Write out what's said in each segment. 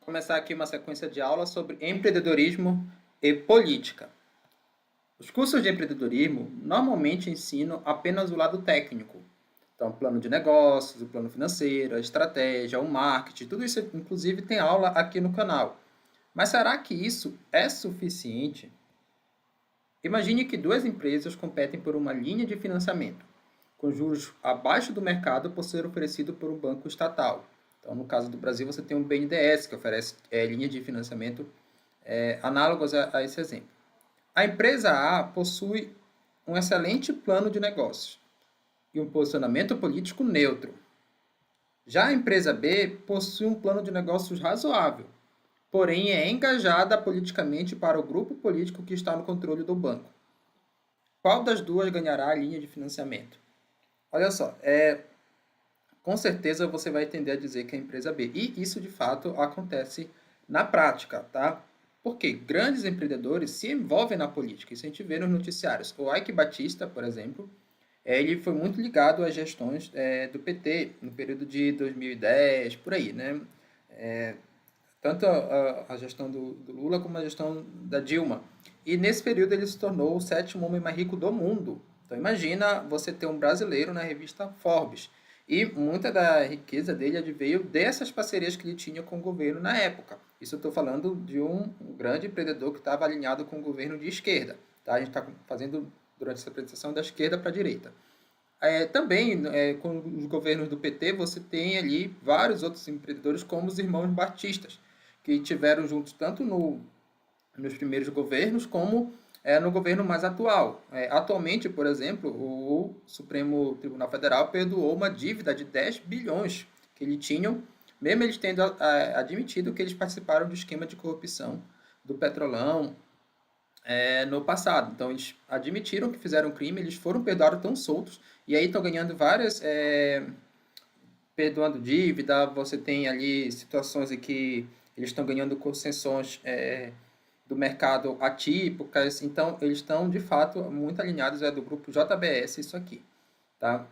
Começar aqui uma sequência de aulas sobre empreendedorismo e política. Os cursos de empreendedorismo normalmente ensinam apenas o lado técnico. Então, plano de negócios, o plano financeiro, a estratégia, o marketing, tudo isso, inclusive, tem aula aqui no canal. Mas será que isso é suficiente? Imagine que duas empresas competem por uma linha de financiamento, com juros abaixo do mercado por ser oferecido por um banco estatal. Então, no caso do Brasil, você tem um BNDES, que oferece linha de financiamento análogos a esse exemplo. A empresa A possui um excelente plano de negócios e um posicionamento político neutro. Já a empresa B possui um plano de negócios razoável, porém é engajada politicamente para o grupo político que está no controle do banco. Qual das duas ganhará a linha de financiamento? Olha só, com certeza você vai tender a dizer que é a empresa B. E isso, de fato, acontece na prática, tá? Porque grandes empreendedores se envolvem na política. Isso a gente vê nos noticiários. O Ike Batista, por exemplo, ele foi muito ligado às gestões do PT, no período de 2010, por aí, né? Tanto a gestão do Lula como a gestão da Dilma. E nesse período ele se tornou o sétimo homem mais rico do mundo. Então imagina você ter um brasileiro na revista Forbes. E muita da riqueza dele adveio dessas parcerias que ele tinha com o governo na época. Isso eu estou falando de um grande empreendedor que estava alinhado com o governo de esquerda. Tá? A gente está fazendo, durante essa apresentação, da esquerda para a direita. Também, com os governos do PT, você tem ali vários outros empreendedores, como os irmãos Batistas, que tiveram juntos tanto nos primeiros governos como no governo mais atual. Atualmente, por exemplo, o Supremo Tribunal Federal perdoou uma dívida de 10 bilhões que eles tinham, mesmo eles tendo admitido que eles participaram do esquema de corrupção do Petrolão no passado. Então, eles admitiram que fizeram crime, eles foram perdoados, tão soltos, e aí estão ganhando várias... perdoando dívida, você tem ali situações em que eles estão ganhando concessões do mercado atípicas, então eles estão de fato muito alinhados do grupo JBS, isso aqui, tá?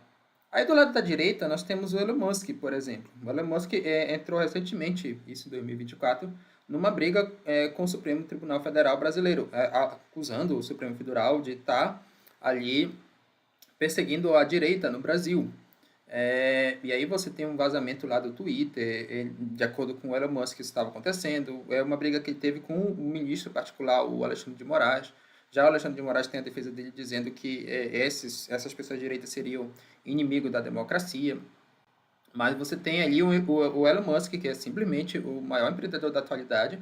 Aí do lado da direita nós temos o Elon Musk, por exemplo. O Elon Musk entrou recentemente, isso em 2024, numa briga com o Supremo Tribunal Federal Brasileiro, acusando o Supremo Federal de estar ali perseguindo a direita no Brasil. E aí você tem um vazamento lá do Twitter, de acordo com o Elon Musk, isso estava acontecendo. É uma briga que ele teve com o ministro particular, o Alexandre de Moraes. Já o Alexandre de Moraes tem a defesa dele dizendo que essas pessoas de direita seriam inimigo da democracia. Mas você tem ali o Elon Musk, que é simplesmente o maior empreendedor da atualidade,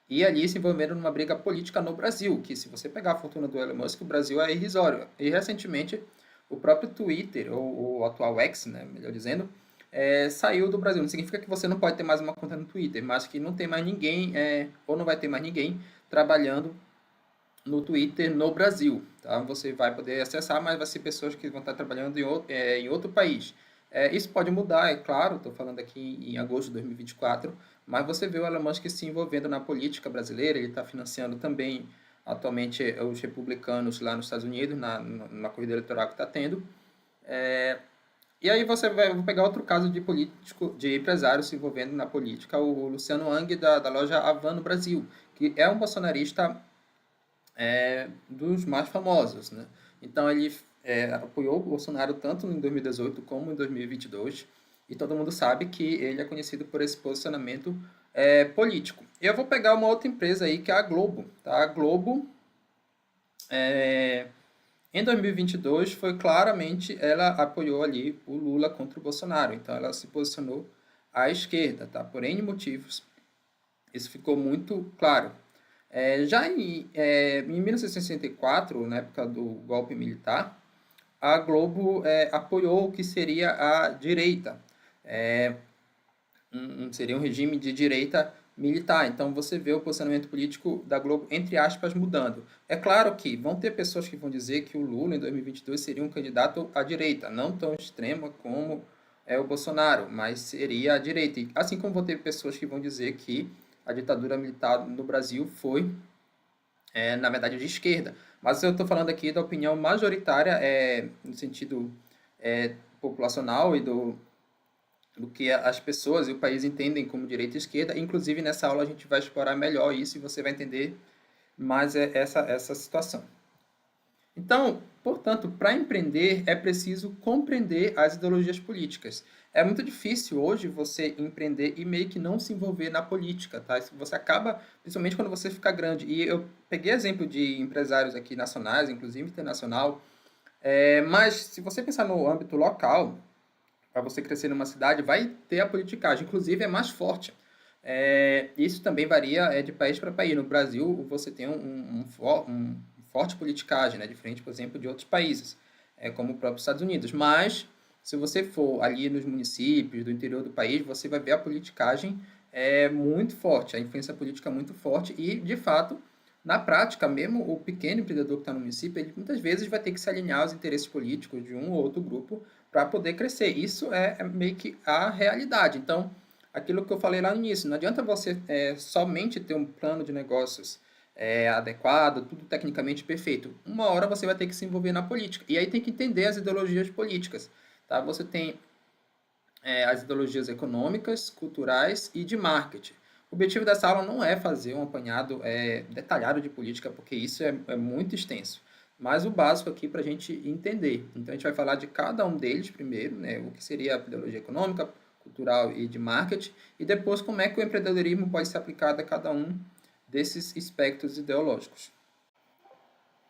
e ali se envolvendo numa briga política no Brasil, que se você pegar a fortuna do Elon Musk, o Brasil é irrisório. E recentemente o próprio Twitter, ou o atual X, né, melhor dizendo, saiu do Brasil. Não significa que você não pode ter mais uma conta no Twitter, mas que não tem mais ninguém, ou não vai ter mais ninguém trabalhando no Twitter no Brasil. Tá? Você vai poder acessar, mas vai ser pessoas que vão estar trabalhando em outro país. Isso pode mudar, é claro, estou falando aqui em agosto de 2024, mas você vê o Elon Musk se envolvendo na política brasileira, ele está financiando também atualmente os republicanos lá nos Estados Unidos, na corrida eleitoral que está tendo. E aí você vai pegar outro caso de político, de empresário se envolvendo na política, o Luciano Hang da loja Havan no Brasil, que é um bolsonarista dos mais famosos, né? Então ele apoiou o Bolsonaro tanto em 2018 como em 2022, e todo mundo sabe que ele é conhecido por esse posicionamento político. Eu vou pegar uma outra empresa aí, que é a Globo. Tá? A Globo, em 2022, foi claramente, ela apoiou ali o Lula contra o Bolsonaro. Então ela se posicionou à esquerda, tá? Por N motivos. Isso ficou muito claro. Já em 1964, na época do golpe militar, a Globo apoiou o que seria a direita. Seria um regime de direita militar. Então você vê o posicionamento político da Globo, entre aspas, mudando. É claro que vão ter pessoas que vão dizer que o Lula, em 2022, seria um candidato à direita, não tão extrema como o Bolsonaro, mas seria à direita. Assim como vão ter pessoas que vão dizer que a ditadura militar no Brasil foi, na verdade, de esquerda. Mas eu estou falando aqui da opinião majoritária, no sentido populacional e do que as pessoas e o país entendem como direita e esquerda. Inclusive, nessa aula a gente vai explorar melhor isso e você vai entender mais essa situação. Então, portanto, para empreender é preciso compreender as ideologias políticas. É muito difícil hoje você empreender e meio que não se envolver na política, tá? Você acaba, principalmente quando você fica grande. E eu peguei exemplo de empresários aqui nacionais, inclusive internacional, mas se você pensar no âmbito local, para você crescer numa cidade, vai ter a politicagem, inclusive é mais forte. Isso também varia de país para país. No Brasil, você tem um forte politicagem, né? Diferente, por exemplo, de outros países, como o próprio Estados Unidos. Mas, se você for ali nos municípios do interior do país, você vai ver a politicagem muito forte, a influência política muito forte e, de fato, na prática, mesmo o pequeno empreendedor que está no município, ele muitas vezes vai ter que se alinhar aos interesses políticos de um ou outro grupo para poder crescer. Isso é meio que a realidade. Então, aquilo que eu falei lá no início, não adianta você somente ter um plano de negócios adequado, tudo tecnicamente perfeito. Uma hora você vai ter que se envolver na política. E aí tem que entender as ideologias políticas. Tá? Você tem as ideologias econômicas, culturais e de marketing. O objetivo dessa aula não é fazer um apanhado detalhado de política, porque isso é muito extenso. Mas o básico aqui para a gente entender. Então, a gente vai falar de cada um deles primeiro, né, o que seria a ideologia econômica, cultural e de marketing, e depois como é que o empreendedorismo pode ser aplicado a cada um desses espectros ideológicos.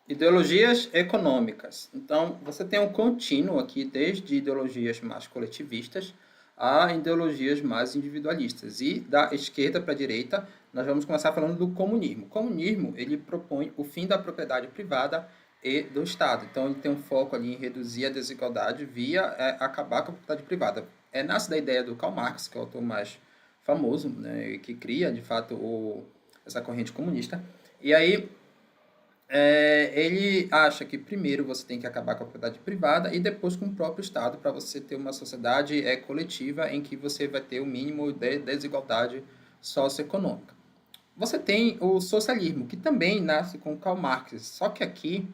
Ideologias econômicas. Então, você tem um contínuo aqui, desde ideologias mais coletivistas a ideologias mais individualistas. E da esquerda para a direita, nós vamos começar falando do comunismo. O comunismo, ele propõe o fim da propriedade privada e do Estado. Então, ele tem um foco ali em reduzir a desigualdade via acabar com a propriedade privada. Nasce da ideia do Karl Marx, que é o autor mais famoso, né, que cria, de fato, essa corrente comunista. E aí, ele acha que primeiro você tem que acabar com a propriedade privada e depois com o próprio Estado para você ter uma sociedade coletiva em que você vai ter o mínimo de desigualdade socioeconômica. Você tem o socialismo, que também nasce com Karl Marx, só que aqui,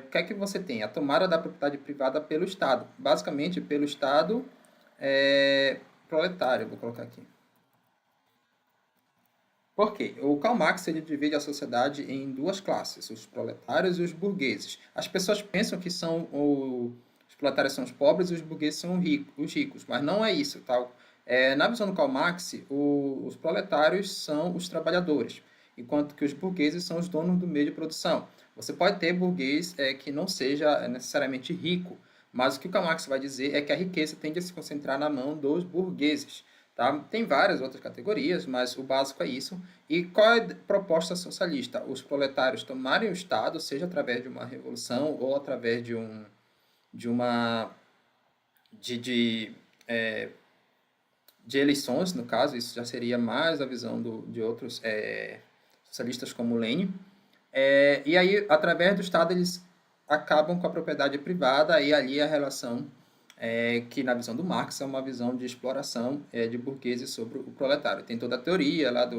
o que é que você tem? A tomada da propriedade privada pelo Estado, basicamente pelo Estado proletário, vou colocar aqui. Por quê? O Karl Marx ele divide a sociedade em duas classes, os proletários e os burgueses. As pessoas pensam que os proletários são os pobres e os burgueses são os ricos, mas não é isso. Tá? Na visão do Karl Marx, os proletários são os trabalhadores, enquanto que os burgueses são os donos do meio de produção. Você pode ter burguês que não seja necessariamente rico, mas o que o Karl Marx vai dizer é que a riqueza tende a se concentrar na mão dos burgueses. Tá? Tem várias outras categorias, mas o básico é isso. E qual é a proposta socialista? Os proletários tomarem o Estado, seja através de uma revolução ou através de uma de, de, é, de eleições, no caso, isso já seria mais a visão de outros socialistas como Lenin. E aí, através do Estado, eles acabam com a propriedade privada e ali a relação que na visão do Marx é uma visão de exploração de burgueses sobre o proletário. Tem toda a teoria lá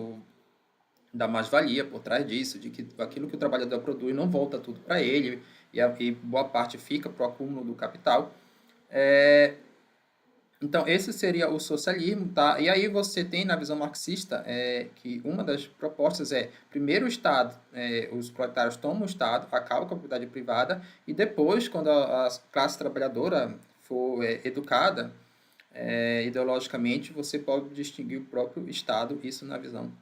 da mais-valia por trás disso, de que aquilo que o trabalhador produz não volta tudo para ele e boa parte fica para o acúmulo do capital. Então, esse seria o socialismo, tá? E aí você tem na visão marxista que uma das propostas primeiro o Estado, os proletários tomam o Estado, acabam com a propriedade privada, e depois, quando a classe trabalhadora for educada ideologicamente, você pode distinguir o próprio Estado, isso na visão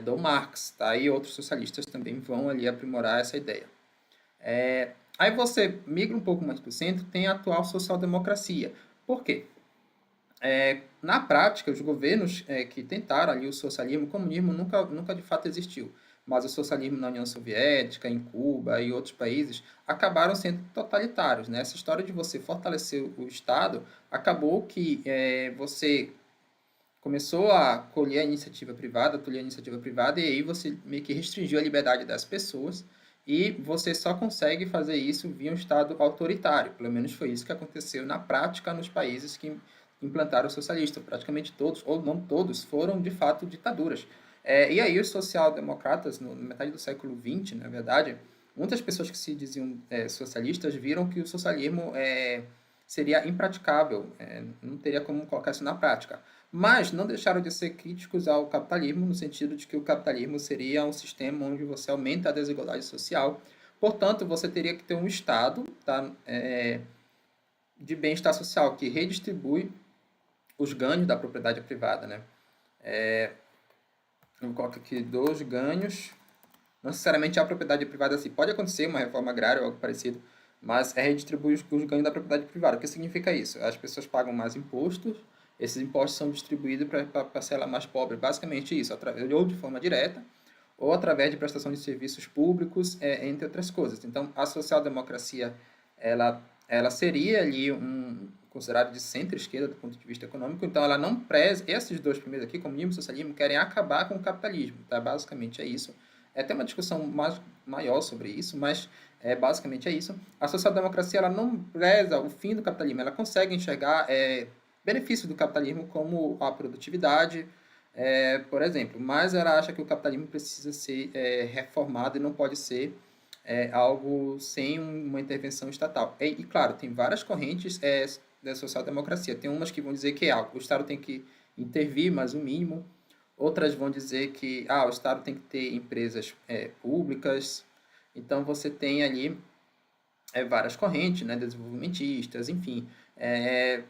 do Marx, tá? E outros socialistas também vão ali aprimorar essa ideia. Aí você migra um pouco mais para o centro, tem a atual social-democracia. Por quê? Na prática, os governos que tentaram ali o socialismo, o comunismo nunca de fato existiu, mas o socialismo na União Soviética, em Cuba e outros países acabaram sendo totalitários, né? Essa história de você fortalecer o Estado acabou que você começou a colher a iniciativa privada, tolher a iniciativa privada, e aí você meio que restringiu a liberdade das pessoas, e você só consegue fazer isso via um Estado autoritário. Pelo menos foi isso que aconteceu na prática nos países que implantaram o socialista. Praticamente todos, ou não todos, foram de fato ditaduras. E aí os social-democratas, na metade do século XX, na verdade, muitas pessoas que se diziam socialistas viram que o socialismo seria impraticável, não teria como colocar isso na prática. Mas não deixaram de ser críticos ao capitalismo, no sentido de que o capitalismo seria um sistema onde você aumenta a desigualdade social. Portanto, você teria que ter um Estado, tá, de bem-estar social que redistribui os ganhos da propriedade privada, né? Eu coloco aqui dois ganhos. Não necessariamente a propriedade privada assim. Pode acontecer uma reforma agrária ou algo parecido, mas é redistribuir os ganhos da propriedade privada. O que significa isso? As pessoas pagam mais impostos, esses impostos são distribuídos para a parcela mais pobre. Basicamente isso, ou de forma direta, ou através de prestação de serviços públicos, entre outras coisas. Então, a social-democracia, ela seria ali considerada de centro-esquerda do ponto de vista econômico, então ela não preza, esses dois primeiros aqui, comunismo e socialismo, querem acabar com o capitalismo, tá? Basicamente é isso. Tem uma discussão maior sobre isso, mas basicamente é isso. A social-democracia, ela não preza o fim do capitalismo, ela consegue enxergar benefícios do capitalismo como a produtividade, por exemplo, mas ela acha que o capitalismo precisa ser reformado e não pode ser algo sem uma intervenção estatal. E claro, tem várias correntes da social-democracia. Tem umas que vão dizer que o Estado tem que intervir, mas o mínimo. Outras vão dizer que o Estado tem que ter empresas públicas. Então, você tem ali várias correntes, né, desenvolvimentistas, enfim.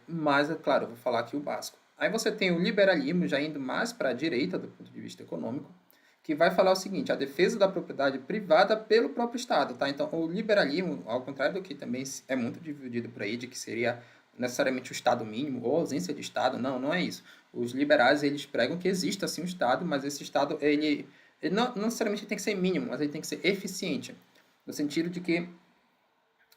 Mas, é claro, eu vou falar aqui o básico. Aí você tem o liberalismo, já indo mais para a direita do ponto de vista econômico, que vai falar o seguinte: a defesa da propriedade privada pelo próprio Estado. Tá? Então, o liberalismo, ao contrário do que também é muito dividido por aí, de que seria necessariamente o Estado mínimo ou ausência de Estado, não é isso. Os liberais, eles pregam que exista sim um Estado, mas esse Estado, ele não necessariamente tem que ser mínimo, mas ele tem que ser eficiente, no sentido de que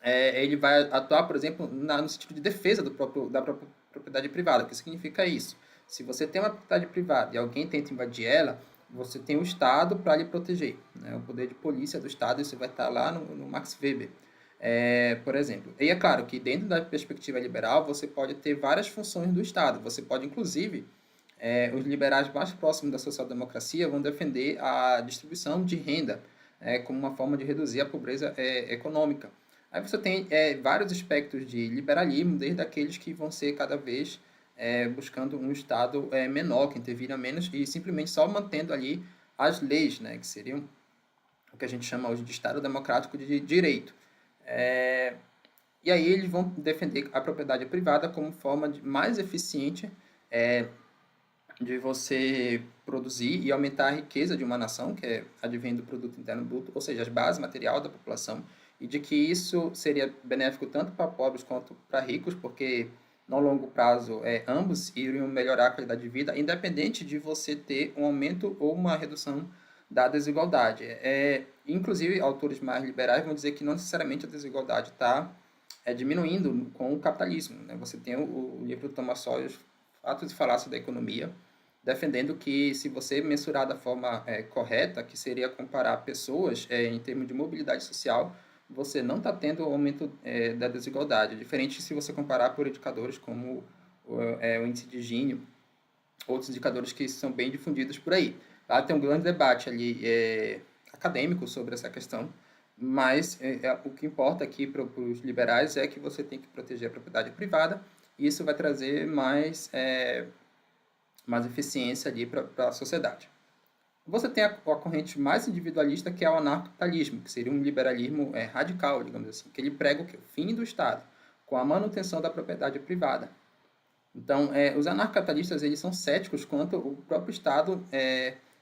ele vai atuar, por exemplo, no sentido de defesa da própria propriedade privada. O que significa isso? Se você tem uma propriedade privada e alguém tenta invadir ela, você tem o Estado para lhe proteger, né? O poder de polícia do Estado, isso vai estar lá no Max Weber, por exemplo. E é claro que dentro da perspectiva liberal, você pode ter várias funções do Estado. Você pode, inclusive, os liberais mais próximos da social-democracia vão defender a distribuição de renda como uma forma de reduzir a pobreza econômica. Aí você tem vários aspectos de liberalismo, desde aqueles que vão ser cada vez buscando um Estado menor, que intervira menos, e simplesmente só mantendo ali as leis, né, que seriam o que a gente chama hoje de Estado democrático de direito. E aí eles vão defender a propriedade privada como forma mais eficiente de você produzir e aumentar a riqueza de uma nação, que advém do produto interno bruto, ou seja, as bases material da população, e de que isso seria benéfico tanto para pobres quanto para ricos, porque no longo prazo ambos iriam melhorar a qualidade de vida, independente de você ter um aumento ou uma redução da desigualdade. Inclusive, autores mais liberais vão dizer que não necessariamente a desigualdade está diminuindo com o capitalismo, né? Você tem o livro do Thomas Sowell, Fatos e Falácias da Economia, defendendo que se você mensurar da forma correta, que seria comparar pessoas em termos de mobilidade social, você não está tendo aumento da desigualdade, diferente se você comparar por indicadores como o índice de Gini, outros indicadores que são bem difundidos por aí. Lá tem um grande debate ali acadêmico sobre essa questão, mas o que importa aqui para os liberais é que você tem que proteger a propriedade privada, e isso vai trazer mais eficiência ali para a sociedade. Você tem a corrente mais individualista, que é o anarcocapitalismo, que seria um liberalismo radical, digamos assim, que ele prega o fim do Estado, com a manutenção da propriedade privada. Então, os anarcocapitalistas, eles são céticos quanto ao próprio Estado,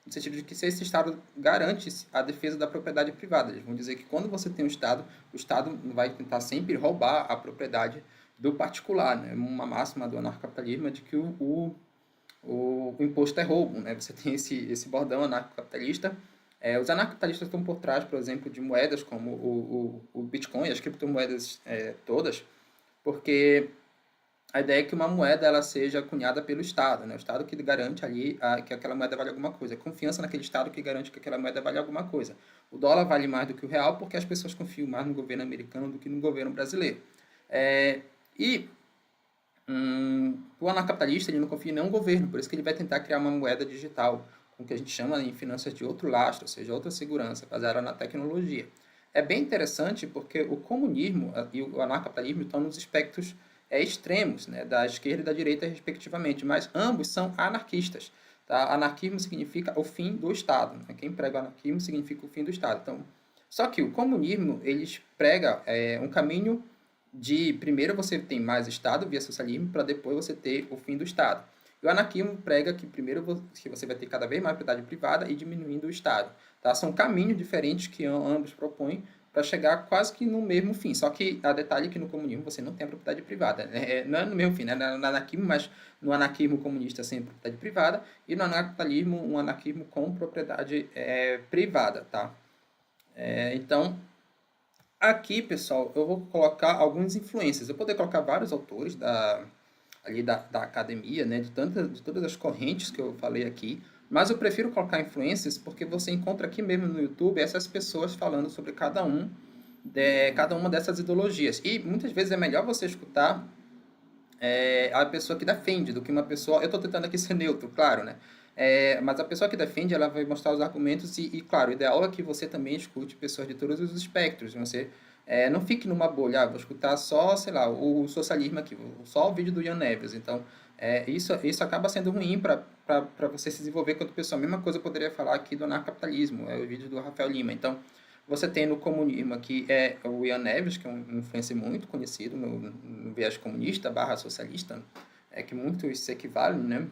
no sentido de que se esse Estado garante a defesa da propriedade privada. Eles vão dizer que quando você tem um Estado, o Estado vai tentar sempre roubar a propriedade do particular, né? Uma máxima do anarcocapitalismo é de que o imposto é roubo, né? Você tem esse bordão anarcocapitalista. Os anarcocapitalistas estão por trás, por exemplo, de moedas como o Bitcoin, as criptomoedas todas, porque a ideia é que uma moeda ela seja cunhada pelo Estado, né? O Estado que garante ali que aquela moeda vale alguma coisa. Confiança naquele Estado que garante que aquela moeda vale alguma coisa. O dólar vale mais do que o real porque as pessoas confiam mais no governo americano do que no governo brasileiro. O anarcapitalista ele não confia em nenhum governo, por isso que ele vai tentar criar uma moeda digital, com o que a gente chama em finanças de outro lastro, ou seja, outra segurança, baseada na tecnologia. É bem interessante porque o comunismo e o anarcapitalismo estão nos espectros extremos, né, da esquerda e da direita, respectivamente, mas ambos são anarquistas. Tá? Anarquismo significa o fim do Estado. Né? Quem prega o anarquismo significa o fim do Estado. Então, só que o comunismo, eles prega um caminho de, primeiro você tem mais Estado via socialismo, para depois você ter o fim do Estado. E o anarquismo prega que primeiro que você vai ter cada vez mais propriedade privada e diminuindo o Estado. Tá? São caminhos diferentes que ambos propõem para chegar quase que no mesmo fim. Só que a detalhe é que no comunismo você não tem a propriedade privada. Não é no mesmo fim, né? No anarquismo, mas no anarquismo comunista sem propriedade privada e no anarcapitalismo um anarquismo com propriedade privada, tá? Então, aqui, pessoal, eu vou colocar algumas influências. Eu poderia colocar vários autores da academia, né, de todas as correntes que eu falei aqui, mas eu prefiro colocar influências porque você encontra aqui mesmo no YouTube essas pessoas falando sobre cada uma dessas ideologias. E muitas vezes é melhor você escutar a pessoa que defende do que uma pessoa... Eu estou tentando aqui ser neutro, claro, né? Mas a pessoa que defende, ela vai mostrar os argumentos claro, o ideal é que você também escute pessoas de todos os espectros. Você não fique numa bolha, vou escutar só, sei lá, o socialismo aqui, só o vídeo do Ian Neves. Então, isso acaba sendo ruim para você se desenvolver quanto pessoa. A mesma coisa eu poderia falar aqui do anarcapitalismo, o vídeo do Rafael Lima. Então, você tem no comunismo aqui o Ian Neves, que é um influencer muito conhecido no viés comunista barra socialista, que muitos se equivalem, né?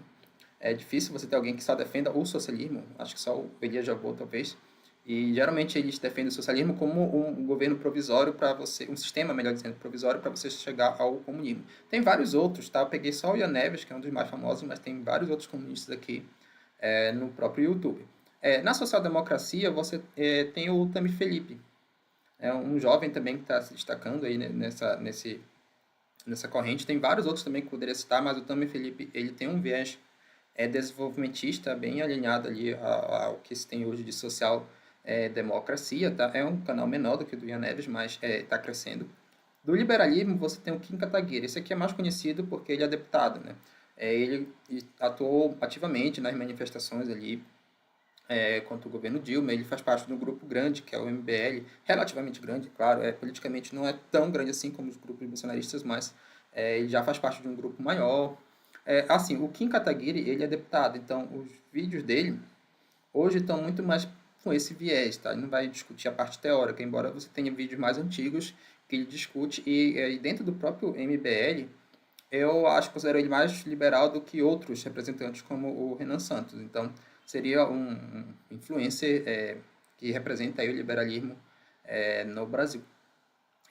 É difícil você ter alguém que só defenda o socialismo, acho que só o Elias Jabbour, talvez. E geralmente eles defendem o socialismo como um governo provisório para você, um sistema, melhor dizendo, provisório para você chegar ao comunismo. Tem vários outros, tá? Eu peguei só o Ian Neves, que é um dos mais famosos, mas tem vários outros comunistas aqui no próprio YouTube. Na social-democracia, você tem o Tami Felipe, um jovem também que está se destacando aí nessa corrente. Tem vários outros também que eu poderia citar, mas o Tami Felipe ele tem um viés desenvolvimentista bem alinhado ali ao que se tem hoje de social democracia. Tá? É um canal menor do que o do Ian Neves, mas está crescendo. Do liberalismo, você tem o Kim Kataguiri. Esse aqui é mais conhecido porque ele é deputado, né? Ele atuou ativamente nas manifestações ali contra o governo Dilma. Ele faz parte de um grupo grande, que é o MBL, relativamente grande, claro, politicamente não é tão grande assim como os grupos bolsonaristas, mas ele já faz parte de um grupo maior. Assim, o Kim Kataguiri, ele é deputado, então os vídeos dele hoje estão muito mais com esse viés, tá? Ele não vai discutir a parte teórica, embora você tenha vídeos mais antigos que ele discute, e dentro do próprio MBL, eu considero ele mais liberal do que outros representantes, como o Renan Santos. Então, seria um influencer que representa aí o liberalismo no Brasil.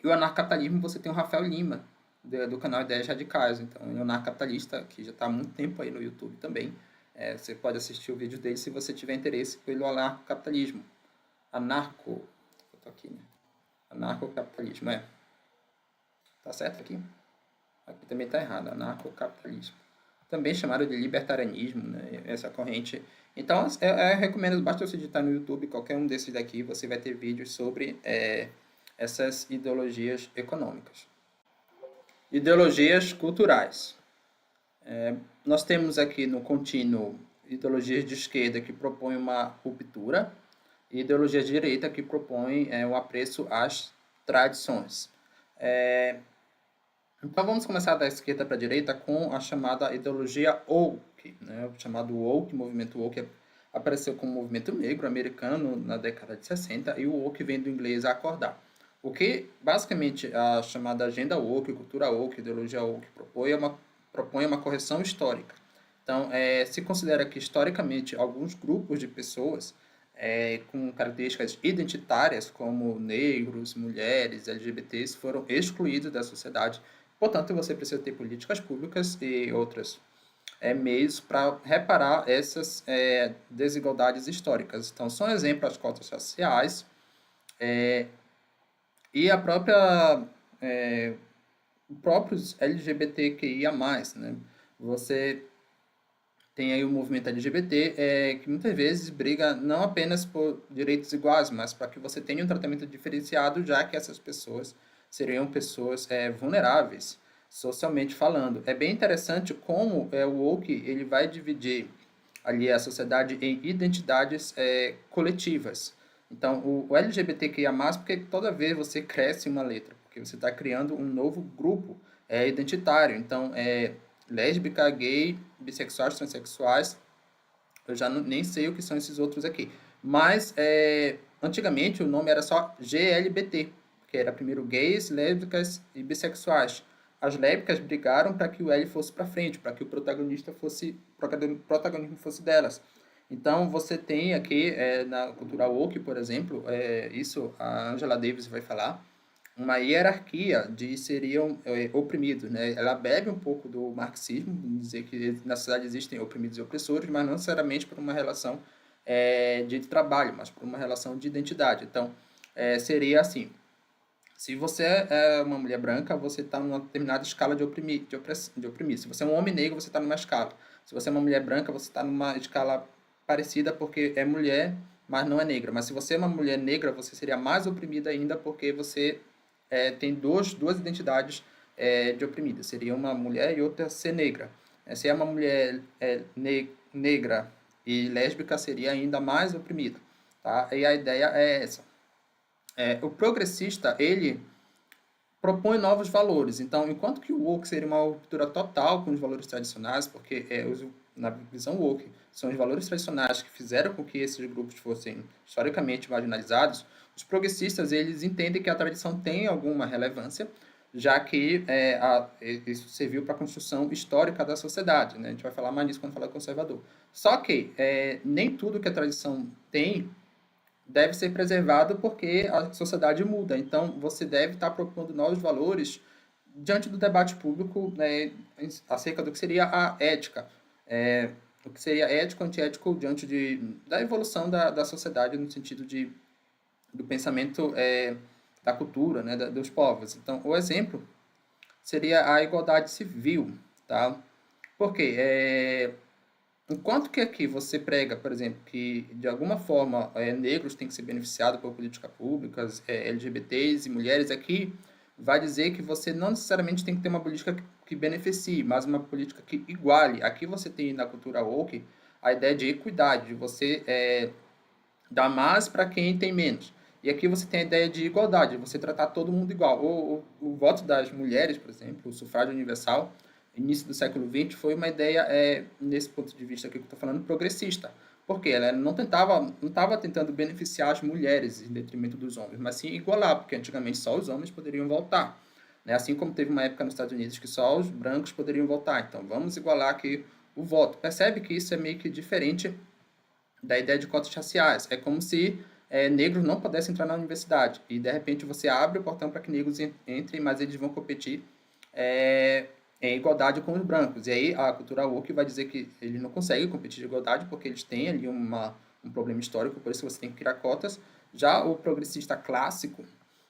E o anarcapitalismo, você tem o Rafael Lima, do canal Ideias Radicais. Então, ele é um anarcapitalista que já está há muito tempo aí no YouTube também. Você pode assistir o vídeo dele se você tiver interesse pelo anarcocapitalismo. Eu tô aqui, né? Anarcocapitalismo, Tá certo aqui? Aqui também está errado, anarcocapitalismo. Também chamado de libertarianismo, né? Essa corrente. Então, eu recomendo, basta você digitar no YouTube, qualquer um desses daqui, você vai ter vídeos sobre essas ideologias econômicas. Ideologias culturais. Nós temos aqui no contínuo ideologias de esquerda que propõem uma ruptura e ideologias de direita que propõem um apreço às tradições. Então vamos começar da esquerda para a direita com a chamada ideologia woke, né? O chamado woke, movimento woke apareceu como movimento negro americano na década de 60 e o woke vem do inglês acordar. O que basicamente a chamada agenda woke, cultura woke, ideologia woke propõe uma correção histórica. Então se considera que historicamente alguns grupos de pessoas com características identitárias como negros, mulheres, LGBTs foram excluídos da sociedade. Portanto, você precisa ter políticas públicas e outros meios para reparar essas desigualdades históricas. Então, são exemplos as cotas raciais e a própria próprios LGBTQIA+, né? Você tem aí o movimento LGBT que muitas vezes briga não apenas por direitos iguais, mas para que você tenha um tratamento diferenciado, já que essas pessoas seriam pessoas vulneráveis, socialmente falando. É bem interessante como o woke ele vai dividir ali a sociedade em identidades coletivas. Então, o LGBTQIA+, porque toda vez você cresce uma letra, porque você está criando um novo grupo é identitário. Então, lésbica, gay, bissexuais, transexuais, eu já nem sei o que são esses outros aqui. Mas, antigamente, o nome era só GLBT, que era primeiro gays, lésbicas e bissexuais. As lésbicas brigaram para que o L fosse para frente, para que o protagonismo fosse delas. Então, você tem aqui, na cultura woke, por exemplo, isso a Angela Davis vai falar, uma hierarquia de seriam oprimidos, né? Ela bebe um pouco do marxismo, dizer que na sociedade existem oprimidos e opressores, mas não necessariamente por uma relação de trabalho, mas por uma relação de identidade. Então, seria assim, se você é uma mulher branca, você está numa determinada escala de oprimir. Se você é um homem negro, você está numa escala. Se você é uma mulher branca, você está numa escala parecida porque é mulher, mas não é negra. Mas se você é uma mulher negra, você seria mais oprimida ainda porque você tem duas identidades de oprimida. Seria uma mulher e outra ser negra. Se é uma mulher negra e lésbica, seria ainda mais oprimida. Tá? E a ideia é essa. O progressista, ele propõe novos valores. Então, enquanto que o woke seria uma ruptura total com os valores tradicionais, porque na visão woke são os valores tradicionais que fizeram com que esses grupos fossem historicamente marginalizados, os progressistas eles entendem que a tradição tem alguma relevância, já que isso serviu para a construção histórica da sociedade. Né? A gente vai falar mais disso quando falar conservador. Só que nem tudo que a tradição tem deve ser preservado porque a sociedade muda. Então, você deve estar propondo novos valores diante do debate público, né, acerca do que seria a ética. O que seria ético, antiético diante da evolução da sociedade no sentido do pensamento da cultura, né, dos povos. Então, o exemplo seria a igualdade civil, tá? Por quê? Enquanto que aqui você prega, por exemplo, que de alguma forma negros têm que ser beneficiados por políticas públicas, LGBTs e mulheres, aqui vai dizer que você não necessariamente tem que ter uma política que beneficie, mas uma política que iguale. Aqui você tem na cultura woke a ideia de equidade, de você dar mais para quem tem menos. E aqui você tem a ideia de igualdade, você tratar todo mundo igual. O voto das mulheres, por exemplo, o sufrágio universal, início do século XX, foi uma ideia, nesse ponto de vista aqui que eu estou falando, progressista. Porque ela não estava tentando beneficiar as mulheres em detrimento dos homens, mas sim igualar, porque antigamente só os homens poderiam votar. Né? Assim como teve uma época nos Estados Unidos que só os brancos poderiam votar. Então, vamos igualar aqui o voto. Percebe que isso é meio que diferente da ideia de cotas raciais. É como se negros não pudessem entrar na universidade. E, de repente, você abre o portão para que negros entrem, mas eles vão competir em igualdade com os brancos. E aí a cultura woke vai dizer que eles não conseguem competir de igualdade porque eles têm ali um problema histórico, por isso você tem que criar cotas. Já o progressista clássico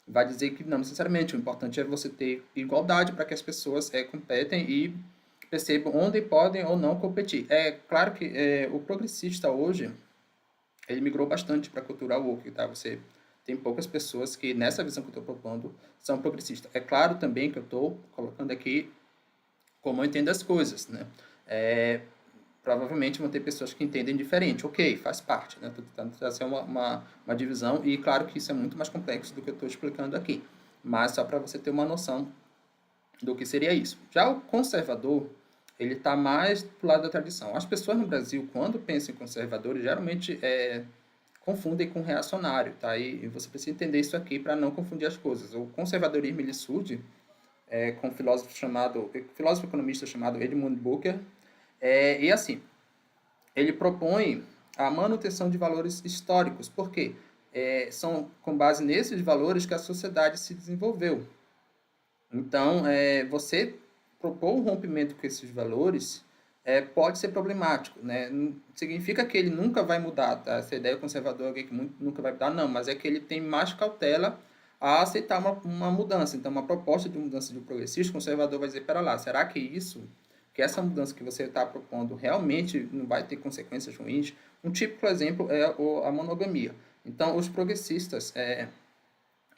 vai dizer que não necessariamente, o importante é você ter igualdade para que as pessoas competem e percebam onde podem ou não competir. É claro que o progressista hoje, ele migrou bastante para a cultura woke, tá? Você tem poucas pessoas que, nessa visão que eu estou propondo, são progressistas. É claro também que eu estou colocando aqui como eu entendo as coisas, né? Provavelmente vão ter pessoas que entendem diferente. Ok, faz parte, né? Estou tentando trazer uma divisão e claro que isso é muito mais complexo do que eu estou explicando aqui. Mas só para você ter uma noção do que seria isso. Já o conservador, ele está mais do lado da tradição. As pessoas no Brasil, quando pensam em conservadores, geralmente confundem com reacionário, tá? E você precisa entender isso aqui para não confundir as coisas. O conservadorismo, ele surge com um filósofo economista chamado Edmund Burke, e assim, ele propõe a manutenção de valores históricos, porque são com base nesses valores que a sociedade se desenvolveu. Então, você propor um rompimento com esses valores pode ser problemático, né? Não significa que ele nunca vai mudar, tá? Essa ideia conservadora alguém que nunca vai mudar, não, mas é que ele tem mais cautela a aceitar uma mudança. Então, uma proposta de mudança de um progressista, conservador vai dizer, pera lá, será que essa mudança que você está propondo realmente não vai ter consequências ruins? Um típico exemplo é a monogamia. Então, os progressistas,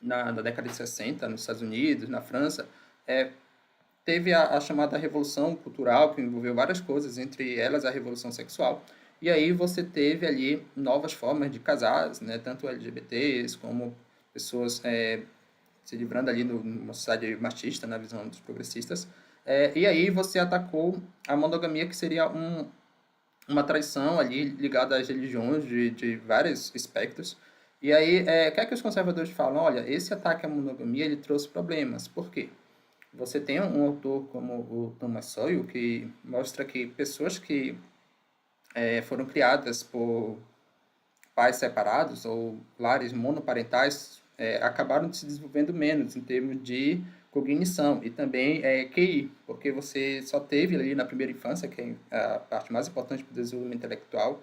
na década de 60, nos Estados Unidos, na França, teve a chamada Revolução Cultural, que envolveu várias coisas, entre elas a Revolução Sexual. E aí você teve ali novas formas de casar, né, tanto LGBTs como pessoas se livrando ali numa sociedade machista, na visão dos progressistas. E aí você atacou a monogamia, que seria uma tradição ali ligada às religiões de vários aspectos. E aí, o que é que os conservadores falam? Olha, esse ataque à monogamia, ele trouxe problemas. Por quê? Você tem um autor como o Thomas Sowell, que mostra que pessoas que foram criadas por pais separados ou lares monoparentais acabaram se desenvolvendo menos em termos de cognição e também QI, porque você só teve ali na primeira infância, que é a parte mais importante para o desenvolvimento intelectual,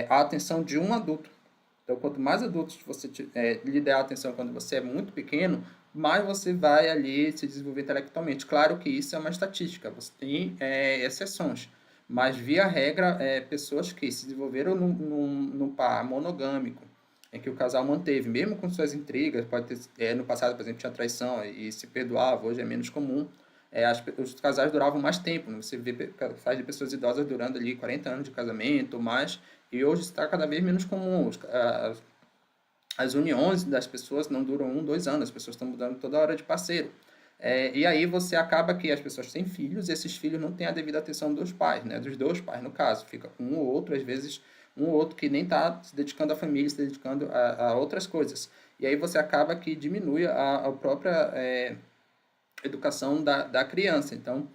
a atenção de um adulto. Então, quanto mais adultos você lhe der atenção quando você é muito pequeno, mais você vai ali se desenvolver intelectualmente. Claro que isso é uma estatística, você tem exceções, mas via regra, pessoas que se desenvolveram num par monogâmico, em que o casal manteve, mesmo com suas intrigas, pode ter, no passado, por exemplo, tinha traição e se perdoava, hoje é menos comum, os casais duravam mais tempo, né? Você vê casais de pessoas idosas durando ali 40 anos de casamento ou mais, e hoje está cada vez menos comum. As uniões das pessoas não duram 2 anos, as pessoas estão mudando toda hora de parceiro. E aí você acaba que as pessoas têm filhos e esses filhos não têm a devida atenção dos pais, né? Dos dois pais, no caso. Fica com um ou outro, às vezes um ou outro que nem está se dedicando à família, se dedicando a outras coisas. E aí você acaba que diminui a própria educação da criança. Então,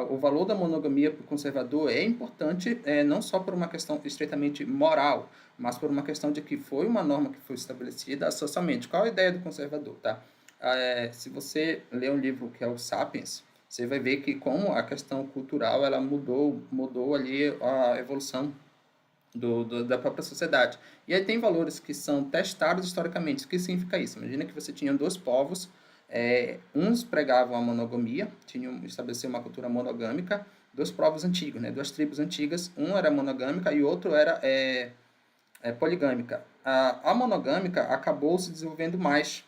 o valor da monogamia para o conservador é importante, não só por uma questão estritamente moral, mas por uma questão de que foi uma norma que foi estabelecida socialmente. Qual a ideia do conservador, tá? Se você ler um livro que é o Sapiens, você vai ver que como a questão cultural ela mudou ali a evolução da própria sociedade. E aí tem valores que são testados historicamente. O que significa isso? Imagina que você tinha dois povos, uns pregavam a monogamia, estabeleciam uma cultura monogâmica, dois povos antigos, né? Duas tribos antigas, um era monogâmica e o outro era poligâmica. A monogâmica acabou se desenvolvendo mais,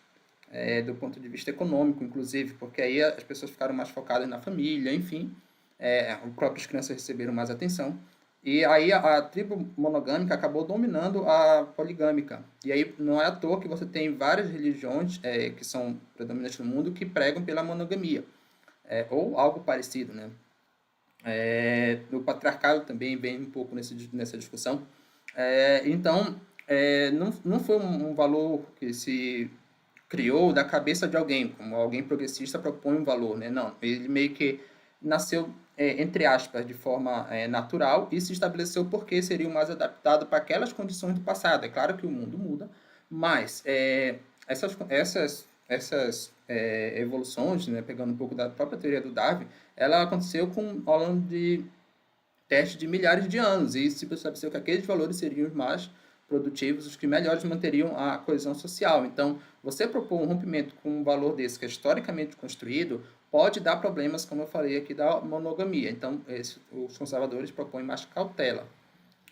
do ponto de vista econômico, inclusive, porque aí as pessoas ficaram mais focadas na família, enfim, as próprias crianças receberam mais atenção. E aí a tribo monogâmica acabou dominando a poligâmica. E aí não é à toa que você tem várias religiões que são predominantes no mundo que pregam pela monogamia, ou algo parecido, né? O patriarcado também vem um pouco nessa discussão. Então, não foi um valor que se criou da cabeça de alguém, como alguém progressista propõe um valor, né? Não, ele meio que nasceu, entre aspas, de forma natural e se estabeleceu porque seria o mais adaptado para aquelas condições do passado. É claro que o mundo muda, mas essas evoluções, né, pegando um pouco da própria teoria do Darwin, ela aconteceu ao longo de testes de milhares de anos e se estabeleceu que aqueles valores seriam os mais produtivos, os que melhores manteriam a coesão social. Então, você propor um rompimento com um valor desse que é historicamente construído pode dar problemas, como eu falei aqui, da monogamia. Então, os conservadores propõem mais cautela.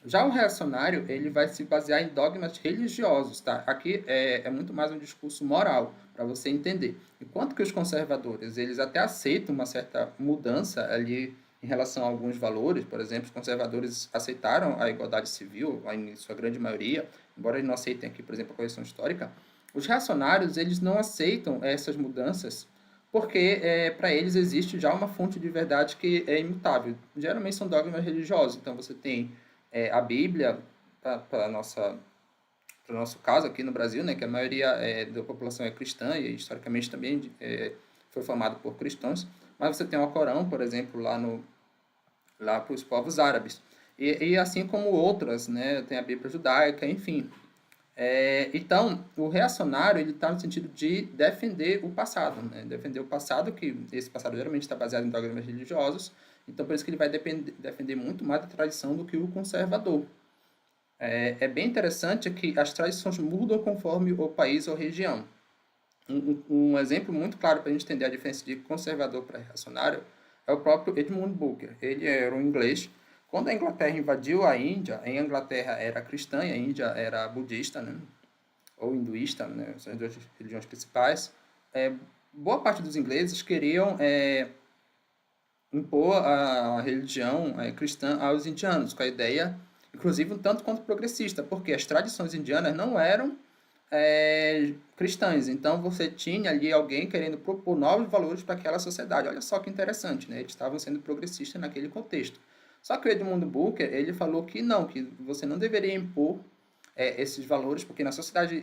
Já o reacionário, ele vai se basear em dogmas religiosos, tá? Aqui é muito mais um discurso moral, para você entender. Enquanto que os conservadores, eles até aceitam uma certa mudança ali em relação a alguns valores, por exemplo, os conservadores aceitaram a igualdade civil, em sua grande maioria, embora eles não aceitem aqui, por exemplo, a correção histórica. Os reacionários, eles não aceitam essas mudanças porque para eles existe já uma fonte de verdade que é imutável. Geralmente são dogmas religiosos, então você tem a Bíblia, para o nosso caso aqui no Brasil, né, que a maioria da população é cristã e historicamente também foi formado por cristãos, mas você tem o Corão, por exemplo, lá para os povos árabes. E assim como outras, né, tem a Bíblia judaica, enfim. Então, o reacionário ele está no sentido de defender o passado, né? Defender o passado, que esse passado geralmente está baseado em dogmas religiosos, então por isso que ele vai defender muito mais da tradição do que o conservador. Bem interessante que as tradições mudam conforme o país ou região. Um exemplo muito claro para a gente entender a diferença de conservador para reacionário é o próprio Edmund Burke. Ele era um inglês. Quando a Inglaterra invadiu a Índia, a Inglaterra era cristã e a Índia era budista, né? Ou hinduísta, né? São as duas religiões principais. Boa parte dos ingleses queriam impor a religião cristã aos indianos, com a ideia, inclusive, um tanto quanto progressista, porque as tradições indianas não eram cristãs. Então, você tinha ali alguém querendo propor novos valores para aquela sociedade. Olha só que interessante, né? Eles estavam sendo progressistas naquele contexto. Só que o Edmund Burke, ele falou que não, que você não deveria impor esses valores, porque na sociedade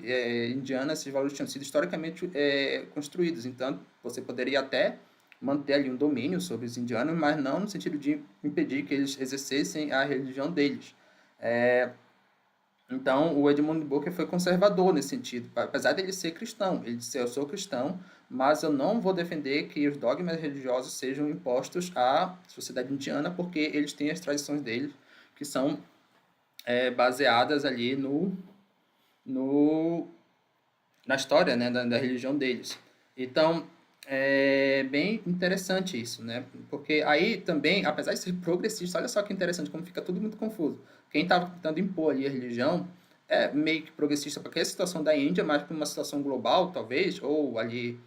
indiana esses valores tinham sido historicamente construídos. Então, você poderia até manter ali um domínio sobre os indianos, mas não no sentido de impedir que eles exercessem a religião deles. Então, o Edmund Burke foi conservador nesse sentido, apesar de ele ser cristão. Ele disse: eu sou cristão, mas eu não vou defender que os dogmas religiosos sejam impostos à sociedade indiana, porque eles têm as tradições deles, que são baseadas ali no, na história, né, da religião deles. Então, é bem interessante isso, né? Porque aí também, apesar de ser progressista, olha só que interessante, como fica tudo muito confuso. Quem estava tentando impor ali a religião é meio que progressista para aquela situação da Índia, mas para uma situação global, talvez, ou ali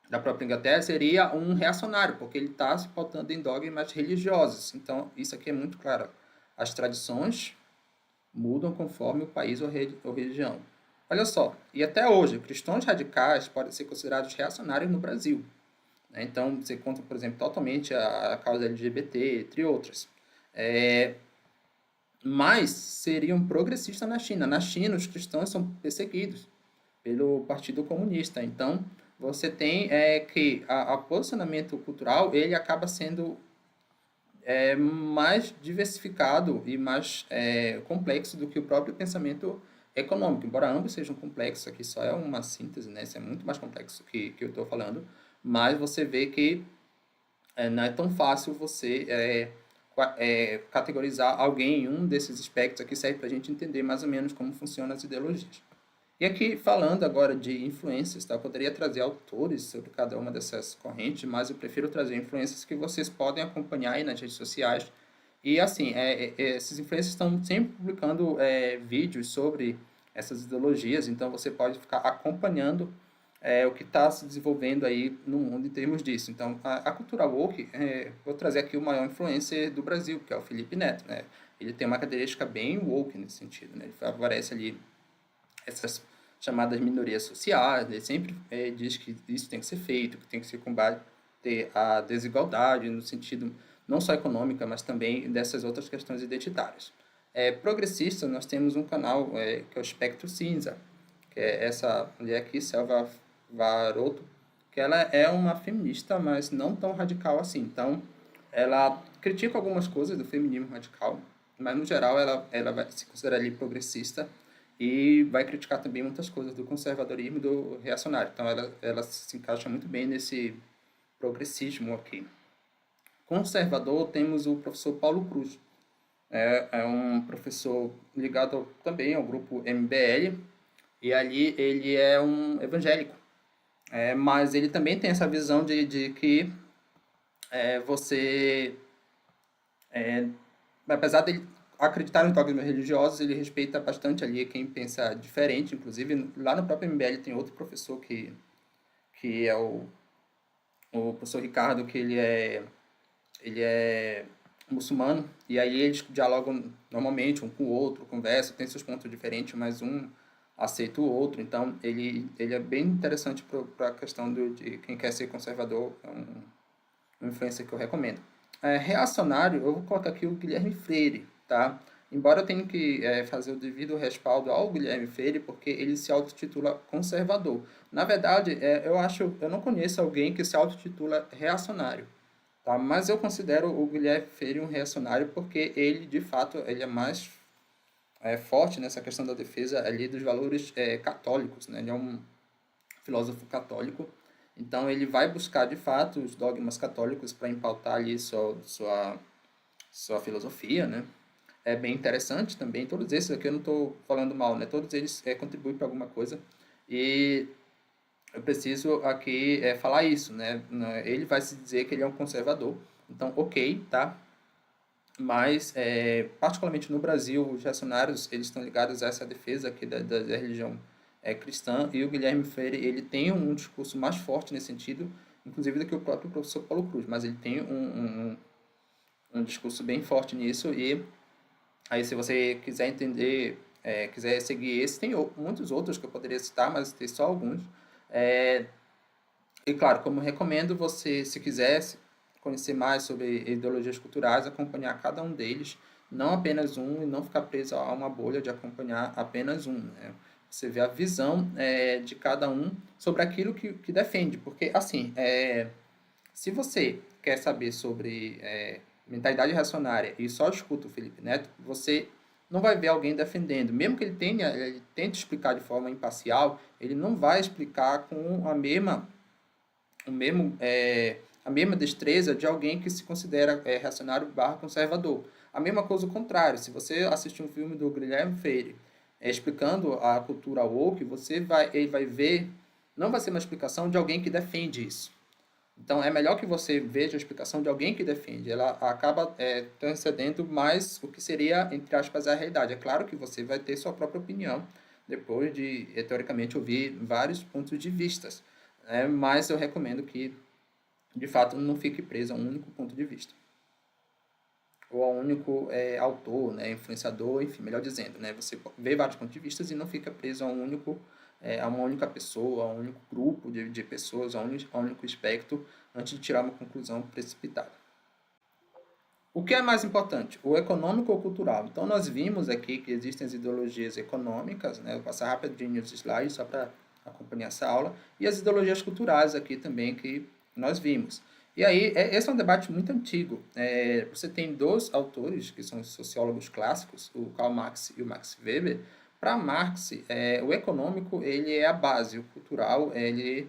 da própria Inglaterra, seria um reacionário, porque ele está se pautando em dogmas religiosos. Então, isso aqui é muito claro. As tradições mudam conforme o país ou religião. Olha só, e até hoje, cristãos radicais podem ser considerados reacionários no Brasil. Né? Então, você conta, por exemplo, totalmente a causa LGBT, entre outras. Mas seriam progressistas na China. Na China, os cristãos são perseguidos pelo Partido Comunista. Então, você tem que o posicionamento cultural ele acaba sendo mais diversificado e mais complexo do que o próprio pensamento econômico. Embora ambos sejam complexos, aqui só é uma síntese, né? Isso é muito mais complexo que eu estou falando, mas você vê que não é tão fácil você categorizar alguém em um desses aspectos aqui, serve para a gente entender mais ou menos como funcionam as ideologias. E aqui, falando agora de influências, tá? Eu poderia trazer autores sobre cada uma dessas correntes, mas eu prefiro trazer influências que vocês podem acompanhar aí nas redes sociais. E, assim, esses influencers estão sempre publicando vídeos sobre essas ideologias, então você pode ficar acompanhando o que está se desenvolvendo aí no mundo em termos disso. Então, a cultura woke, vou trazer aqui o maior influencer do Brasil, que é o Felipe Neto, né? Ele tem uma característica bem woke nesse sentido, né? Ele favorece ali essas chamadas minorias sociais, ele sempre diz que isso tem que ser feito, que tem que se combater a desigualdade no sentido não só econômica, mas também dessas outras questões identitárias. Progressista, nós temos um canal que é o Espectro Cinza, que é essa mulher aqui, Selva Varoto, que ela é uma feminista, mas não tão radical assim. Então, ela critica algumas coisas do feminismo radical, mas no geral ela vai se considerar ali progressista e vai criticar também muitas coisas do conservadorismo e do reacionário. Então, ela se encaixa muito bem nesse progressismo aqui. Conservador, temos o professor Paulo Cruz. É um professor ligado também ao grupo MBL, e ali ele é um evangélico. Mas ele também tem essa visão de que você, apesar dele acreditar nos dogmas religiosos, ele respeita bastante ali quem pensa diferente. Inclusive, lá no próprio MBL tem outro professor que é o professor Ricardo, que ele é muçulmano, e aí eles dialogam normalmente um com o outro, conversam, tem seus pontos diferentes, mas um aceita o outro. Então, ele é bem interessante para a questão de quem quer ser conservador, é uma influência que eu recomendo. Reacionário, eu vou colocar aqui o Guilherme Freire, tá? Embora eu tenha que fazer o devido respaldo ao Guilherme Freire, porque ele se autotitula conservador. Na verdade, eu não conheço alguém que se autotitula reacionário, tá? Mas eu considero o Guilherme Freire um reacionário porque ele, de fato, ele é mais forte nessa questão da defesa ali dos valores católicos, né? Ele é um filósofo católico, então ele vai buscar de fato os dogmas católicos para impautar ali sua filosofia, né? É bem interessante também, todos esses aqui eu não estou falando mal, né? Todos eles contribuem para alguma coisa e eu preciso aqui falar isso, né? Ele vai se dizer que ele é um conservador, então ok, tá? Mas, particularmente no Brasil, os reacionários eles estão ligados a essa defesa aqui da religião cristã, e o Guilherme Freire ele tem um discurso mais forte nesse sentido, inclusive do que o próprio professor Paulo Cruz, mas ele tem um discurso bem forte nisso, e aí se você quiser entender quiser seguir esse, tem muitos outros que eu poderia citar, mas tem só alguns. É, e claro, como recomendo você, se quiser conhecer mais sobre ideologias culturais, acompanhar cada um deles, não apenas um, e não ficar preso a uma bolha de acompanhar apenas um, né? Você vê a visão de cada um sobre aquilo que defende, porque assim, se você quer saber sobre mentalidade reacionária e só escuta o Felipe Neto, você não vai ver alguém defendendo. Mesmo que ele tente explicar de forma imparcial, ele não vai explicar com a mesma destreza de alguém que se considera reacionário barra conservador. A mesma coisa o contrário. Se você assistir um filme do Guilherme Freire explicando a cultura woke, ele vai ver, não vai ser uma explicação de alguém que defende isso. Então, é melhor que você veja a explicação de alguém que defende. Ela acaba transcendendo mais o que seria, entre aspas, a realidade. É claro que você vai ter sua própria opinião, depois de, teoricamente, ouvir vários pontos de vistas. Mas eu recomendo que, de fato, não fique preso a um único ponto de vista. Ou a um único autor, né, influenciador, enfim, melhor dizendo. Né, você vê vários pontos de vista e não fica preso a a uma única pessoa, a um único grupo de pessoas, a um único espectro, antes de tirar uma conclusão precipitada. O que é mais importante, o econômico ou o cultural? Então, nós vimos aqui que existem as ideologias econômicas, né? Vou passar rapidinho os slides só para acompanhar essa aula, e as ideologias culturais aqui também que nós vimos. E aí, esse é um debate muito antigo. Você tem dois autores, que são os sociólogos clássicos, o Karl Marx e o Max Weber. Para Marx, o econômico ele é a base, o cultural ele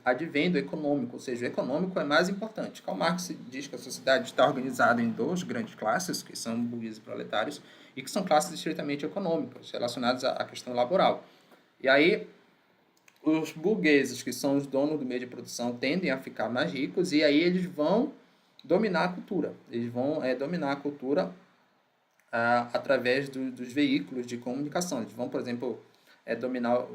advém do econômico, ou seja, o econômico é mais importante. Karl Marx diz que a sociedade está organizada em duas grandes classes, que são burgueses e proletários, e que são classes estritamente econômicas, relacionadas à questão laboral. E aí, os burgueses, que são os donos do meio de produção, tendem a ficar mais ricos, e aí eles vão dominar a cultura. Eles vão dominar a cultura através dos veículos de comunicação. Eles vão, por exemplo, dominar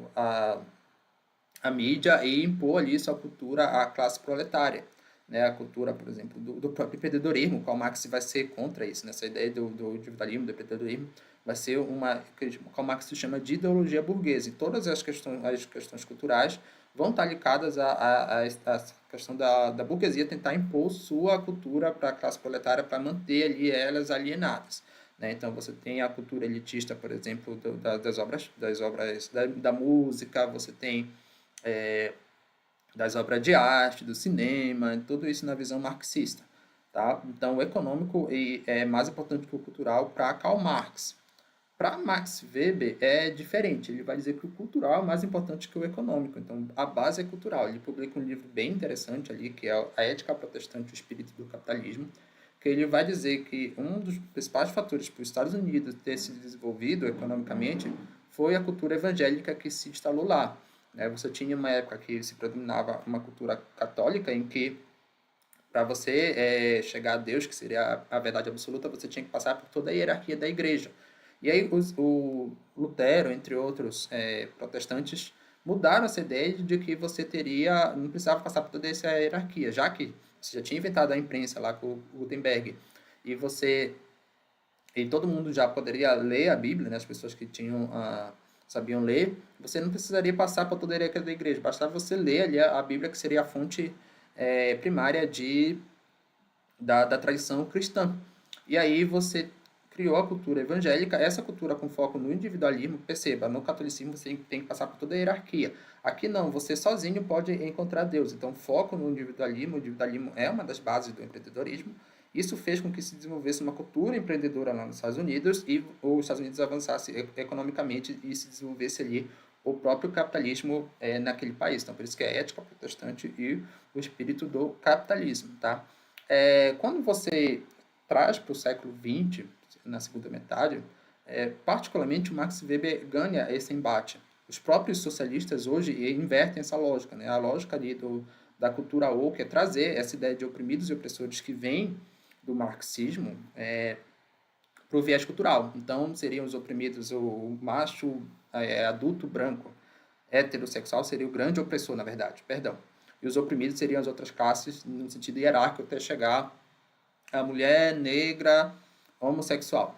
a mídia e impor ali sua cultura à classe proletária. Né? A cultura, por exemplo, do próprio empreendedorismo. O Karl Marx vai ser contra isso. Nessa ideia do individualismo, do empreendedorismo, vai ser uma que o Karl Marx se chama de ideologia burguesa. E todas as questões culturais vão estar ligadas à questão da burguesia tentar impor sua cultura para a classe proletária para manter ali elas alienadas. Né? Então, você tem a cultura elitista, por exemplo, das obras da música, você tem das obras de arte, do cinema, tudo isso na visão marxista. Tá? Então, o econômico é mais importante que o cultural para Karl Marx. Para Max Weber é diferente, ele vai dizer que o cultural é mais importante que o econômico, então a base é cultural. Ele publica um livro bem interessante ali, que é A Ética Protestante e o Espírito do Capitalismo, que ele vai dizer que um dos principais fatores para os Estados Unidos ter se desenvolvido economicamente foi a cultura evangélica que se instalou lá. Você tinha uma época que se predominava uma cultura católica em que para você chegar a Deus, que seria a verdade absoluta, você tinha que passar por toda a hierarquia da igreja. E aí o Lutero, entre outros protestantes, mudaram essa ideia de que você não precisava passar por toda essa hierarquia, já que você já tinha inventado a imprensa lá com o Gutenberg, e todo mundo já poderia ler a Bíblia, né, as pessoas que sabiam ler, você não precisaria passar por toda a hierarquia da igreja, bastava você ler ali a Bíblia, que seria a fonte primária da tradição cristã. E aí você criou a cultura evangélica, essa cultura com foco no individualismo. Perceba, no catolicismo você tem que passar por toda a hierarquia. Aqui não, você sozinho pode encontrar Deus. Então, foco no individualismo. O individualismo é uma das bases do empreendedorismo. Isso fez com que se desenvolvesse uma cultura empreendedora lá nos Estados Unidos e os Estados Unidos avançasse economicamente e se desenvolvesse ali o próprio capitalismo naquele país. Então, por isso que é a ética protestante e o espírito do capitalismo. Tá? Quando você traz para o século XX, na segunda metade, particularmente o Max Weber ganha esse embate. Os próprios socialistas hoje invertem essa lógica. Né? A lógica ali da cultura woke é trazer essa ideia de oprimidos e opressores que vem do marxismo para o viés cultural. Então, seriam os oprimidos, o macho adulto branco heterossexual seria o grande opressor, na verdade, perdão. E os oprimidos seriam as outras classes, no sentido hierárquico, até chegar a mulher negra homossexual.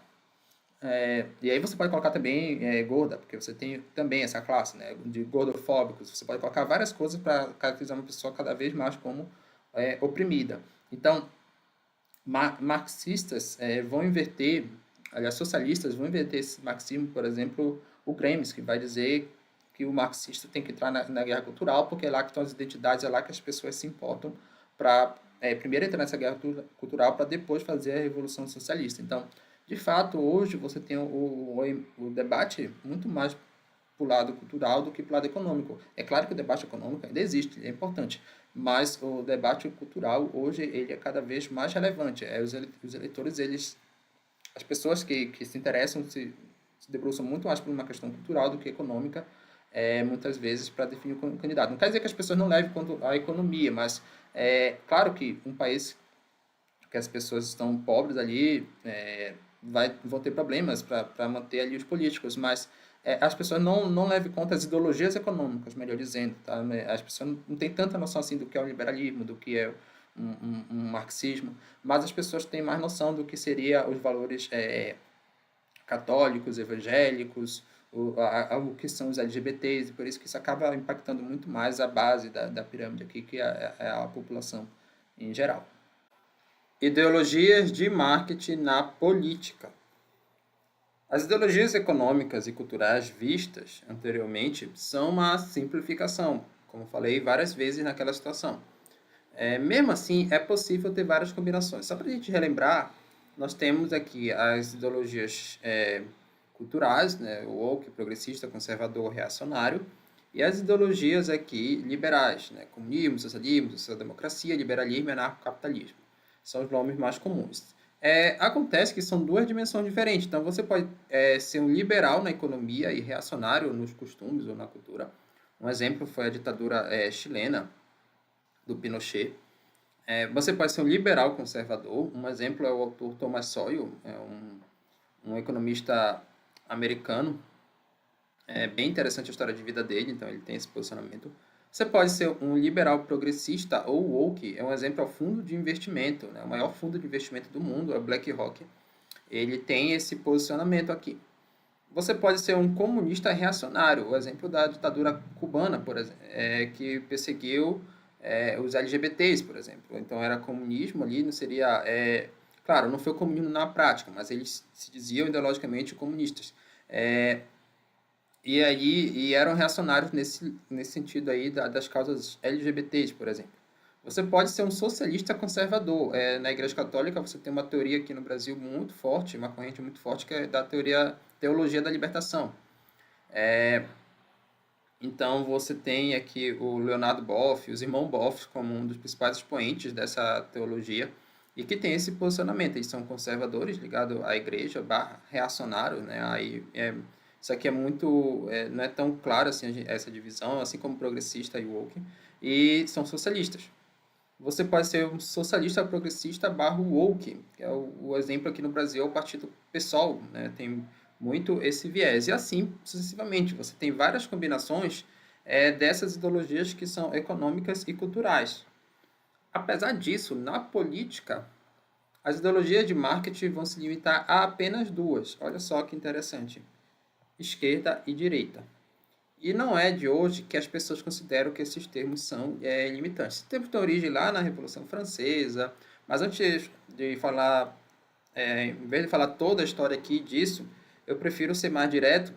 E aí você pode colocar também gorda, porque você tem também essa classe, né, de gordofóbicos. Você pode colocar várias coisas para caracterizar uma pessoa cada vez mais como oprimida. Então, marxistas vão inverter, aliás, socialistas vão inverter esse marxismo, por exemplo, o Gramsci, que vai dizer que o marxista tem que entrar na guerra cultural, porque é lá que estão as identidades, é lá que as pessoas se importam para primeiro entrar nessa guerra cultural para depois fazer a revolução socialista. Então, de fato, hoje você tem o debate muito mais para o lado cultural do que para o lado econômico. É claro que o debate econômico ainda existe, é importante, mas o debate cultural hoje ele é cada vez mais relevante. Os eleitores, as pessoas que se interessam, se debruçam muito mais por uma questão cultural do que econômica, muitas vezes para definir o candidato. Não quer dizer que as pessoas não levem quanto à economia, mas claro que um país que as pessoas estão pobres ali vão ter problemas para manter ali os políticos, mas as pessoas não levam em conta as ideologias econômicas, melhor dizendo, tá? As pessoas não têm tanta noção assim do que é o liberalismo, do que é um marxismo, mas as pessoas têm mais noção do que seria os valores católicos, evangélicos, o que são os LGBTs, e por isso que isso acaba impactando muito mais a base da pirâmide aqui, que é a população em geral. Ideologias de marketing na política. As ideologias econômicas e culturais vistas anteriormente são uma simplificação, como falei várias vezes naquela situação. Mesmo assim, é possível ter várias combinações. Só para a gente relembrar, nós temos aqui as ideologias culturais, né, o woke, progressista, conservador, reacionário, e as ideologias aqui liberais, né, comunismo, socialismo, social-democracia, liberalismo e anarcocapitalismo. São os nomes mais comuns. Acontece que são duas dimensões diferentes. Então, você pode ser um liberal na economia e reacionário nos costumes ou na cultura. Um exemplo foi a ditadura chilena, do Pinochet. Você pode ser um liberal conservador. Um exemplo é o autor Thomas Sowell, um economista americano. É bem interessante a história de vida dele, então ele tem esse posicionamento. Você pode ser um liberal progressista ou woke, um exemplo é o fundo de investimento, né? O maior fundo de investimento do mundo é o BlackRock. Ele tem esse posicionamento aqui. Você pode ser um comunista reacionário, o exemplo da ditadura cubana, por exemplo, que perseguiu os LGBTs, por exemplo. Então era comunismo ali, não seria... claro, não foi o comunismo na prática, mas eles se diziam ideologicamente comunistas. E eram reacionários nesse sentido aí das causas LGBTs, por exemplo. Você pode ser um socialista conservador. Na Igreja Católica você tem uma teoria aqui no Brasil muito forte, uma corrente muito forte, que é da teologia da libertação. Então você tem aqui o Leonardo Boff, os irmãos Boff, como um dos principais expoentes dessa teologia, e que tem esse posicionamento. Eles são conservadores, ligados à igreja, reacionários, né? Isso aqui não é tão claro assim, essa divisão, assim como progressista e woke, e são socialistas. Você pode ser um socialista progressista barra woke, que é o exemplo aqui no Brasil, é o Partido PSOL, né? Tem muito esse viés. E assim, sucessivamente, você tem várias combinações dessas ideologias que são econômicas e culturais. Apesar disso, na política, as ideologias de marketing vão se limitar a apenas duas. Olha só que interessante. Esquerda e direita. E não é de hoje que as pessoas consideram que esses termos são limitantes. Esse termo tem origem lá na Revolução Francesa, mas antes de falar, em vez de falar toda a história aqui disso, eu prefiro ser mais direto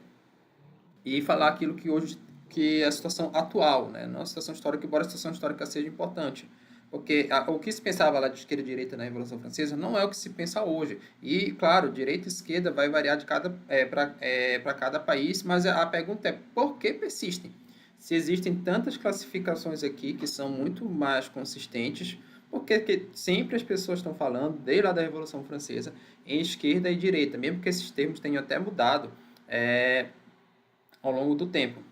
e falar aquilo que hoje que é a situação atual, né? Não a situação histórica, embora a situação histórica seja importante. Porque o que se pensava lá de esquerda e direita na Revolução Francesa não é o que se pensa hoje. E, claro, direita e esquerda vai variar para cada país, mas a pergunta é por que persistem? Se existem tantas classificações aqui que são muito mais consistentes, porque sempre as pessoas estão falando, desde lá da Revolução Francesa, em esquerda e direita, mesmo que esses termos tenham até mudado ao longo do tempo.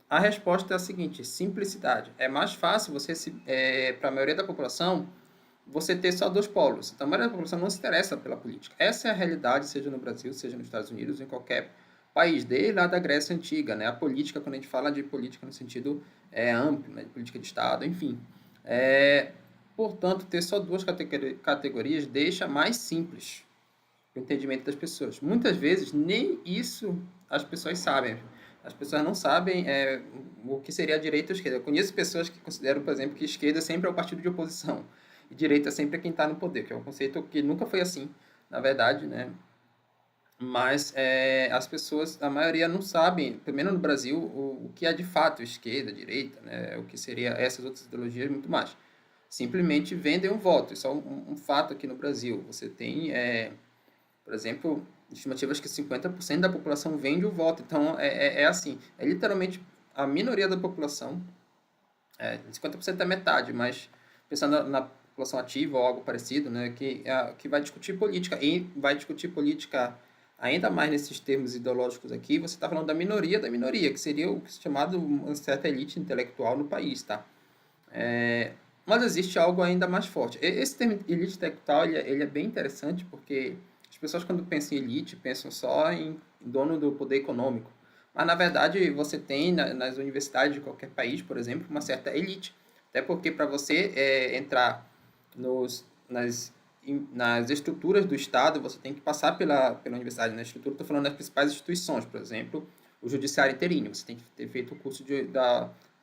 A resposta é a seguinte: simplicidade. É mais fácil para a maioria da população, você ter só dois polos. Então, a maioria da população não se interessa pela política. Essa é a realidade, seja no Brasil, seja nos Estados Unidos, em qualquer país, desde lá da Grécia Antiga, né? A política, quando a gente fala de política no sentido amplo, né? De política de Estado, enfim. Portanto, ter só duas categorias deixa mais simples. o entendimento das pessoas. Muitas vezes, nem isso as pessoas sabem. As pessoas não sabem o que seria a direita ou a esquerda. Eu conheço pessoas que consideram, por exemplo, que esquerda sempre é o partido de oposição e direita sempre é quem está no poder, que é um conceito que nunca foi assim, na verdade, né? Mas as pessoas, a maioria não sabem, pelo menos no Brasil, o que é de fato esquerda, direita, né? O que seria essas outras ideologias muito mais. Simplesmente vendem um voto. Isso é um fato aqui no Brasil. Você tem, por exemplo, estimativas que 50% da população vende o voto. Então, é assim, é literalmente a minoria da população, 50% é metade, mas pensando na população ativa ou algo parecido, né, que vai discutir política, e vai discutir política ainda mais nesses termos ideológicos aqui, você está falando da minoria, que seria o chamado uma certa elite intelectual no país, tá? Mas existe algo ainda mais forte. Esse termo elite intelectual, ele é bem interessante, porque as pessoas, quando pensam em elite, pensam só em dono do poder econômico. Mas, na verdade, você tem nas universidades de qualquer país, por exemplo, uma certa elite. Até porque, para você entrar nas estruturas do Estado, você tem que passar pela universidade. Na estrutura, estou falando das principais instituições, por exemplo, o judiciário interino. Você tem que ter feito o curso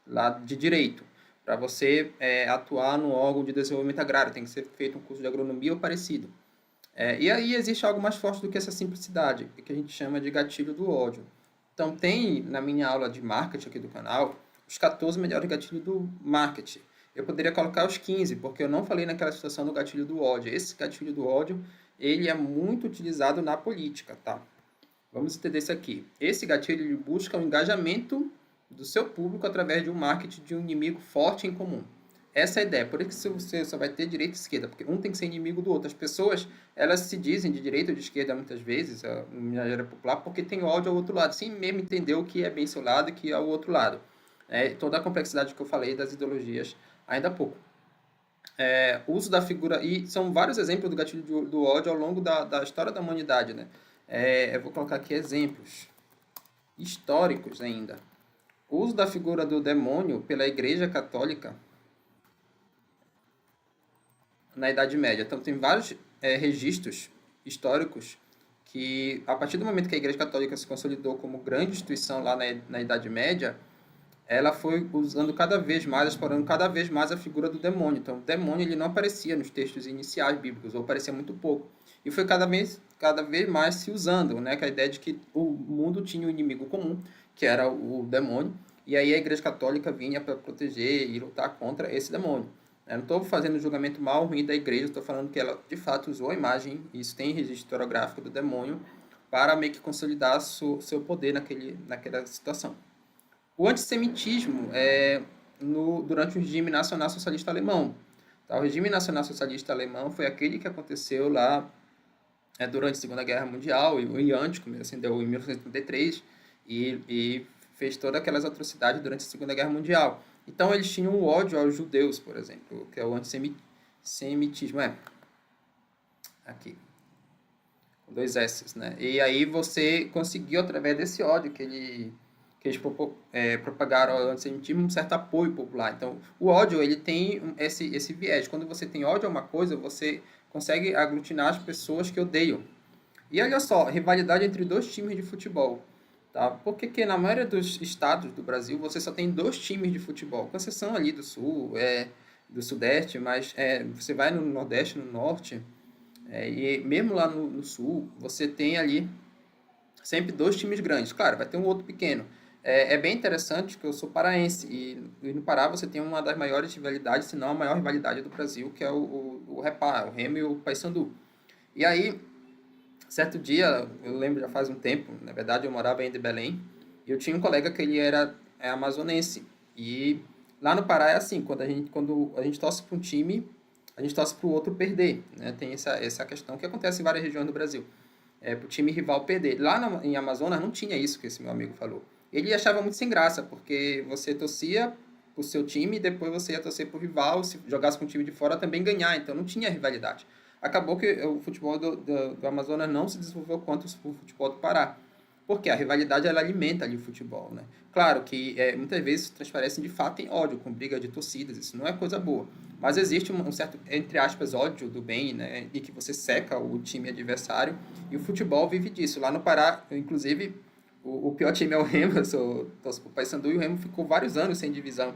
lá de direito. Para você atuar no órgão de desenvolvimento agrário, tem que ser feito um curso de agronomia ou parecido. E aí existe algo mais forte do que essa simplicidade, que a gente chama de gatilho do ódio. Então, tem na minha aula de marketing aqui do canal os 14 melhores gatilhos do marketing. Eu poderia colocar os 15, porque eu não falei naquela situação do gatilho do ódio. Esse gatilho do ódio, ele é muito utilizado na política, tá? Vamos entender isso aqui. Esse gatilho ele busca o engajamento do seu público através de um marketing de um inimigo forte em comum. Essa é a ideia. Por isso você só vai ter direita e esquerda, porque um tem que ser inimigo do outro. As pessoas, elas se dizem de direita ou de esquerda muitas vezes, a maneira popular, porque tem ódio ao outro lado, sem mesmo entender o que é bem seu lado e o que é o outro lado. Toda a complexidade que eu falei das ideologias ainda há pouco. Uso da figura, e são vários exemplos do gatilho do ódio ao longo da história da humanidade, né? Eu vou colocar aqui exemplos históricos ainda. O uso da figura do demônio pela Igreja Católica na Idade Média. Então, tem vários registros históricos que, a partir do momento que a Igreja Católica se consolidou como grande instituição lá na Idade Média, ela foi usando cada vez mais, explorando cada vez mais a figura do demônio. Então, o demônio ele não aparecia nos textos iniciais bíblicos, ou aparecia muito pouco. E foi cada vez mais se usando, né, com a ideia de que o mundo tinha um inimigo comum, que era o demônio, e aí a Igreja Católica vinha para proteger e lutar contra esse demônio. Eu não estou fazendo um julgamento mal ou ruim da igreja, estou falando que ela, de fato, usou a imagem, e isso tem registro historiográfico do demônio, para meio que consolidar seu poder naquela situação. O antissemitismo durante o regime nacional-socialista alemão. Tá? O regime nacional-socialista alemão foi aquele que aconteceu lá durante a Segunda Guerra Mundial e antes, como acendeu em 1933, e fez todas aquelas atrocidades durante a Segunda Guerra Mundial. Então, eles tinham um ódio aos judeus, por exemplo, que é o antissemitismo. Aqui. Com 2 S's, né? E aí você conseguiu, através desse ódio que eles propagaram ao antissemitismo, um certo apoio popular. Então, o ódio, ele tem esse viés. Quando você tem ódio a uma coisa, você consegue aglutinar as pessoas que odeiam. E olha só, rivalidade entre 2 times de futebol. Tá? Porque que na maioria dos estados do Brasil você só tem 2 times de futebol, com exceção ali do sul, do sudeste, mas você vai no nordeste, no norte, e mesmo lá no sul, você tem ali sempre 2 times grandes. Claro, vai ter um outro pequeno. É bem interessante que eu sou paraense, e no Pará você tem uma das maiores rivalidades, se não a maior rivalidade do Brasil, que é o Repá, o Remo e o Paysandu. E aí, certo dia, eu lembro já faz um tempo, na verdade eu morava ainda em Belém, e eu tinha um colega que ele era amazonense. E lá no Pará é assim, quando a gente torce para um time, a gente torce para o outro perder, né? Tem essa questão que acontece em várias regiões do Brasil, para o time rival perder. Lá em Amazonas não tinha isso que esse meu amigo falou. Ele achava muito sem graça, porque você torcia para o seu time e depois você ia torcer para o rival, se jogasse com o time de fora também ganhar, então não tinha rivalidade. Acabou que o futebol do Amazonas não se desenvolveu quanto o futebol do Pará. porque a rivalidade ela alimenta ali o futebol, né? Claro que muitas vezes transparecem de fato em ódio, com briga de torcidas, isso não é coisa boa. Mas existe um certo, entre aspas, ódio do bem, né? E que você seca o time adversário, e o futebol vive disso. Lá no Pará, inclusive, o pior time é o Remo, eu torço pro Paysandu, e o Remo ficou vários anos sem divisão.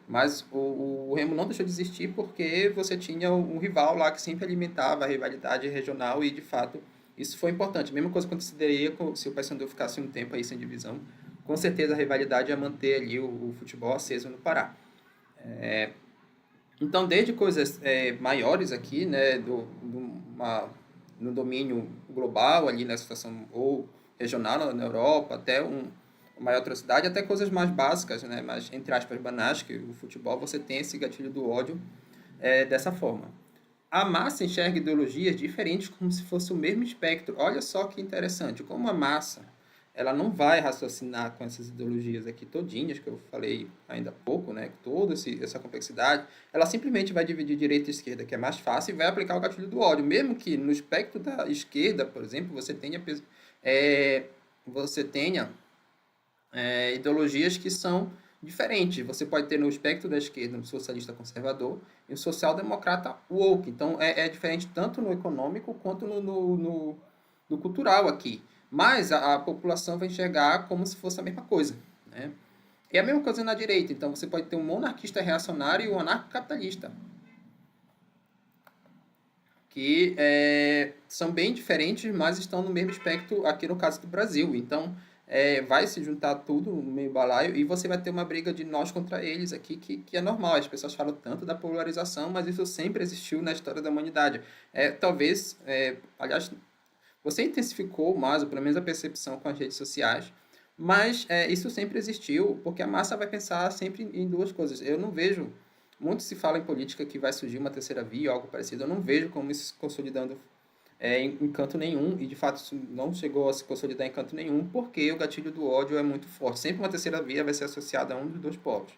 Mas o Remo não deixou de existir porque você tinha um rival lá que sempre alimentava a rivalidade regional e, de fato, isso foi importante. A mesma coisa aconteceria se o Paysandu ficasse um tempo aí sem divisão. Com certeza a rivalidade ia manter ali o futebol aceso no Pará. Então, desde coisas maiores aqui, né, no domínio global, ali na situação ou regional na Europa, até uma outra cidade, até coisas mais básicas, né, mais, entre aspas, banais, que o futebol, você tem esse gatilho do ódio dessa forma. A massa enxerga ideologias diferentes como se fosse o mesmo espectro. Olha só que interessante, como a massa ela não vai raciocinar com essas ideologias aqui todinhas, que eu falei ainda há pouco, né, toda essa complexidade, ela simplesmente vai dividir direita e esquerda, que é mais fácil, e vai aplicar o gatilho do ódio, mesmo que no espectro da esquerda, por exemplo, é, você tenha ideologias que são diferentes. Você pode ter no espectro da esquerda um socialista conservador e um social-democrata woke. Então, é diferente tanto no econômico quanto no cultural aqui. Mas a população vai enxergar como se fosse a mesma coisa, né? E a mesma coisa na direita. Então, você pode ter um monarquista reacionário e um anarcocapitalista, que são bem diferentes, mas estão no mesmo espectro aqui no caso do Brasil. Então, vai se juntar tudo no meio balaio e você vai ter uma briga de nós contra eles aqui, que é normal. As pessoas falam tanto da polarização, mas isso sempre existiu na história da humanidade. Talvez, aliás, você intensificou mais, ou pelo menos a percepção com as redes sociais, mas isso sempre existiu, porque a massa vai pensar sempre em duas coisas. Eu não vejo, muito se fala em política que vai surgir uma terceira via ou algo parecido, eu não vejo como isso se consolidando em canto nenhum, e de fato isso não chegou a se consolidar em canto nenhum, porque o gatilho do ódio é muito forte. Sempre uma terceira via vai ser associada a um dos dois povos.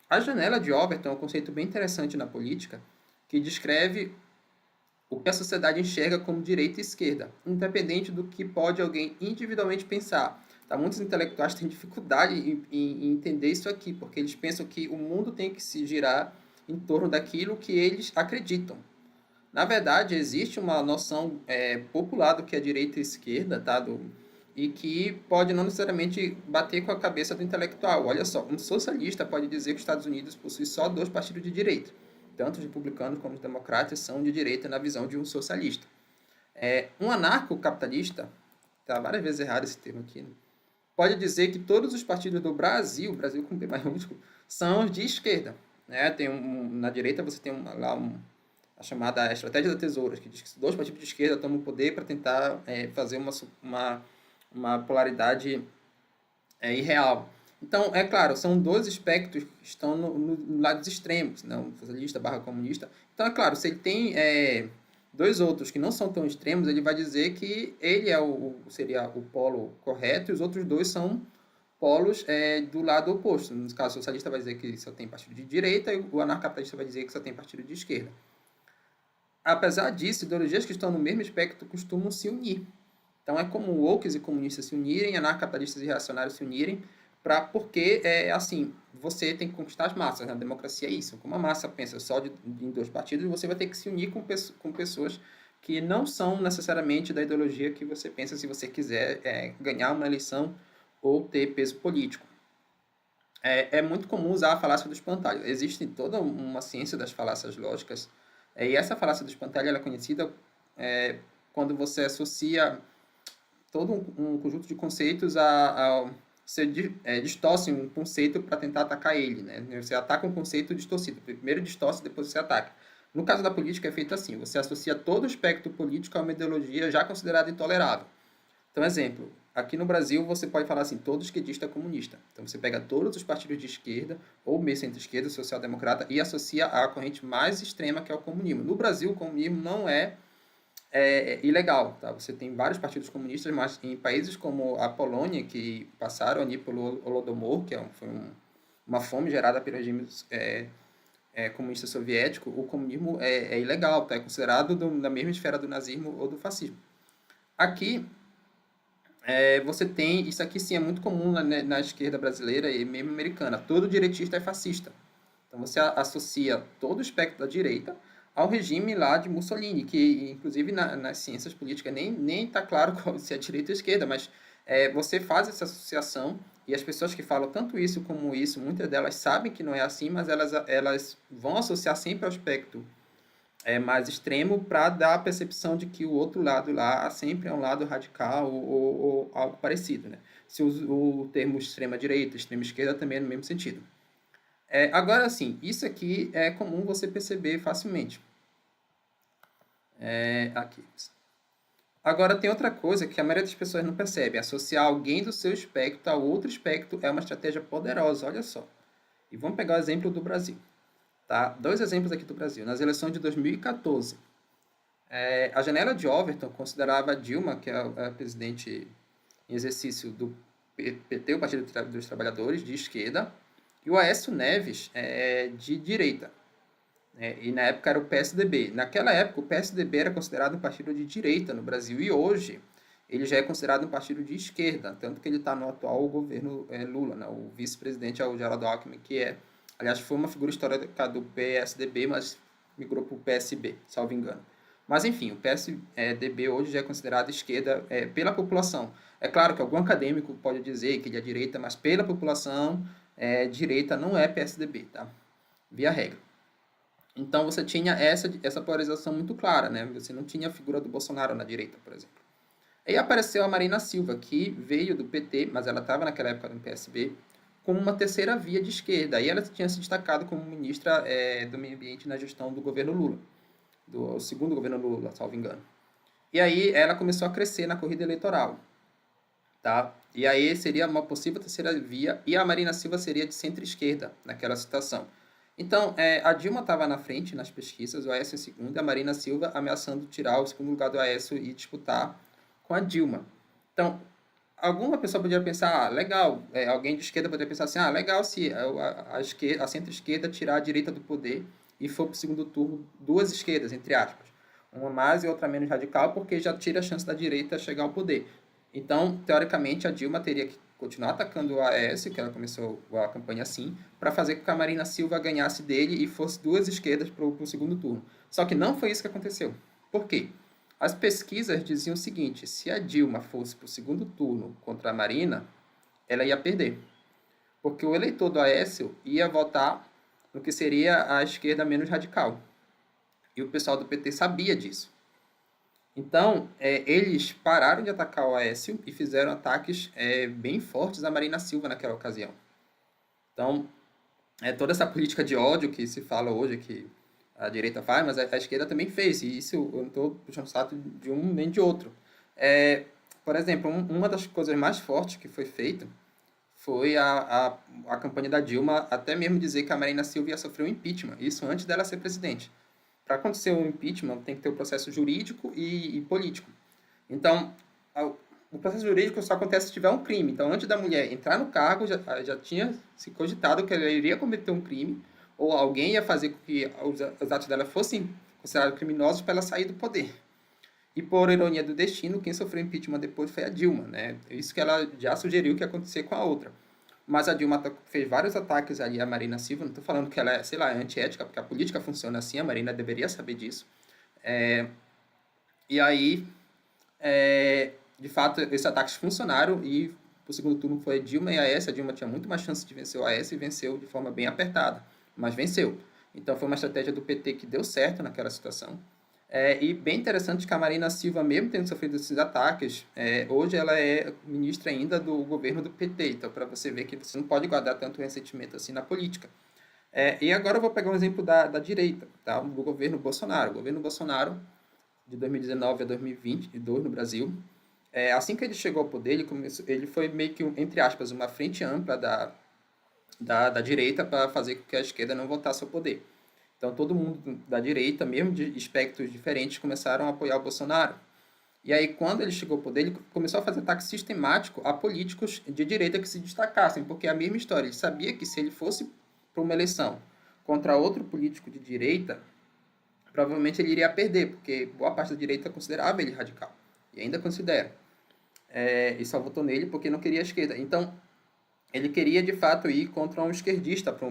A janela de Overton é um conceito bem interessante na política, que descreve o que a sociedade enxerga como direita e esquerda, independente do que pode alguém individualmente pensar. Tá? Muitos intelectuais têm dificuldade em entender isso aqui, porque eles pensam que o mundo tem que se girar em torno daquilo que eles acreditam. Na verdade, existe uma noção popular do que é direita e esquerda, tá? E que pode não necessariamente bater com a cabeça do intelectual. Olha só, um socialista pode dizer que os Estados Unidos possui só dois partidos de direita. Tanto os republicanos como os democratas são de direita na visão de um socialista. Um anarcocapitalista, tá várias vezes errado esse termo aqui, né? Pode dizer que todos os partidos do Brasil, Brasil com B maiúsculo, são de esquerda. Né? Na direita você tem a chamada estratégia da tesoura, que diz que dois partidos de esquerda tomam o poder para tentar fazer uma polaridade irreal. Então, é claro, são dois espectros que estão no lados extremos, né? Um socialista barra comunista. Então, é claro, se ele tem dois outros que não são tão extremos, ele vai dizer que ele seria o polo correto e os outros dois são polos do lado oposto. No caso, o socialista vai dizer que só tem partido de direita e o anarcocapitalista vai dizer que só tem partido de esquerda. Apesar disso, ideologias que estão no mesmo espectro costumam se unir. Então, é comum wokes e comunistas se unirem, anarcapitalistas e reacionários se unirem, porque, assim, você tem que conquistar as massas. Na democracia é isso. Como a massa pensa só em dois partidos, você vai ter que se unir com pessoas que não são necessariamente da ideologia que você pensa se você quiser ganhar uma eleição ou ter peso político. É muito comum usar a falácia do espantalho. Existe toda uma ciência das falácias lógicas, e essa falácia do espantalho ela é conhecida quando você associa todo um conjunto de conceitos você distorce um conceito para tentar atacar ele, né? Você ataca um conceito distorcido. Primeiro distorce, depois você ataca. No caso da política é feito assim, você associa todo o espectro político a uma ideologia já considerada intolerável. Então, exemplo, aqui no Brasil você pode falar assim, todo esquerdista é comunista. Então você pega todos os partidos de esquerda, ou meio centro-esquerda, social-democrata, e associa à corrente mais extrema que é o comunismo. No Brasil, o comunismo não é ilegal, tá? Você tem vários partidos comunistas, mas em países como a Polônia, que passaram ali pelo Holodomor, que foi uma fome gerada pelo regime comunista soviético, o comunismo é ilegal, tá? É considerado da mesma esfera do nazismo ou do fascismo. Aqui, Você tem, isso aqui sim é muito comum na esquerda brasileira e mesmo americana, todo direitista é fascista. Então você associa todo o espectro da direita ao regime lá de Mussolini, que inclusive nas ciências políticas nem está claro se é direita ou esquerda, mas você faz essa associação e as pessoas que falam tanto isso como isso, muitas delas sabem que não é assim, mas elas vão associar sempre ao espectro mais extremo para dar a percepção de que o outro lado lá sempre é um lado radical ou algo parecido. Né? Se o termo extrema-direita, extrema-esquerda também é no mesmo sentido. Agora, sim, isso aqui é comum você perceber facilmente. Aqui. Agora, tem outra coisa que a maioria das pessoas não percebe. Associar alguém do seu espectro a outro espectro é uma estratégia poderosa, olha só. E vamos pegar o exemplo do Brasil. Tá? 2 exemplos aqui do Brasil. Nas eleições de 2014, a janela de Overton considerava Dilma, que é a presidente em exercício do PT, o Partido dos Trabalhadores, de esquerda, e o Aécio Neves de direita. E na época era o PSDB. Naquela época, o PSDB era considerado um partido de direita no Brasil, e hoje ele já é considerado um partido de esquerda, tanto que ele está no atual governo Lula, né? O vice-presidente é o Geraldo Alckmin, aliás, foi uma figura histórica do PSDB, mas migrou para o PSB, salvo engano. Mas, enfim, o PSDB hoje já é considerado esquerda pela população. É claro que algum acadêmico pode dizer que ele é direita, mas pela população, direita não é PSDB, tá? Via regra. Então, você tinha essa polarização muito clara, né? Você não tinha a figura do Bolsonaro na direita, por exemplo. Aí apareceu a Marina Silva, que veio do PT, mas ela estava naquela época no PSB, como uma terceira via de esquerda. E ela tinha se destacado como ministra do Meio Ambiente na gestão do governo Lula, do segundo governo Lula, salvo engano. E aí ela começou a crescer na corrida eleitoral, tá? E aí seria uma possível terceira via, e a Marina Silva seria de centro-esquerda naquela situação. Então, a Dilma estava na frente nas pesquisas, o Aécio em segundo, e a Marina Silva ameaçando tirar o segundo lugar do Aécio e disputar com a Dilma. Então, alguma pessoa poderia pensar, legal, alguém de esquerda poderia pensar assim, legal se a centro-esquerda tirar a direita do poder e for para o segundo turno duas esquerdas, entre aspas. Uma mais e outra menos radical, porque já tira a chance da direita chegar ao poder. Então, teoricamente, a Dilma teria que continuar atacando o Aécio, que ela começou a campanha assim, para fazer com que a Marina Silva ganhasse dele e fosse duas esquerdas para o segundo turno. Só que não foi isso que aconteceu. Por quê? As pesquisas diziam o seguinte, se a Dilma fosse para o segundo turno contra a Marina, ela ia perder. Porque o eleitor do Aécio ia votar no que seria a esquerda menos radical. E o pessoal do PT sabia disso. Então, eles pararam de atacar o Aécio e fizeram ataques bem fortes à Marina Silva naquela ocasião. Então, toda essa política de ódio que se fala hoje, que a direita faz, mas a esquerda também fez, e isso eu não estou puxando saco de um nem de outro. Por exemplo, uma das coisas mais fortes que foi feita foi a campanha da Dilma até mesmo dizer que a Marina Silva ia sofrer um impeachment, isso antes dela ser presidente. Para acontecer um impeachment, tem que ter o processo jurídico e político. Então, o processo jurídico só acontece se tiver um crime. Então, antes da mulher entrar no cargo, já tinha se cogitado que ela iria cometer um crime, ou alguém ia fazer com que os atos dela fossem considerados criminosos para ela sair do poder. E por ironia do destino, quem sofreu impeachment depois foi a Dilma, né? Isso que ela já sugeriu que ia acontecer com a outra. Mas a Dilma fez vários ataques ali à Marina Silva, não estou falando que ela é, sei lá, antiética, porque a política funciona assim, a Marina deveria saber disso. E aí, de fato, esses ataques funcionaram e o segundo turno foi a Dilma e a Aécio. A Dilma tinha muito mais chance de vencer o Aécio e venceu de forma bem apertada, mas venceu. Então foi uma estratégia do PT que deu certo naquela situação. E bem interessante que a Marina Silva, mesmo tendo sofrido esses ataques, hoje ela é ministra ainda do governo do PT. Então, para você ver que você não pode guardar tanto ressentimento assim na política. E agora eu vou pegar um exemplo da direita, tá? Do governo Bolsonaro. O governo Bolsonaro, de 2019 a 2022 no Brasil, assim que ele chegou ao poder, ele foi meio que, entre aspas, uma frente ampla da direita para fazer com que a esquerda não voltasse ao poder. Então, todo mundo da direita, mesmo de espectros diferentes, começaram a apoiar o Bolsonaro. E aí, quando ele chegou ao poder, ele começou a fazer ataque sistemático a políticos de direita que se destacassem, porque é a mesma história. Ele sabia que se ele fosse para uma eleição contra outro político de direita, provavelmente ele iria perder, porque boa parte da direita considerava ele radical, e ainda considera. e só votou nele porque não queria a esquerda. Então, ele queria, de fato, ir contra um esquerdista para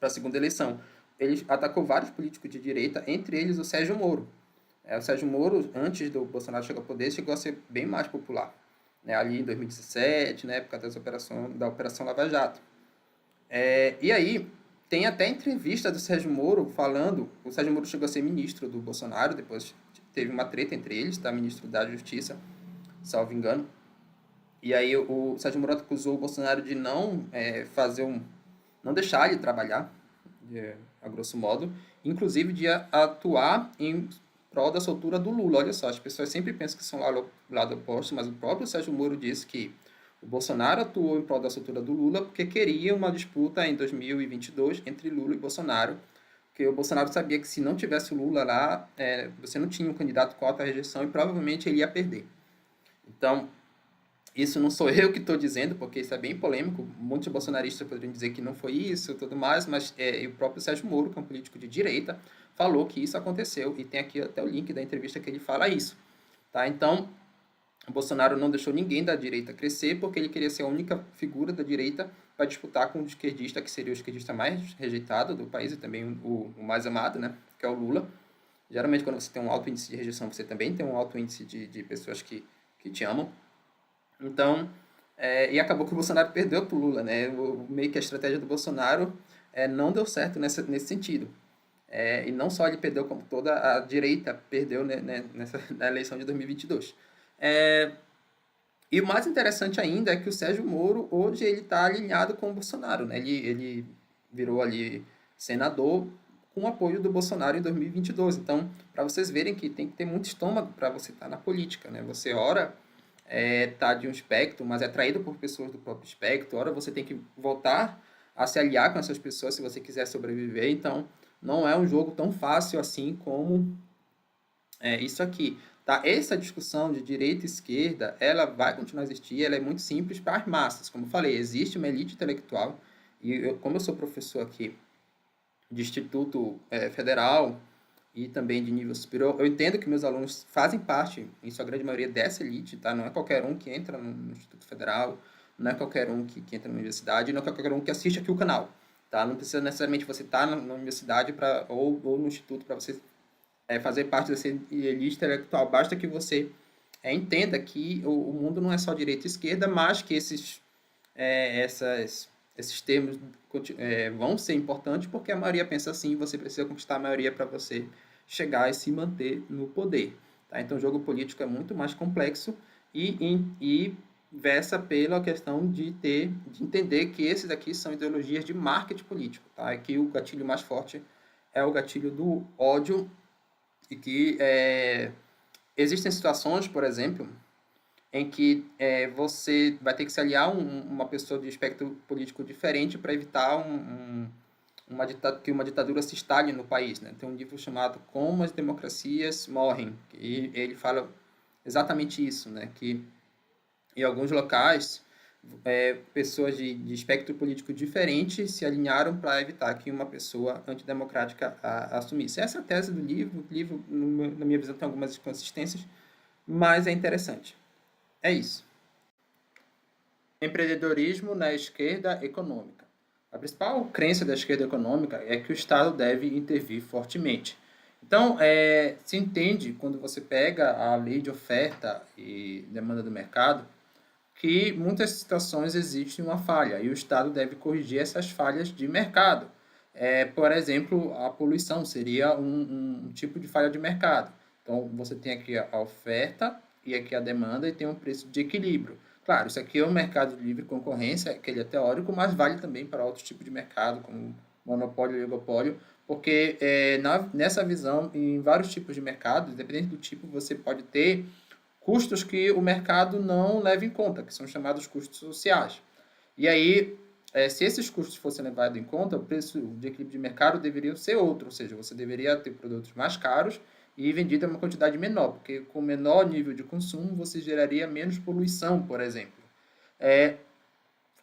a segunda eleição. Ele atacou vários políticos de direita, entre eles o Sérgio Moro. O Sérgio Moro, antes do Bolsonaro chegar ao poder, chegou a ser bem mais popular, né? Ali em 2017, na época da Operação Lava Jato. E aí, tem até entrevista do Sérgio Moro falando, o Sérgio Moro chegou a ser ministro do Bolsonaro, depois teve uma treta entre eles, tá? Ministro da Justiça, salvo engano. E aí o Sérgio Moro acusou o Bolsonaro de não não deixar ele trabalhar, a grosso modo, inclusive de atuar em prol da soltura do Lula. Olha só, as pessoas sempre pensam que são lado oposto, mas o próprio Sérgio Moro disse que o Bolsonaro atuou em prol da soltura do Lula porque queria uma disputa em 2022 entre Lula e Bolsonaro, porque o Bolsonaro sabia que se não tivesse o Lula lá, você não tinha um candidato com alta rejeição e provavelmente ele ia perder. Então, isso não sou eu que estou dizendo, porque isso é bem polêmico. Muitos bolsonaristas poderiam dizer que não foi isso e tudo mais, mas o próprio Sérgio Moro, que é um político de direita, falou que isso aconteceu. E tem aqui até o link da entrevista que ele fala isso. Tá? Então, o Bolsonaro não deixou ninguém da direita crescer, porque ele queria ser a única figura da direita para disputar com o esquerdista, que seria o esquerdista mais rejeitado do país e também o mais amado, né? Que é o Lula. Geralmente, quando você tem um alto índice de rejeição, você também tem um alto índice de pessoas que te amam. Então, e acabou que o Bolsonaro perdeu para o Lula, né? Meio que a estratégia do Bolsonaro não deu certo nesse sentido. E não só ele perdeu, como toda a direita perdeu, né, na eleição de 2022. E o mais interessante ainda é que o Sérgio Moro, hoje, ele está alinhado com o Bolsonaro, né? Ele virou ali senador com o apoio do Bolsonaro em 2022. Então, para vocês verem que tem que ter muito estômago para você estar na política, né? Você, ora, tá de um espectro, mas é atraído por pessoas do próprio espectro, ora você tem que voltar a se aliar com essas pessoas se você quiser sobreviver. Então, não é um jogo tão fácil assim como isso aqui. Tá? Essa discussão de direita e esquerda, ela vai continuar a existir, ela é muito simples para as massas. Como eu falei, existe uma elite intelectual, e como eu sou professor aqui de Instituto Federal e também de nível superior, eu entendo que meus alunos fazem parte, em sua grande maioria, dessa elite, tá? Não é qualquer um que entra no Instituto Federal, não é qualquer um que entra na universidade, não é qualquer um que assiste aqui o canal, tá? Não precisa necessariamente você estar na universidade ou no instituto para você fazer parte dessa elite intelectual. Basta que você entenda que o mundo não é só direita e esquerda, mas que esses termos vão ser importantes porque a maioria pensa assim, você precisa conquistar a maioria para você chegar e se manter no poder. Tá? Então, o jogo político é muito mais complexo e versa pela questão de entender que esses aqui são ideologias de marketing político. Tá? E que o gatilho mais forte é o gatilho do ódio e que existem situações, por exemplo, em que você vai ter que se aliar a uma pessoa de espectro político diferente para evitar que uma ditadura se instale no país. Né? Tem um livro chamado Como as Democracias Morrem, e ele fala exatamente isso, né? Que em alguns locais pessoas de espectro político diferente se alinharam para evitar que uma pessoa antidemocrática assumisse. Essa é a tese do livro. O livro, na minha visão, tem algumas inconsistências, mas é interessante. É isso. Empreendedorismo na esquerda econômica. A principal crença da esquerda econômica é que o Estado deve intervir fortemente. Então, se entende, quando você pega a lei de oferta e demanda do mercado, que muitas situações existe uma falha e o Estado deve corrigir essas falhas de mercado. Por exemplo, a poluição seria um tipo de falha de mercado. Então, você tem aqui a oferta e aqui a demanda e tem um preço de equilíbrio. Claro, isso aqui é um mercado de livre concorrência, que ele é teórico, mas vale também para outros tipos de mercado, como monopólio e oligopólio, porque nessa visão, em vários tipos de mercado, independente do tipo, você pode ter custos que o mercado não leva em conta, que são chamados custos sociais. E aí, se esses custos fossem levados em conta, o preço de equilíbrio de mercado deveria ser outro, ou seja, você deveria ter produtos mais caros e vendido a uma quantidade menor, porque com menor nível de consumo você geraria menos poluição, por exemplo.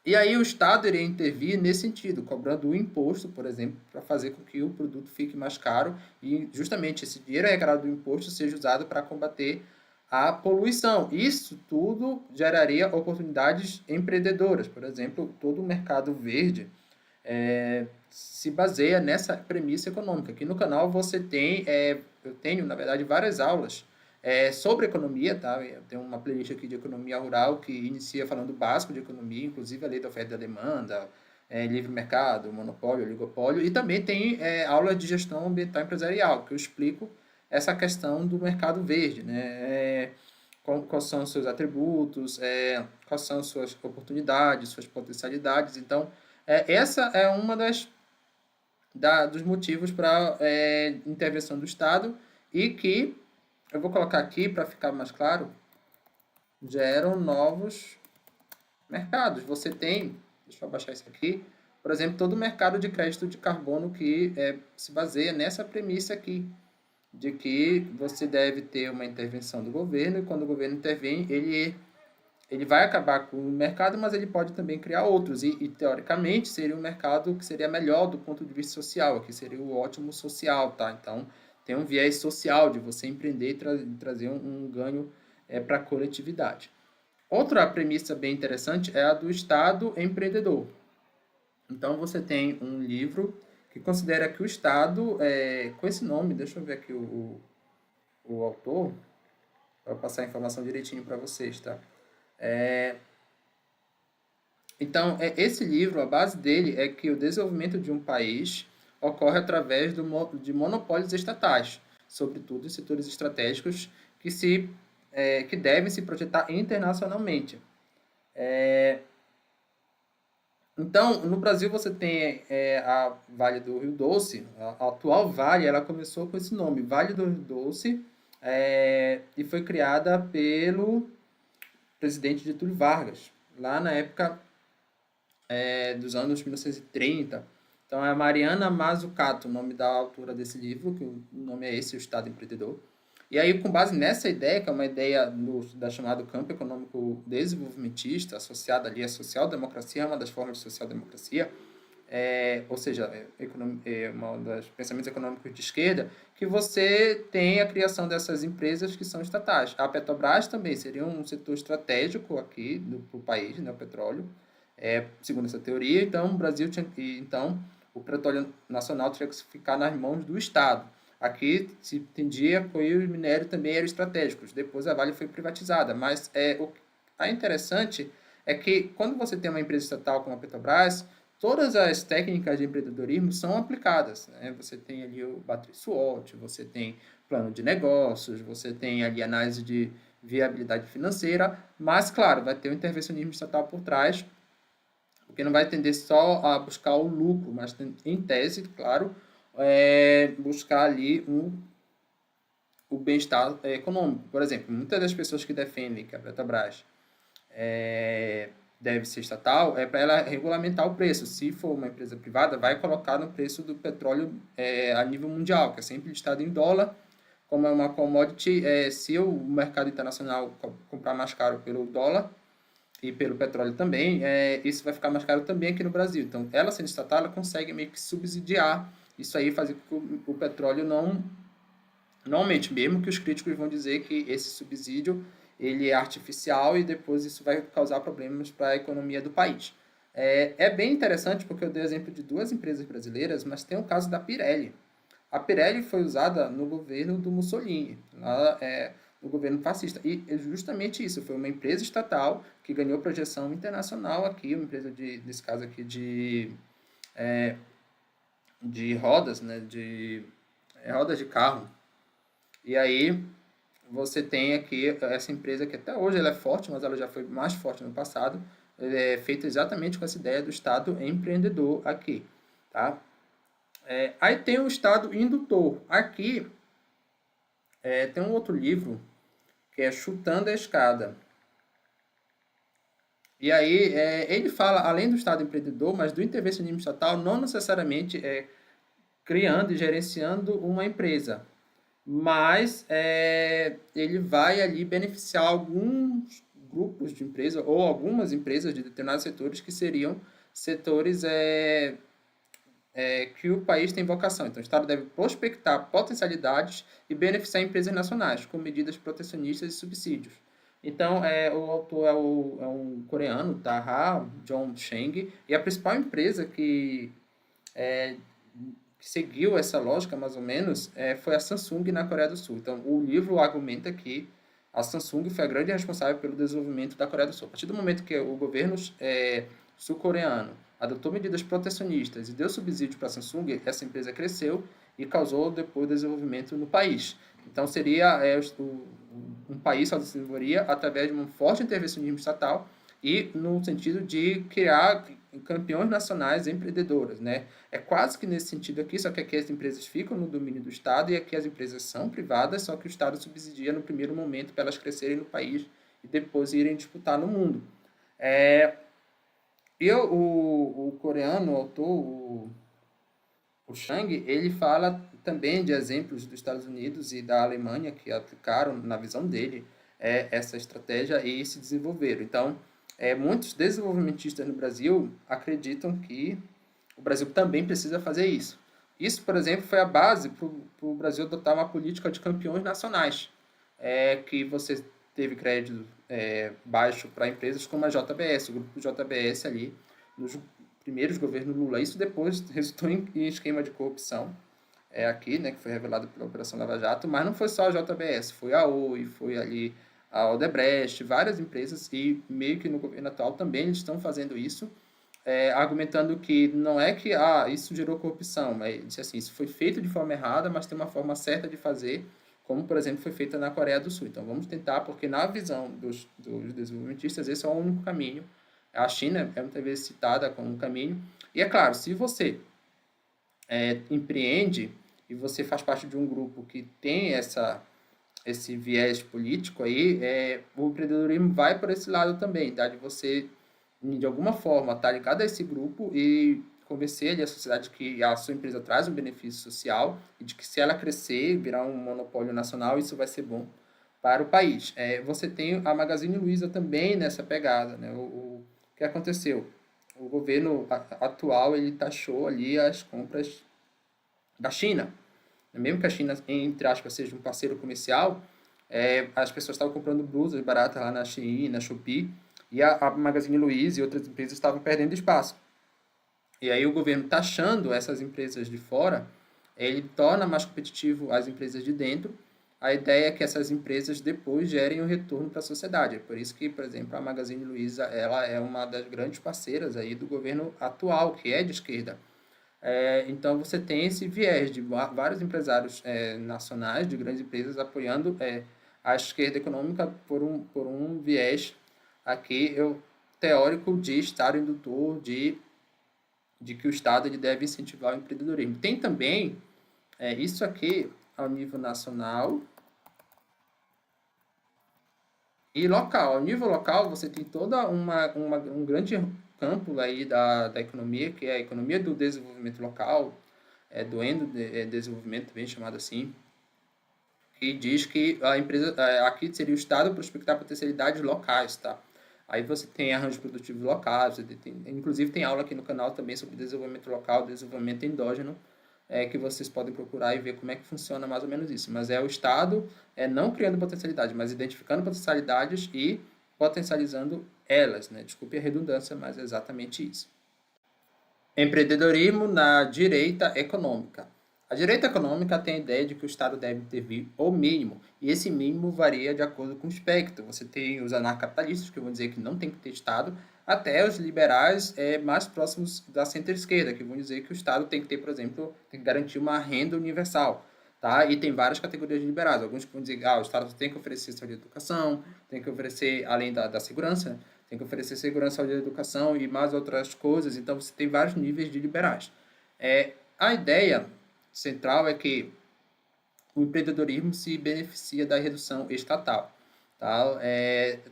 E aí o Estado iria intervir nesse sentido, cobrando o imposto, por exemplo, para fazer com que o produto fique mais caro e justamente esse dinheiro arrecadado do imposto seja usado para combater a poluição. Isso tudo geraria oportunidades empreendedoras. Por exemplo, todo o mercado verde se baseia nessa premissa econômica. Aqui no canal você tem, eu tenho, na verdade, várias aulas sobre economia, tá? Eu tenho uma playlist aqui de economia rural que inicia falando básico de economia, inclusive a lei da oferta e da demanda, livre mercado, monopólio, oligopólio, e também tem aula de gestão ambiental empresarial, que eu explico essa questão do mercado verde, né? Quais são os seus atributos, quais são as suas oportunidades, suas potencialidades. Então, essa é uma dos motivos para intervenção do Estado e que, eu vou colocar aqui para ficar mais claro, geram novos mercados. Você tem, deixa eu abaixar isso aqui, por exemplo, todo o mercado de crédito de carbono que se baseia nessa premissa aqui, de que você deve ter uma intervenção do governo e quando o governo intervém, ele vai acabar com o mercado, mas ele pode também criar outros. E teoricamente, seria um mercado que seria melhor do ponto de vista social, que seria o ótimo social, tá? Então, tem um viés social de você empreender e trazer um ganho para a coletividade. Outra premissa bem interessante é a do Estado empreendedor. Então, você tem um livro que considera que o Estado, com esse nome, deixa eu ver aqui o autor, para passar a informação direitinho para vocês, tá? Então, esse livro, a base dele é que o desenvolvimento de um país ocorre através de monopólios estatais, sobretudo em setores estratégicos que devem se projetar internacionalmente. Então, no Brasil você tem a Vale do Rio Doce, a atual Vale, ela começou com esse nome, Vale do Rio Doce, e foi criada pelo presidente Getúlio Vargas, lá na época dos anos 1930. Então, é Mariana Mazzucato, o nome da autora desse livro, que o nome é esse, O Estado Empreendedor. E aí, com base nessa ideia, que é uma ideia da chamada campo econômico desenvolvimentista, associada ali à social-democracia, uma das formas de social-democracia, ou seja, um dos pensamentos econômicos de esquerda, que você tem a criação dessas empresas que são estatais. A Petrobras também seria um setor estratégico aqui para o país, né, o petróleo, segundo essa teoria. Então, o Brasil então, o petróleo nacional tinha que ficar nas mãos do Estado. Aqui se entendia que o minério também era estratégicos. Depois a Vale foi privatizada. Mas o interessante é que quando você tem uma empresa estatal como a Petrobras, todas as técnicas de empreendedorismo são aplicadas, né? Você tem ali o Battery SWOT, você tem plano de negócios, você tem ali análise de viabilidade financeira, mas, claro, vai ter o intervencionismo estatal por trás, porque não vai tender só a buscar o lucro, mas em tese, claro, buscar ali o bem-estar econômico. Por exemplo, muitas das pessoas que defendem que a Petrobras deve ser estatal, para ela regulamentar o preço. Se for uma empresa privada, vai colocar no preço do petróleo a nível mundial, que é sempre listado em dólar, como é uma commodity. Se o mercado internacional comprar mais caro pelo dólar e pelo petróleo também, isso vai ficar mais caro também aqui no Brasil. Então, ela sendo estatal, ela consegue meio que subsidiar isso aí, fazer com que o petróleo não aumente, mesmo que os críticos vão dizer que esse subsídio ele é artificial e depois isso vai causar problemas para a economia do país. É bem interessante porque eu dei exemplo de duas empresas brasileiras, mas tem o caso da Pirelli. A Pirelli foi usada no governo do Mussolini, lá, no governo fascista. E é justamente isso, foi uma empresa estatal que ganhou projeção internacional aqui, uma empresa, nesse caso aqui, de rodas, né, de rodas de carro. E aí você tem aqui essa empresa que até hoje ela é forte, mas ela já foi mais forte no passado, feita exatamente com essa ideia do Estado empreendedor aqui, tá? Aí tem o Estado indutor. Aqui tem um outro livro que é Chutando a Escada. E aí ele fala, além do Estado empreendedor, mas do intervencionismo estatal, não necessariamente criando e gerenciando uma empresa, mas ele vai ali beneficiar alguns grupos de empresas ou algumas empresas de determinados setores que seriam setores que o país tem vocação. Então, o Estado deve prospectar potencialidades e beneficiar empresas nacionais com medidas protecionistas e subsídios. Então, o autor é um coreano, Taha Jong Cheng, e a principal empresa que seguiu essa lógica, mais ou menos, foi a Samsung na Coreia do Sul. Então, o livro argumenta que a Samsung foi a grande responsável pelo desenvolvimento da Coreia do Sul. A partir do momento que o governo sul-coreano adotou medidas protecionistas e deu subsídio para a Samsung, essa empresa cresceu e causou depois desenvolvimento no país. Então, seria um país só se desenvolveria através de um forte intervencionismo estatal e no sentido de criar campeões nacionais empreendedoras, né? É quase que nesse sentido aqui, só que aqui as empresas ficam no domínio do Estado e aqui as empresas são privadas, só que o Estado subsidia no primeiro momento para elas crescerem no país e depois irem disputar no mundo. O coreano, o autor, o Chang, ele fala também de exemplos dos Estados Unidos e da Alemanha que aplicaram, na visão dele, essa estratégia e se desenvolveram. Então, muitos desenvolvimentistas no Brasil acreditam que o Brasil também precisa fazer isso. Isso, por exemplo, foi a base para o Brasil adotar uma política de campeões nacionais, que você teve crédito baixo para empresas como a JBS, o grupo JBS ali, nos primeiros governos Lula. Isso depois resultou em esquema de corrupção aqui, né, que foi revelado pela Operação Lava Jato, mas não foi só a JBS, foi a Oi, foi ali a Odebrecht, várias empresas, e meio que no governo atual também eles estão fazendo isso, argumentando que não é que isso gerou corrupção, mas disse assim, isso foi feito de forma errada, mas tem uma forma certa de fazer, como, por exemplo, foi feita na Coreia do Sul. Então, vamos tentar, porque na visão dos desenvolvimentistas, esse é o único caminho. A China é muitas vezes citada como um caminho. E, é claro, se você empreende e você faz parte de um grupo que tem esse viés político aí, o empreendedorismo vai por esse lado também, tá? De você, de alguma forma, estar ligado a esse grupo e convencer ali a sociedade que a sua empresa traz um benefício social e de que se ela crescer, virar um monopólio nacional, isso vai ser bom para o país. Você tem a Magazine Luiza também nessa pegada, né? O que aconteceu? O governo atual, ele taxou ali as compras da China. Mesmo que a China, entre aspas, seja um parceiro comercial, as pessoas estavam comprando blusas baratas lá na Shein, na Shopee, e a Magazine Luiza e outras empresas estavam perdendo espaço. E aí o governo taxando essas empresas de fora, ele torna mais competitivo as empresas de dentro. A ideia é que essas empresas depois gerem um retorno para a sociedade. É por isso que, por exemplo, a Magazine Luiza ela é uma das grandes parceiras aí do governo atual, que é de esquerda. Então você tem esse viés de vários empresários nacionais, de grandes empresas, apoiando a esquerda econômica por um viés aqui teórico de Estado indutor, de que o Estado ele deve incentivar o empreendedorismo. Tem também isso aqui ao nível nacional e local. Ao nível local, você tem toda um grande campo aí da economia, que é a economia do desenvolvimento local, do endodesenvolvimento, bem chamado assim, que diz que a empresa, aqui seria o Estado prospectar potencialidades locais, tá? Aí você tem arranjos produtivos locais, inclusive tem aula aqui no canal também sobre desenvolvimento local, desenvolvimento endógeno, que vocês podem procurar e ver como é que funciona mais ou menos isso. Mas o Estado não criando potencialidade, mas identificando potencialidades e potencializando elas, né? Desculpe a redundância, mas é exatamente isso. Empreendedorismo na direita econômica. A direita econômica tem a ideia de que o Estado deve intervir o mínimo, e esse mínimo varia de acordo com o espectro. Você tem os anarcapitalistas, que vão dizer que não tem que ter Estado, até os liberais mais próximos da centro-esquerda, que vão dizer que o Estado tem que ter, por exemplo, tem que garantir uma renda universal. Tá? E tem várias categorias de liberais. Alguns vão dizer que o Estado tem que oferecer saúde e educação, tem que oferecer, além da segurança, né? Tem que oferecer segurança, saúde e educação e mais outras coisas. Então, você tem vários níveis de liberais. A ideia central é que o empreendedorismo se beneficia da redução estatal. Tá?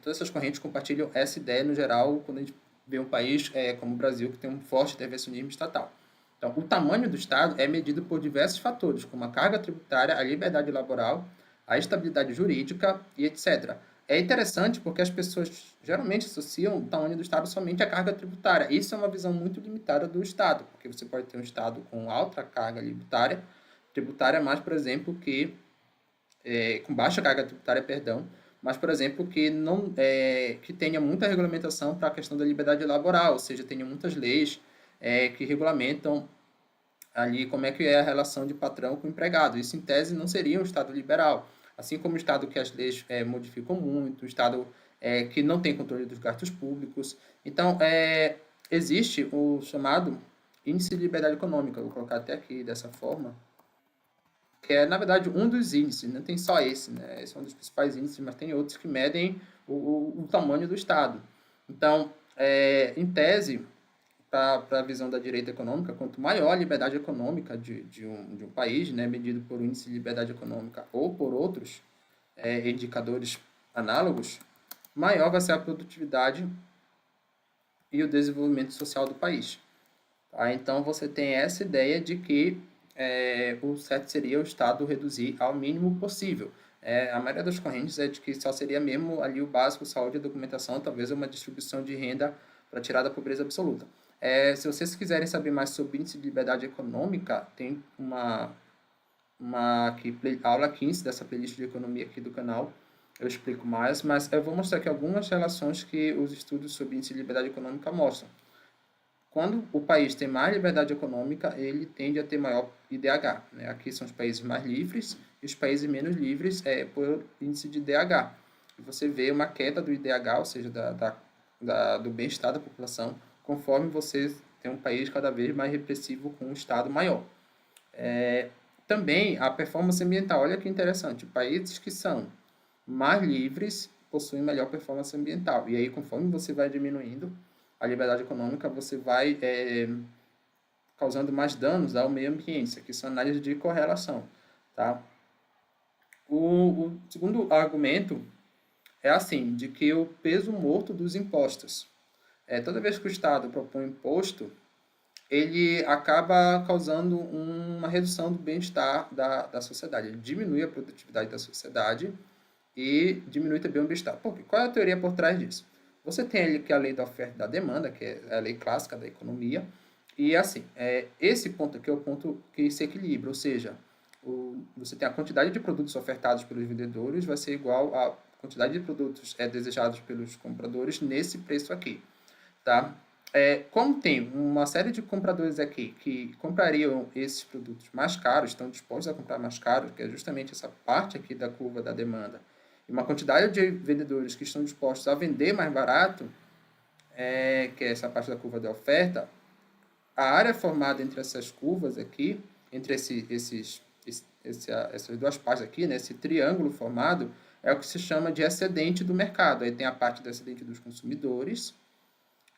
Todas essas correntes compartilham essa ideia no geral quando a gente vê um país como o Brasil, que tem um forte intervencionismo estatal. Então, o tamanho do Estado é medido por diversos fatores, como a carga tributária, a liberdade laboral, a estabilidade jurídica e etc. É interessante porque as pessoas geralmente associam o tamanho do Estado somente à carga tributária. Isso é uma visão muito limitada do Estado, porque você pode ter um Estado com alta carga tributária mais, por exemplo, com baixa carga tributária, perdão, mas, por exemplo, que tenha muita regulamentação para a questão da liberdade laboral, ou seja, tenha muitas leis que regulamentam ali como é que é a relação de patrão com empregado. Isso, em tese, não seria um Estado liberal. Assim como o Estado que as leis modificam muito, o Estado que não tem controle dos gastos públicos. Então, existe o chamado Índice de Liberdade Econômica, vou colocar até aqui dessa forma, que é, na verdade, um dos índices, não tem só esse, né? Esse é um dos principais índices, mas tem outros que medem o tamanho do Estado. Então, em tese, para a visão da direita econômica, quanto maior a liberdade econômica de um país, né, medido por índice de liberdade econômica ou por outros indicadores análogos, maior vai ser a produtividade e o desenvolvimento social do país. Tá? Então, você tem essa ideia de que o certo seria o Estado reduzir ao mínimo possível. A maioria das correntes é de que só seria mesmo ali o básico, saúde e documentação, talvez uma distribuição de renda para tirar da pobreza absoluta. Se vocês quiserem saber mais sobre índice de liberdade econômica, tem uma aqui, aula 15 dessa playlist de economia aqui do canal, eu explico mais, mas eu vou mostrar aqui algumas relações que os estudos sobre índice de liberdade econômica mostram. Quando o país tem mais liberdade econômica, ele tende a ter maior IDH. Né? Aqui são os países mais livres e os países menos livres por índice de IDH. E você vê uma queda do IDH, ou seja, do bem-estar da população, conforme você tem um país cada vez mais repressivo com um Estado maior. Também a performance ambiental, olha que interessante, países que são mais livres possuem melhor performance ambiental. E aí, conforme você vai diminuindo a liberdade econômica, você vai causando mais danos ao meio ambiente. Isso aqui são análises de correlação. Tá? O segundo argumento é assim, de que o peso morto dos impostos. Toda vez que o Estado propõe imposto, ele acaba causando uma redução do bem-estar da sociedade. Ele diminui a produtividade da sociedade e diminui também o bem-estar. Qual é a teoria por trás disso? Você tem ali que é a lei da oferta e da demanda, que é a lei clássica da economia, e assim, esse ponto aqui é o ponto que se equilibra, ou seja, você tem a quantidade de produtos ofertados pelos vendedores vai ser igual à quantidade de produtos desejados pelos compradores nesse preço aqui, tá? Como tem uma série de compradores aqui que comprariam esses produtos mais caros, estão dispostos a comprar mais caros, que é justamente essa parte aqui da curva da demanda, e uma quantidade de vendedores que estão dispostos a vender mais barato, que é essa parte da curva da oferta, a área formada entre essas curvas aqui, entre essas duas partes aqui, né, esse triângulo formado, é o que se chama de excedente do mercado. Aí tem a parte do excedente dos consumidores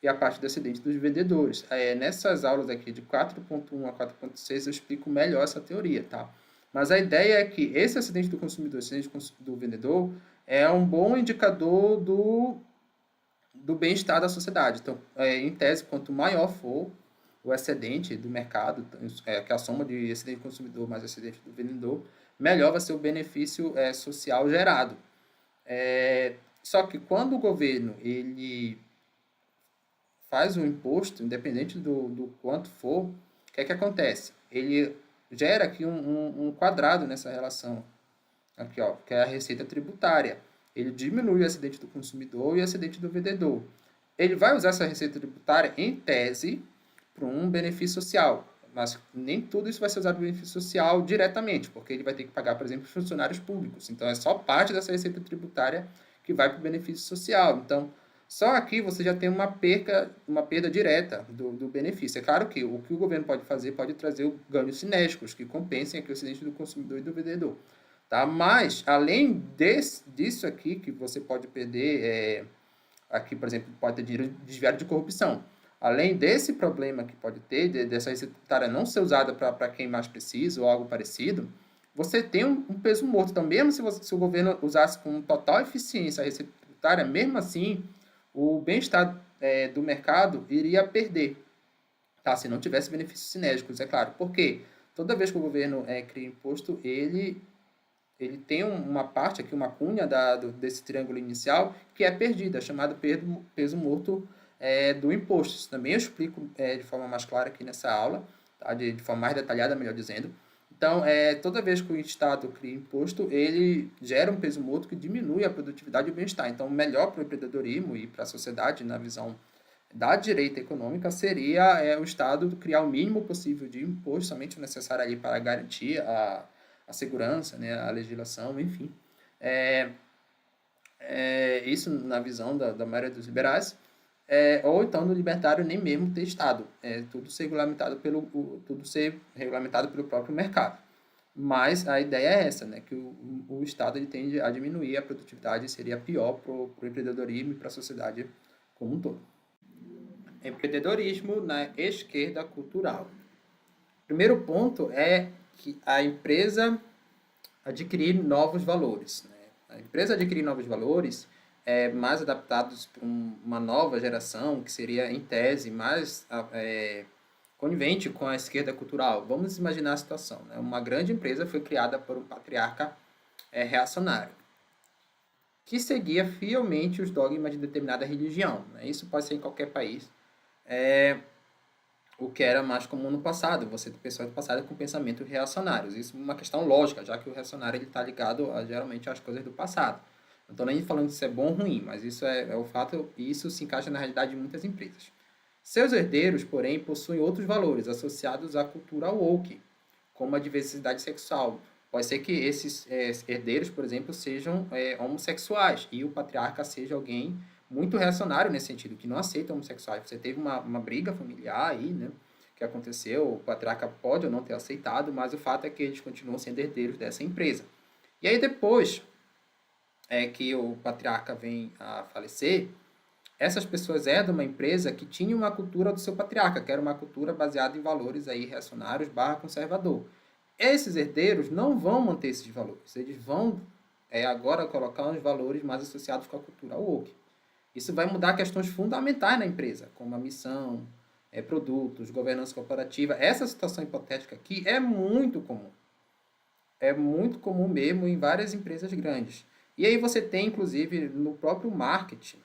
e a parte do excedente dos vendedores. Nessas aulas aqui de 4.1 a 4.6 eu explico melhor essa teoria, tá? Mas a ideia é que esse excedente do consumidor, esse excedente do vendedor, é um bom indicador do bem-estar da sociedade. Então, em tese, quanto maior for o excedente do mercado, que é a soma de excedente do consumidor mais excedente do vendedor, melhor vai ser o benefício social gerado. Só que quando o governo ele faz o imposto, independente do quanto for, o que é que acontece? Ele gera aqui um quadrado nessa relação, aqui, ó, que é a receita tributária. Ele diminui o excedente do consumidor e o excedente do vendedor. Ele vai usar essa receita tributária, em tese, para um benefício social, mas nem tudo isso vai ser usado para benefício social diretamente, porque ele vai ter que pagar, por exemplo, funcionários públicos. Então, é só parte dessa receita tributária que vai para o benefício social. Então, só aqui você já tem uma perda direta do benefício. É claro que o governo pode fazer pode trazer ganhos cinéticos, que compensem aqui o excedente do consumidor e do vendedor. Tá? Mas, além disso aqui, que você pode perder, aqui, por exemplo, pode ter dinheiro desviado de corrupção. Além desse problema que pode ter, dessa receita tributária não ser usada para quem mais precisa ou algo parecido, você tem um peso morto. Então, mesmo se o governo usasse com total eficiência a receita tributária, mesmo assim, o bem-estar do mercado iria perder, tá? Se não tivesse benefícios cinéticos, é claro. Por quê? Toda vez que o governo cria imposto, ele ele tem uma parte aqui, uma cunha desse triângulo inicial, que é perdida, chamado peso morto do imposto. Isso também eu explico de forma mais clara aqui nessa aula, tá? De forma mais detalhada, melhor dizendo. Então, toda vez que o Estado cria imposto, ele gera um peso morto que diminui a produtividade e o bem-estar. Então, melhor para o empreendedorismo e para a sociedade, na visão da direita econômica, seria o Estado criar o mínimo possível de imposto, somente o necessário ali para garantir a segurança, né, a legislação, enfim. Isso na visão da maioria dos liberais. Ou então no libertário nem mesmo ter Estado. Tudo ser regulamentado pelo próprio mercado. Mas a ideia é essa, né, que o Estado ele tende a diminuir a produtividade e seria pior para o empreendedorismo e para a sociedade como um todo. Empreendedorismo na esquerda cultural. Primeiro ponto é que a empresa adquirir novos valores. Né? A empresa adquirir novos valores mais adaptados para uma nova geração, que seria, em tese, mais conivente com a esquerda cultural. Vamos imaginar a situação. Né? Uma grande empresa foi criada por um patriarca reacionário, que seguia fielmente os dogmas de determinada religião. Né? Isso pode ser em qualquer país. O que era mais comum no passado, você ter pessoas do passado com pensamentos reacionários. Isso é uma questão lógica, já que o reacionário está ligado geralmente às coisas do passado. Não estou nem falando se é bom ou ruim, mas isso é o fato e isso se encaixa na realidade de muitas empresas. Seus herdeiros, porém, possuem outros valores associados à cultura woke, como a diversidade sexual. Pode ser que esses herdeiros, por exemplo, sejam homossexuais e o patriarca seja alguém muito reacionário nesse sentido, que não aceita homossexuais. Você teve uma briga familiar aí, né, que aconteceu, o patriarca pode ou não ter aceitado, mas o fato é que eles continuam sendo herdeiros dessa empresa. E aí depois que o patriarca vem a falecer, essas pessoas herdam uma empresa que tinha uma cultura do seu patriarca, que era uma cultura baseada em valores aí reacionários / conservador. Esses herdeiros não vão manter esses valores, eles vão agora colocar uns valores mais associados com a cultura woke. Isso vai mudar questões fundamentais na empresa, como a missão, produtos, governança corporativa. Essa situação hipotética aqui é muito comum. É muito comum mesmo em várias empresas grandes. E aí você tem, inclusive, no próprio marketing,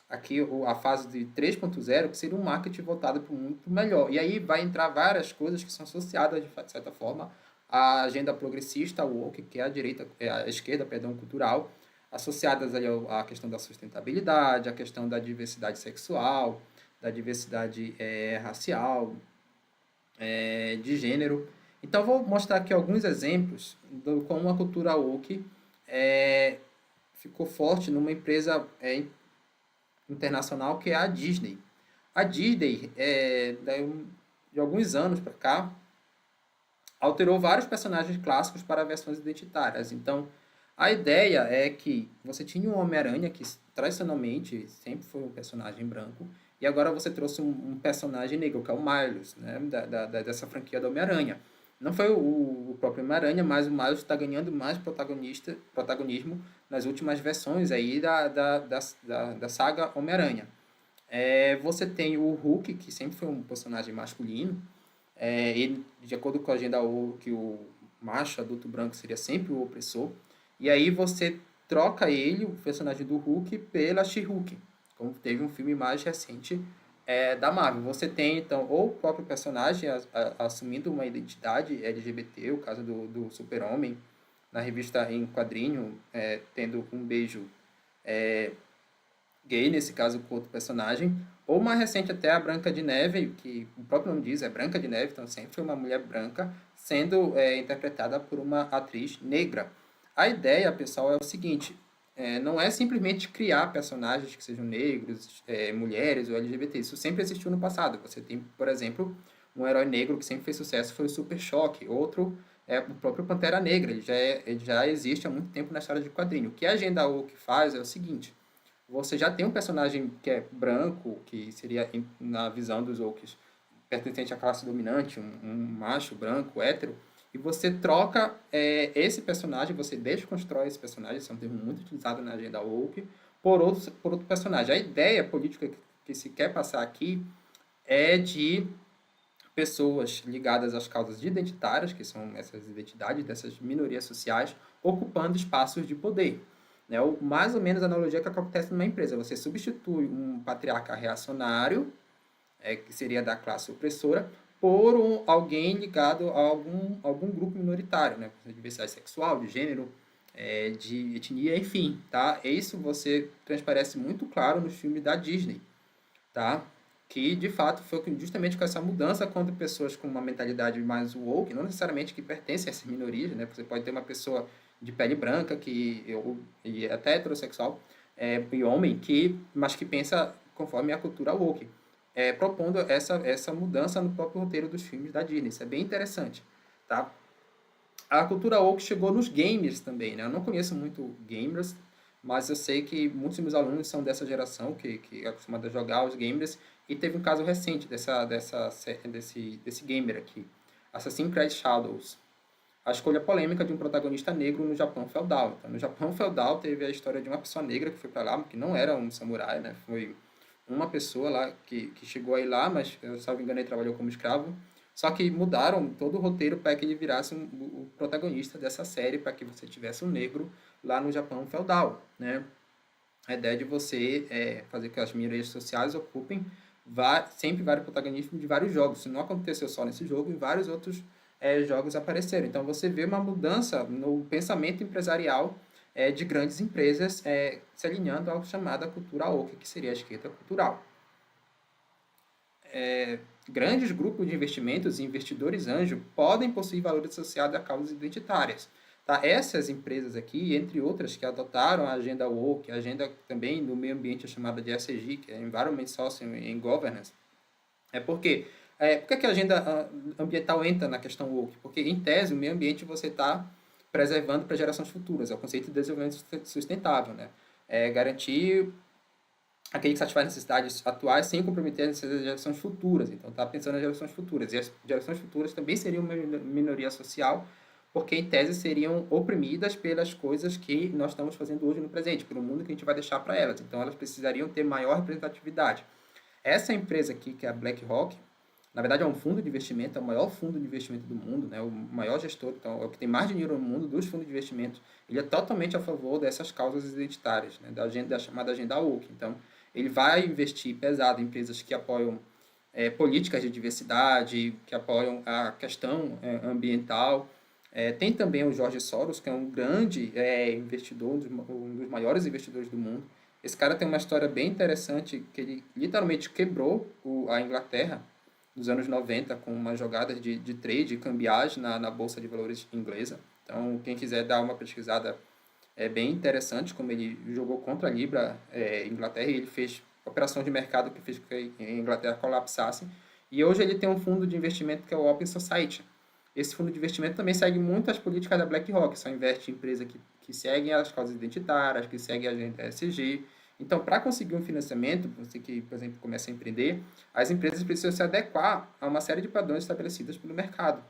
aqui a fase de 3.0, que seria um marketing voltado para muito melhor. E aí vai entrar várias coisas que são associadas, de certa forma, à agenda progressista, woke, que é a esquerda, cultural, associadas ali à questão da sustentabilidade, à questão da diversidade sexual, da diversidade racial, de gênero. Então, vou mostrar aqui alguns exemplos de como a cultura woke ficou forte numa empresa internacional que é a Disney. A Disney, de alguns anos para cá, alterou vários personagens clássicos para versões identitárias. Então, a ideia é que você tinha um Homem-Aranha que tradicionalmente sempre foi um personagem branco, e agora você trouxe um personagem negro, que é o Miles, né, dessa franquia do Homem-Aranha. Não foi o próprio Homem-Aranha, mas o Miles está ganhando mais protagonismo nas últimas versões aí da saga Homem-Aranha. Você tem o Hulk, que sempre foi um personagem masculino. Ele, de acordo com a agenda que o macho adulto branco seria sempre o opressor. E aí você troca ele, o personagem do Hulk, pela She-Hulk, como teve um filme mais recente da Marvel. Você tem, então, ou o próprio personagem assumindo uma identidade LGBT, o caso do Super-Homem, na revista em quadrinho, tendo um beijo gay, nesse caso com outro personagem, ou mais recente até a Branca de Neve, que o próprio nome diz, é Branca de Neve, então sempre foi uma mulher branca, sendo interpretada por uma atriz negra. A ideia, pessoal, é o seguinte, não é simplesmente criar personagens que sejam negros, mulheres ou LGBT. Isso sempre existiu no passado. Você tem, por exemplo, um herói negro que sempre fez sucesso, foi o Super Choque. Outro é o próprio Pantera Negra. Ele já existe há muito tempo na história de quadrinho. O que a Agenda Woke faz é o seguinte, você já tem um personagem que é branco, que seria, na visão dos Wokes, pertencente à classe dominante, um macho branco, hétero, e você troca esse personagem, você desconstrói esse personagem, esse é um termo muito utilizado na agenda woke, por outro personagem. A ideia política que se quer passar aqui é de pessoas ligadas às causas identitárias, que são essas identidades dessas minorias sociais, ocupando espaços de poder. Né? Mais ou menos a analogia que acontece numa empresa. Você substitui um patriarca reacionário, que seria da classe opressora, por alguém ligado a algum grupo minoritário, né? De diversidade sexual, de gênero, de etnia, enfim, tá? Isso você transparece muito claro nos filmes da Disney, tá? Que de fato foi justamente com essa mudança quando pessoas com uma mentalidade mais woke, não necessariamente que pertencem a essas minorias, né? Você pode ter uma pessoa de pele branca e até heterossexual, e homem mas que pensa conforme a cultura woke, propondo essa mudança no próprio roteiro dos filmes da Disney. Isso é bem interessante, tá? A cultura woke chegou nos gamers também, né? Eu não conheço muito gamers, mas eu sei que muitos dos meus alunos são dessa geração que é acostumada a jogar os gamers, e teve um caso recente desse gamer aqui, Assassin's Creed Shadows. A escolha polêmica de um protagonista negro no Japão feudal. Então, no Japão feudal teve a história de uma pessoa negra que foi para lá, que não era um samurai, né? Foi uma pessoa lá que chegou aí lá, mas, se eu não me engano, ele trabalhou como escravo. Só que mudaram todo o roteiro para que ele virasse o protagonista dessa série, para que você tivesse um negro lá no Japão feudal, né? A ideia de você fazer que as minorias sociais ocupem sempre vários protagonistas de vários jogos. Isso não aconteceu só nesse jogo, em vários outros jogos apareceram. Então você vê uma mudança no pensamento empresarial de grandes empresas se alinhando à chamada cultura woke, que seria a esquerda cultural. Grandes grupos de investimentos e investidores anjo podem possuir valores associados a causas identitárias. Tá? Essas empresas aqui, entre outras, que adotaram a agenda woke, a agenda também do meio ambiente chamada de ESG, que é Environment, Social and Governance, por que a agenda ambiental entra na questão woke? Porque, em tese, o meio ambiente você está preservando para gerações futuras. É o conceito de desenvolvimento sustentável, né? Garantir aquele que satisfaz necessidades atuais sem comprometer as gerações futuras. Então, está pensando nas gerações futuras. E as gerações futuras também seriam uma minoria social, porque, em tese, seriam oprimidas pelas coisas que nós estamos fazendo hoje no presente, pelo mundo que a gente vai deixar para elas. Então, elas precisariam ter maior representatividade. Essa empresa aqui, que é a BlackRock, na verdade é um fundo de investimento, é o maior fundo de investimento do mundo, né? O maior gestor, então, é o que tem mais dinheiro no mundo dos fundos de investimento. Ele é totalmente a favor dessas causas identitárias, né? Da chamada agenda woke. Então, ele vai investir pesado em empresas que apoiam políticas de diversidade, que apoiam a questão ambiental. Tem também o George Soros, que é um grande investidor, um dos maiores investidores do mundo. Esse cara tem uma história bem interessante, que ele literalmente quebrou a Inglaterra nos anos 90 com uma jogada de trade, cambiagem na Bolsa de Valores inglesa. Então, quem quiser dar uma pesquisada, é bem interessante como ele jogou contra a Libra Inglaterra, e ele fez operações de mercado que fez com que a Inglaterra colapsasse. E hoje ele tem um fundo de investimento que é o Open Society. Esse fundo de investimento também segue muito as políticas da BlackRock, só investe em empresas que seguem as causas identitárias, que seguem a agenda ESG. Então, para conseguir um financiamento, você que, por exemplo, começa a empreender, as empresas precisam se adequar a uma série de padrões estabelecidos pelo mercado.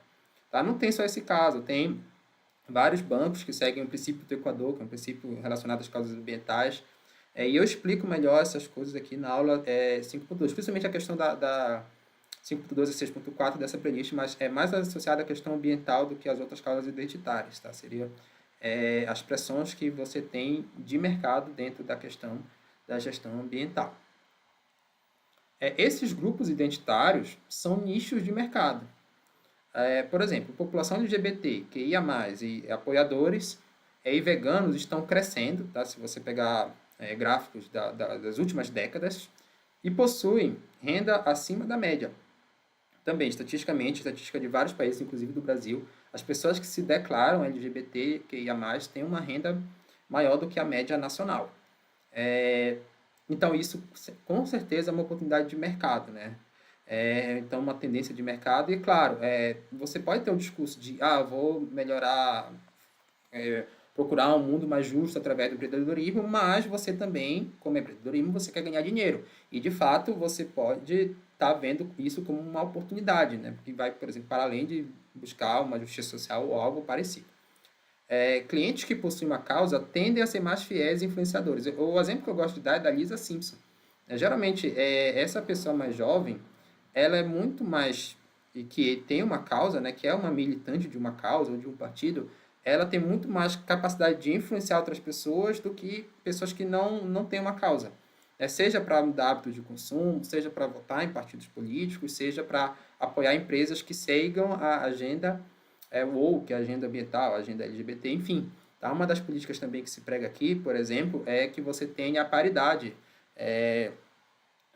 Tá? Não tem só esse caso, tem vários bancos que seguem o princípio do Equador, que é um princípio relacionado às causas ambientais, e eu explico melhor essas coisas aqui na aula 5.2, principalmente a questão da 5.2 e 6.4 dessa playlist, mas é mais associada à questão ambiental do que às outras causas identitárias, tá? Seria as pressões que você tem de mercado dentro da questão da gestão ambiental. Esses grupos identitários são nichos de mercado. Por exemplo, população LGBT, QIA+, e apoiadores e veganos estão crescendo, tá? Se você pegar gráficos das últimas décadas, e possuem renda acima da média. Também, estatisticamente, estatística de vários países, inclusive do Brasil, as pessoas que se declaram LGBT, QIA+, têm uma renda maior do que a média nacional. Então, isso com certeza é uma oportunidade de mercado, né? Então, uma tendência de mercado. E, claro, você pode ter o discurso de vou melhorar, procurar um mundo mais justo através do empreendedorismo, mas você também, como empreendedorismo, você quer ganhar dinheiro. E, de fato, você pode estar vendo isso como uma oportunidade, né? Porque vai, por exemplo, para além de buscar uma justiça social ou algo parecido. Clientes que possuem uma causa tendem a ser mais fiéis e influenciadores. O exemplo que eu gosto de dar é da Lisa Simpson. Geralmente, essa pessoa mais jovem, ela é muito mais e que tem uma causa, né, que é uma militante de uma causa ou de um partido, ela tem muito mais capacidade de influenciar outras pessoas do que pessoas que não têm uma causa. Seja para mudar hábitos de consumo, seja para votar em partidos políticos, seja para apoiar empresas que sigam a agenda woke, a agenda ambiental, a agenda LGBT, enfim. Tá? Uma das políticas também que se prega aqui, por exemplo, é que você tenha a paridade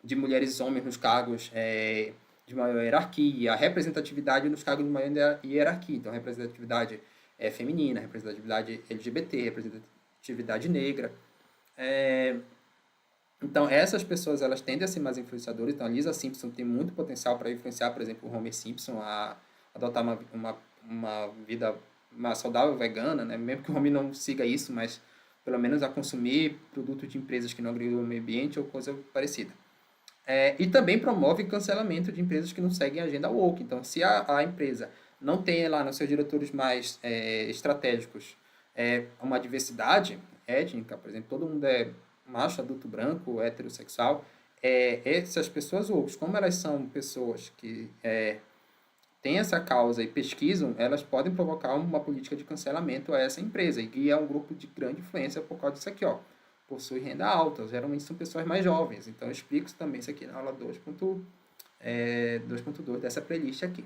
de mulheres e homens nos cargos de maior hierarquia, a representatividade nos cargos de maior hierarquia. Então, representatividade feminina, representatividade LGBT, representatividade negra. Então, essas pessoas, elas tendem a ser mais influenciadoras. Então, a Lisa Simpson tem muito potencial para influenciar, por exemplo, o Homer Simpson a adotar uma vida mais saudável, vegana, né? Mesmo que o Homer não siga isso, mas pelo menos a consumir produtos de empresas que não agregam ao meio ambiente ou coisa parecida. E também promove cancelamento de empresas que não seguem a agenda woke. Então, se a empresa não tem lá nos seus diretores mais estratégicos uma diversidade étnica, por exemplo, todo mundo é macho, adulto, branco, heterossexual, essas pessoas woke, como elas são pessoas que têm essa causa e pesquisam, elas podem provocar uma política de cancelamento a essa empresa, e é um grupo de grande influência por causa disso aqui, ó. Possui renda alta, geralmente são pessoas mais jovens. Então, eu explico também isso aqui na aula 2.2 dessa playlist aqui.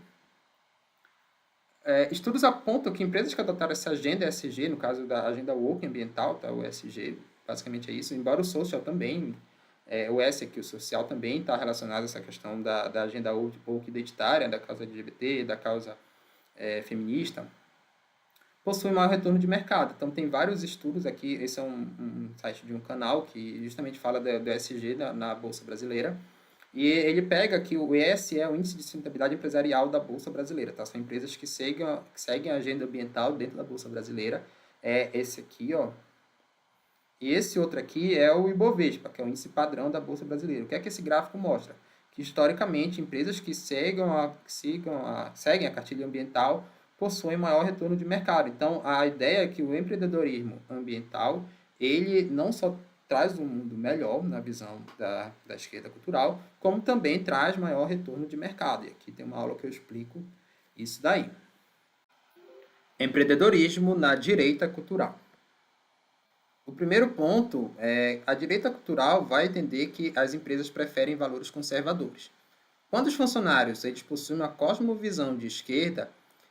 Estudos apontam que empresas que adotaram essa agenda ESG, no caso da agenda woke ambiental, tá? O ESG, basicamente é isso, embora o social também, o S aqui, o social também está relacionado a essa questão da agenda woke identitária, da causa LGBT, da causa feminista, possui maior retorno de mercado. Então, tem vários estudos aqui. Esse é um site de um canal que justamente fala do ESG na Bolsa Brasileira. E ele pega que o ES é o Índice de Sustentabilidade Empresarial da Bolsa Brasileira. Tá? São empresas que seguem a agenda ambiental dentro da Bolsa Brasileira. É esse aqui, ó. E esse outro aqui é o Ibovespa, que é o índice padrão da Bolsa Brasileira. O que é que esse gráfico mostra? Que, historicamente, empresas que seguem a cartilha ambiental possuem maior retorno de mercado. Então, a ideia é que o empreendedorismo ambiental, ele não só traz um mundo melhor na visão da esquerda cultural, como também traz maior retorno de mercado. E aqui tem uma aula que eu explico isso daí. Empreendedorismo na direita cultural. O primeiro ponto é a direita cultural vai entender que as empresas preferem valores conservadores. Quando os funcionários eles possuem uma cosmovisão de esquerda,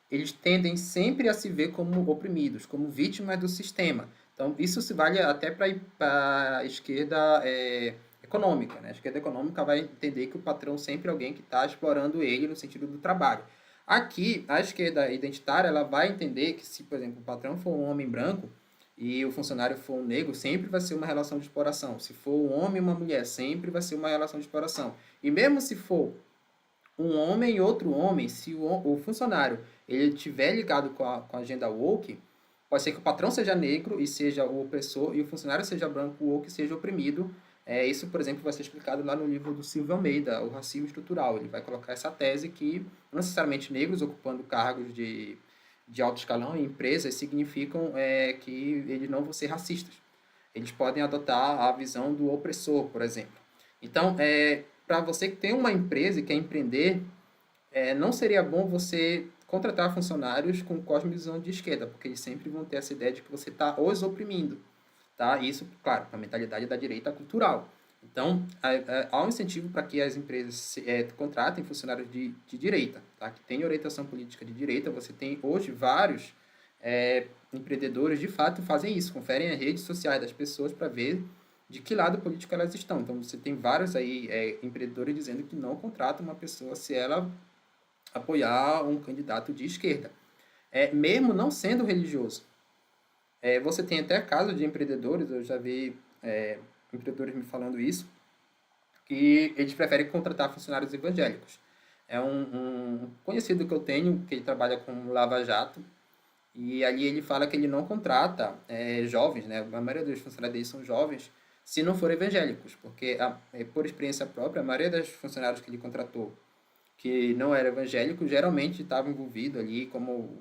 eles tendem sempre a se ver como oprimidos, como vítimas do sistema. Então, isso se vale até para a esquerda econômica. Né? A esquerda econômica vai entender que o patrão sempre é alguém que está explorando ele no sentido do trabalho. Aqui, a esquerda identitária ela vai entender que se, por exemplo, o patrão for um homem branco e o funcionário for um negro, sempre vai ser uma relação de exploração. Se for um homem e uma mulher, sempre vai ser uma relação de exploração. E mesmo se for um homem e outro homem, se o funcionário ele estiver ligado com a agenda woke, pode ser que o patrão seja negro e seja o opressor, e o funcionário seja branco woke e seja oprimido. Isso, por exemplo, vai ser explicado lá no livro do Silvio Almeida, O Racismo Estrutural. Ele vai colocar essa tese que não necessariamente negros ocupando cargos de alto escalão em empresas significam que eles não vão ser racistas. Eles podem adotar a visão do opressor, por exemplo. Então, para você que tem uma empresa e quer empreender, não seria bom você contratar funcionários com cosmovisão de esquerda, porque eles sempre vão ter essa ideia de que você está os oprimindo. Tá? Isso, claro, para a mentalidade da direita cultural. Então, há um incentivo para que as empresas contratem funcionários de direita, tá? Que tem orientação política de direita. Você tem hoje vários empreendedores, de fato, fazem isso, conferem as redes sociais das pessoas para ver de que lado político elas estão. Então, você tem vários aí empreendedores dizendo que não contratam uma pessoa se ela apoiar um candidato de esquerda, mesmo não sendo religioso. Você tem até casos de empreendedores, eu já vi empreendedores me falando isso, que eles preferem contratar funcionários evangélicos. É um conhecido que eu tenho, que ele trabalha com Lava Jato, e ali ele fala que ele não contrata jovens, né? A maioria dos funcionários dele são jovens, se não forem evangélicos, porque, por experiência própria, a maioria dos funcionários que ele contratou que não era evangélico, geralmente estava envolvido ali como...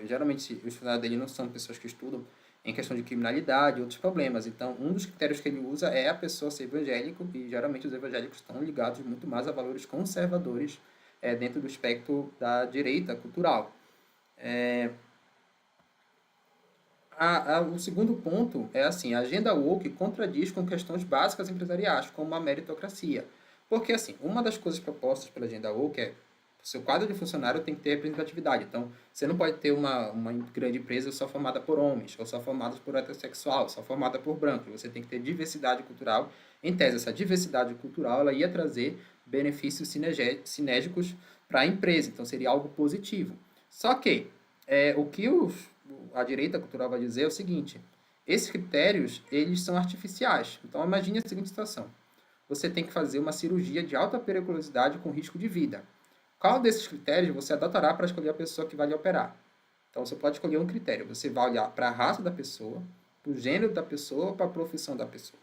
geralmente os funcionários dele não são pessoas que estudam em questão de criminalidade e outros problemas. Então, um dos critérios que ele usa é a pessoa ser evangélico, e geralmente os evangélicos estão ligados muito mais a valores conservadores dentro do espectro da direita cultural. O segundo ponto é assim, a agenda woke contradiz com questões básicas empresariais, como a meritocracia. Porque, assim, uma das coisas propostas pela agenda woke é o seu quadro de funcionário tem que ter representatividade. Então, você não pode ter uma grande empresa só formada por homens, ou só formada por heterossexual, só formada por brancos. Você tem que ter diversidade cultural. Em tese, essa diversidade cultural ela ia trazer benefícios sinérgicos para a empresa. Então, seria algo positivo. Só que, o que a direita cultural vai dizer é o seguinte: esses critérios eles são artificiais. Então imagine a seguinte situação: você tem que fazer uma cirurgia de alta periculosidade com risco de vida. Qual desses critérios você adotará para escolher a pessoa que vai lhe operar? Então você pode escolher um critério. Você vai olhar para a raça da pessoa, para o gênero da pessoa, para a profissão da pessoa.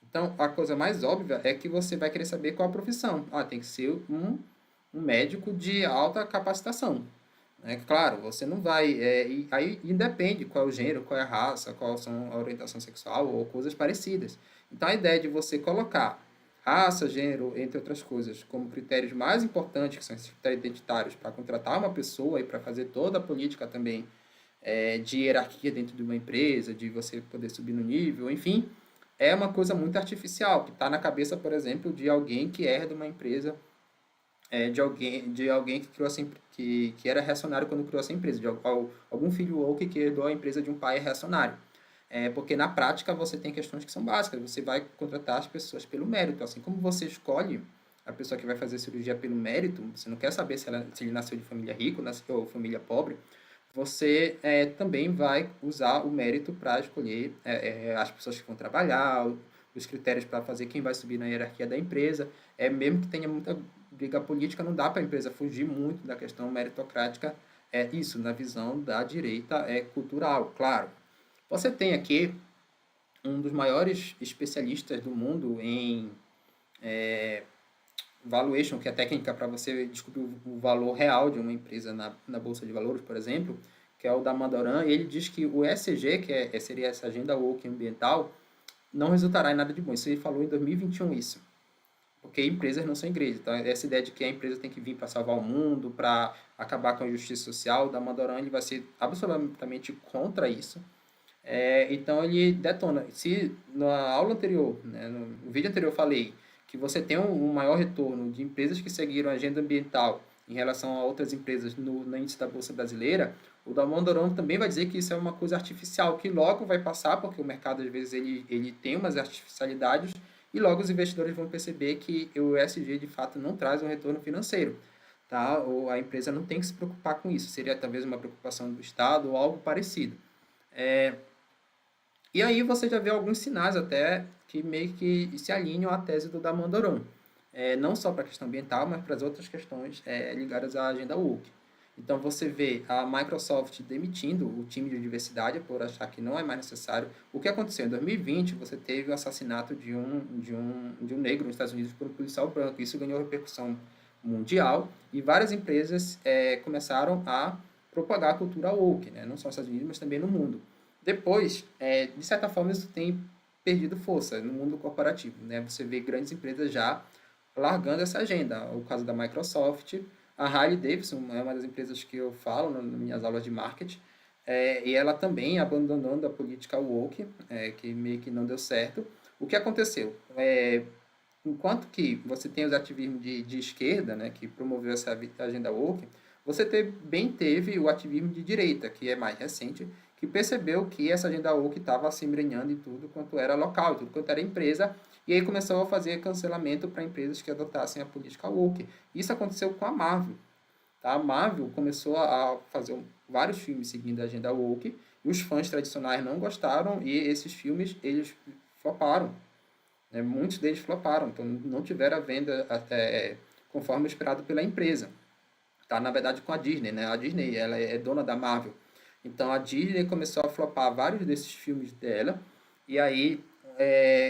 Então a coisa mais óbvia é que você vai querer saber qual a profissão. Tem que ser um médico de alta capacitação. Claro, você não vai. Aí independe qual é o gênero, qual é a raça, qual são a orientação sexual ou coisas parecidas. Então a ideia de você colocar raça, gênero, entre outras coisas, como critérios mais importantes, que são esses critérios identitários, para contratar uma pessoa e para fazer toda a política também de hierarquia dentro de uma empresa, de você poder subir no nível, enfim, é uma coisa muito artificial, que está na cabeça, por exemplo, de alguém que herda uma empresa de alguém que criou que era reacionário quando criou essa empresa, de algum filho woke que herdou a empresa de um pai reacionário. Porque na prática você tem questões que são básicas, você vai contratar as pessoas pelo mérito, assim como você escolhe a pessoa que vai fazer cirurgia pelo mérito, você não quer saber se ele nasceu de família rica ou família pobre, você também vai usar o mérito para escolher as pessoas que vão trabalhar, os critérios para fazer quem vai subir na hierarquia da empresa. Mesmo que tenha muita briga política, não dá para a empresa fugir muito da questão meritocrática. Isso, na visão da direita cultural, claro. Você tem aqui um dos maiores especialistas do mundo em valuation, que é a técnica para você descobrir o valor real de uma empresa na Bolsa de Valores, por exemplo, que é o da Mandoran. Ele diz que o ESG, que seria essa agenda woke ambiental, não resultará em nada de bom. Isso ele falou em 2021, isso. Porque empresas não são igrejas. Então, essa ideia de que a empresa tem que vir para salvar o mundo, para acabar com a justiça social, da Mandoran, ele vai ser absolutamente contra isso. Então, ele detona. Se na aula anterior, no vídeo anterior eu falei que você tem um maior retorno de empresas que seguiram a agenda ambiental em relação a outras empresas no índice da Bolsa Brasileira, o da Mandoran também vai dizer que isso é uma coisa artificial, que logo vai passar, porque o mercado, às vezes, ele tem umas artificialidades, e logo os investidores vão perceber que o ESG, de fato, não traz um retorno financeiro. Tá? Ou a empresa não tem que se preocupar com isso. Seria talvez uma preocupação do Estado ou algo parecido. E aí você já vê alguns sinais até que meio que se alinham à tese do Damodaran. Não só para a questão ambiental, mas para as outras questões ligadas à agenda woke. Então você vê a Microsoft demitindo o time de diversidade por achar que não é mais necessário. O que aconteceu? Em 2020, você teve o assassinato de um negro nos Estados Unidos por um policial branco. Isso ganhou repercussão mundial e várias empresas começaram a propagar a cultura woke, né? Não só nos Estados Unidos, mas também no mundo. Depois, de certa forma, isso tem perdido força no mundo corporativo, né? Você vê grandes empresas já largando essa agenda. O caso da Microsoft, a Harley Davidson é uma das empresas que eu falo nas minhas aulas de marketing, e ela também abandonando a política woke, que meio que não deu certo. O que aconteceu? Enquanto que você tem os ativismos de esquerda, né, que promoveu essa agenda woke, você também teve o ativismo de direita, que é mais recente, que percebeu que essa agenda woke estava se embrenhando em tudo quanto era local, tudo quanto era empresa, e aí começou a fazer cancelamento para empresas que adotassem a política woke. Isso aconteceu com a Marvel. Tá? A Marvel começou a fazer vários filmes seguindo a agenda woke, e os fãs tradicionais não gostaram, e esses filmes, eles floparam. Né? Muitos deles floparam, então não tiveram a venda conforme esperado pela empresa. Tá? Na verdade, com a Disney. Né? A Disney ela é dona da Marvel. Então a Disney começou a flopar vários desses filmes dela, e aí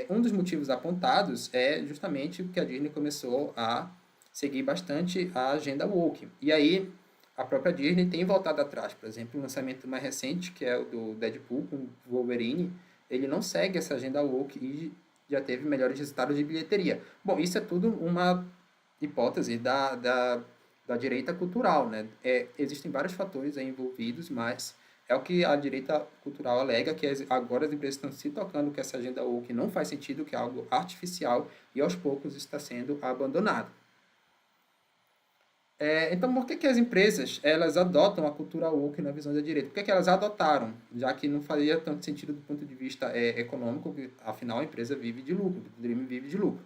um dos motivos apontados é justamente que a Disney começou a seguir bastante a agenda woke. E aí a própria Disney tem voltado atrás. Por exemplo, o lançamento mais recente, que é o do Deadpool com Wolverine, ele não segue essa agenda woke e já teve melhores resultados de bilheteria. Bom, isso é tudo uma hipótese da direita cultural, né? Existem vários fatores aí envolvidos, mas é o que a direita cultural alega, que agora as empresas estão se tocando que essa agenda woke não faz sentido, que é algo artificial e aos poucos está sendo abandonado. Então, por que as empresas elas adotam a cultura woke na visão da direita? Por que elas adotaram? Já que não faria tanto sentido do ponto de vista econômico, que, afinal a empresa vive de lucro, o Dream vive de lucro.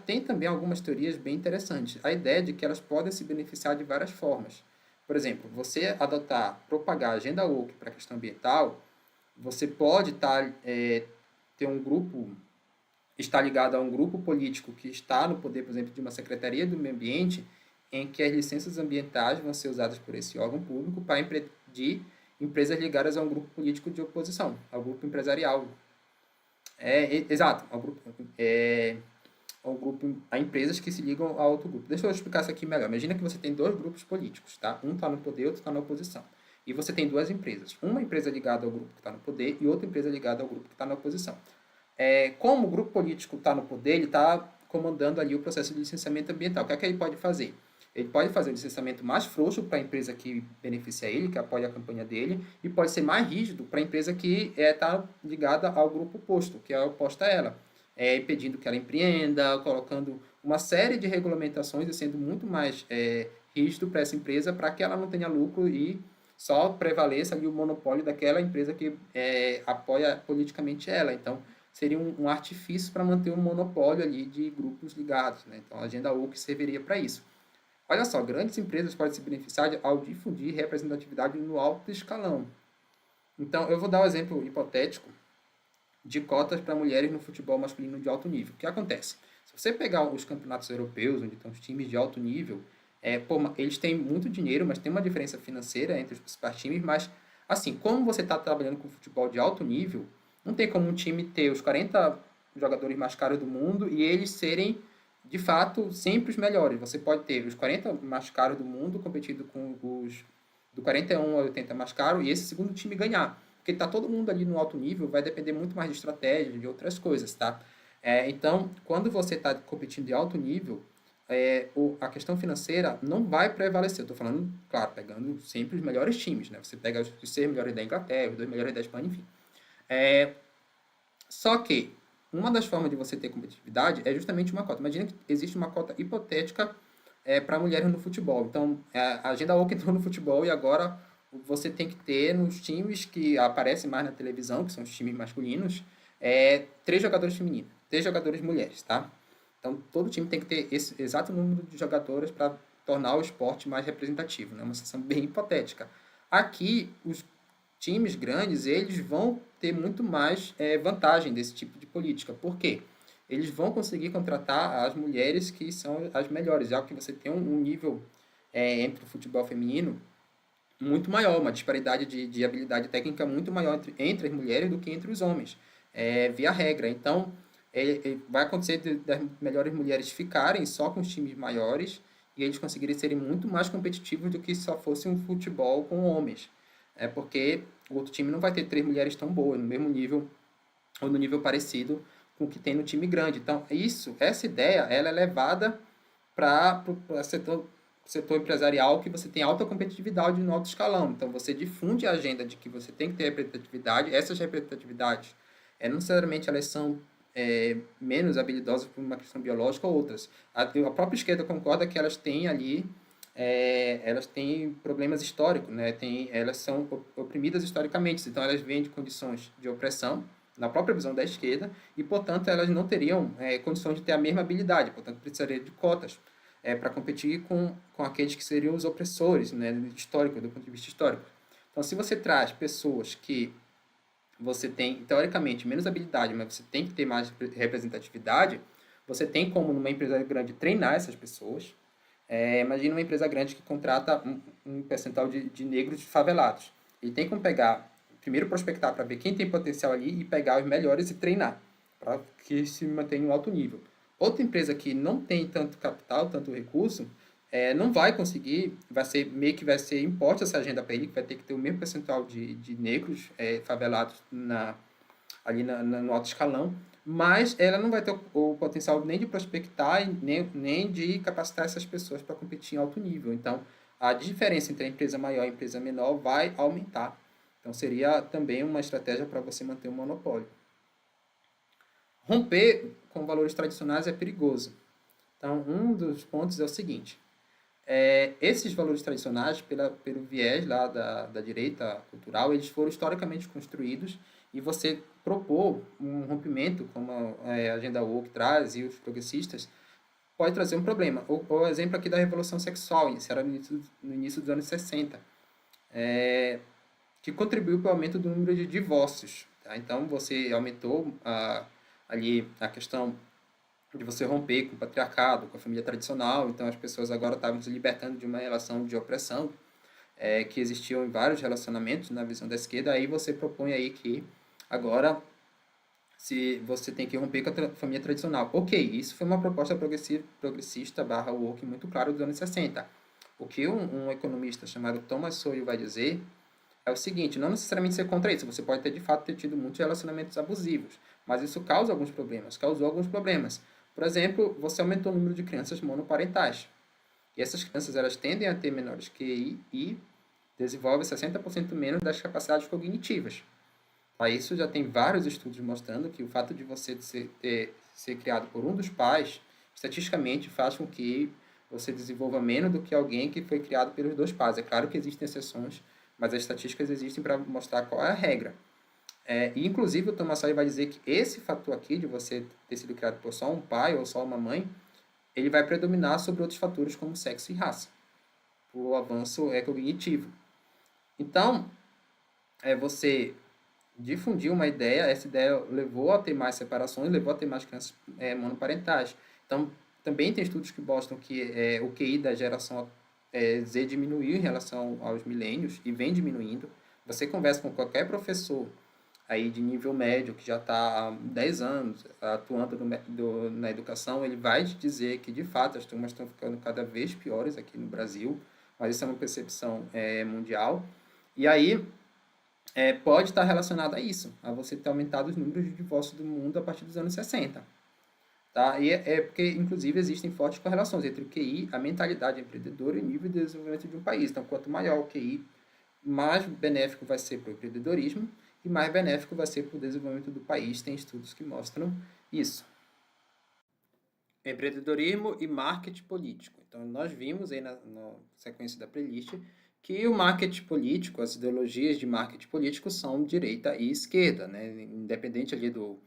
Tem também algumas teorias bem interessantes. A ideia de que elas podem se beneficiar de várias formas. Por exemplo, você propagar a agenda woke para a questão ambiental, você pode ter um grupo, estar ligado a um grupo político que está no poder, por exemplo, de uma Secretaria do Meio Ambiente, em que as licenças ambientais vão ser usadas por esse órgão público para impedir empresas ligadas a um grupo político de oposição, ao grupo empresarial. Exato, a empresas que se ligam a outro grupo. Deixa eu explicar isso aqui melhor. Imagina que você tem dois grupos políticos, tá? Um está no poder, outro está na oposição. E você tem duas empresas. Uma empresa ligada ao grupo que está no poder e outra empresa ligada ao grupo que está na oposição. Como o grupo político está no poder, ele está comandando ali o processo de licenciamento ambiental. O que é que ele pode fazer? Ele pode fazer um licenciamento mais frouxo para a empresa que beneficia ele, que apoia a campanha dele, e pode ser mais rígido para a empresa que está ligada ao grupo oposto, que é oposta a ela. Impedindo que ela empreenda, colocando uma série de regulamentações e sendo muito mais rígido para essa empresa, para que ela não tenha lucro e só prevaleça ali o monopólio daquela empresa que apoia politicamente ela. Então, seria um artifício para manter um monopólio ali de grupos ligados, né? Então, a agenda woke serviria para isso. Olha só, grandes empresas podem se beneficiar ao difundir representatividade no alto escalão. Então, eu vou dar um exemplo hipotético de cotas para mulheres no futebol masculino de alto nível. O que acontece? Se você pegar os campeonatos europeus, onde estão os times de alto nível, eles têm muito dinheiro, mas tem uma diferença financeira entre os principais times, mas, assim, como você está trabalhando com futebol de alto nível, não tem como um time ter os 40 jogadores mais caros do mundo e eles serem, de fato, sempre os melhores. Você pode ter os 40 mais caros do mundo competindo com os do 41 ao 80 mais caro e esse segundo time ganhar. Porque está todo mundo ali no alto nível, vai depender muito mais de estratégia, de outras coisas, tá? Então, quando você está competindo de alto nível, a questão financeira não vai prevalecer. Eu estou falando, claro, pegando sempre os melhores times, né? Você pega os 6 melhores da Inglaterra, os 2 melhores da Espanha, enfim. Só que uma das formas de você ter competitividade é justamente uma cota. Imagina que existe uma cota hipotética para mulheres no futebol. Então, a agenda woke entrou no futebol e agora você tem que ter nos times que aparecem mais na televisão, que são os times masculinos, 3 jogadores femininos, 3 jogadores mulheres, tá? Então, todo time tem que ter esse exato número de jogadoras para tornar o esporte mais representativo, né? Uma situação bem hipotética. Aqui, os times grandes, eles vão ter muito mais vantagem desse tipo de política. Por quê? Eles vão conseguir contratar as mulheres que são as melhores, já que você tem um nível entre o futebol feminino muito maior, uma disparidade de habilidade técnica muito maior entre as mulheres do que entre os homens, via regra. Então, vai acontecer das melhores mulheres ficarem só com os times maiores e eles conseguirem serem muito mais competitivos do que se só fosse um futebol com homens. Porque o outro time não vai ter 3 mulheres tão boas, no mesmo nível ou no nível parecido com o que tem no time grande. Então, essa ideia, ela é levada para o setor empresarial, que você tem alta competitividade no alto escalão. Então, você difunde a agenda de que você tem que ter representatividade. Essas representatividades, não necessariamente elas são menos habilidosas por uma questão biológica ou outras. A própria esquerda concorda que elas têm ali elas têm problemas históricos, né? Elas são oprimidas historicamente, então elas vêm de condições de opressão, na própria visão da esquerda, e, portanto, elas não teriam condições de ter a mesma habilidade, portanto, precisaria de cotas para competir com aqueles que seriam os opressores, né, histórico, do ponto de vista histórico. Então, se você traz pessoas que você tem, teoricamente, menos habilidade, mas você tem que ter mais representatividade, você tem como, numa empresa grande, treinar essas pessoas. Imagina uma empresa grande que contrata um percentual de negros favelados. Ele tem como pegar, primeiro prospectar para ver quem tem potencial ali e pegar os melhores e treinar, para que se mantenha um alto nível. Outra empresa que não tem tanto capital, tanto recurso, não vai conseguir, vai ser imposta essa agenda para ele, que vai ter que ter o mesmo percentual de negros favelados ali no alto escalão, mas ela não vai ter o potencial nem de prospectar, nem de capacitar essas pessoas para competir em alto nível. Então, a diferença entre a empresa maior e a empresa menor vai aumentar. Então, seria também uma estratégia para você manter o monopólio. Romper com valores tradicionais é perigoso. Então, um dos pontos é o seguinte: esses valores tradicionais, pelo viés lá da direita cultural, eles foram historicamente construídos, e você propor um rompimento, como a agenda woke traz e os progressistas, pode trazer um problema. O exemplo aqui da revolução sexual, isso era no início dos anos 60, que contribuiu para o aumento do número de divórcios. Tá? Então, você aumentou ali a questão de você romper com o patriarcado, com a família tradicional. Então, as pessoas agora estavam se libertando de uma relação de opressão que existiam em vários relacionamentos na visão da esquerda. Aí você propõe aí que agora se você tem que romper com a família tradicional. Ok, isso foi uma proposta progressista barra woke muito clara dos anos 60. O que um economista chamado Thomas Sowell vai dizer é o seguinte: não necessariamente ser contra isso, você pode ter de fato ter tido muitos relacionamentos abusivos, mas isso causa alguns problemas, causou alguns problemas. Por exemplo, você aumentou o número de crianças monoparentais. E essas crianças, elas tendem a ter menores QI e desenvolvem 60% menos das capacidades cognitivas. Mas isso já tem vários estudos mostrando que o fato de você ser criado por um dos pais, estatisticamente faz com que você desenvolva menos do que alguém que foi criado pelos dois pais. É claro que existem exceções, mas as estatísticas existem para mostrar qual é a regra. E inclusive o Thomas Sowell vai dizer que esse fator aqui, de você ter sido criado por só um pai ou só uma mãe, ele vai predominar sobre outros fatores como sexo e raça, o avanço cognitivo. Então, você difundiu uma ideia, essa ideia levou a ter mais separações, levou a ter mais crianças monoparentais. Então, também tem estudos que mostram que o QI da geração Z diminuiu em relação aos milênios e vem diminuindo. Você conversa com qualquer professor aí de nível médio que já está há 10 anos atuando na educação, ele vai te dizer que, de fato, as turmas estão ficando cada vez piores aqui no Brasil, mas isso é uma percepção mundial. E aí, pode estar relacionado a isso, a você ter aumentado os números de divórcios do mundo a partir dos anos 60. Tá? E porque, inclusive, existem fortes correlações entre o QI, a mentalidade empreendedora e o nível de desenvolvimento de um país. Então, quanto maior o QI, mais benéfico vai ser para o empreendedorismo e mais benéfico vai ser para o desenvolvimento do país. Tem estudos que mostram isso. Empreendedorismo e marketing político. Então, nós vimos aí na sequência da playlist que o marketing político, as ideologias de marketing político são direita e esquerda, né? Independente ali do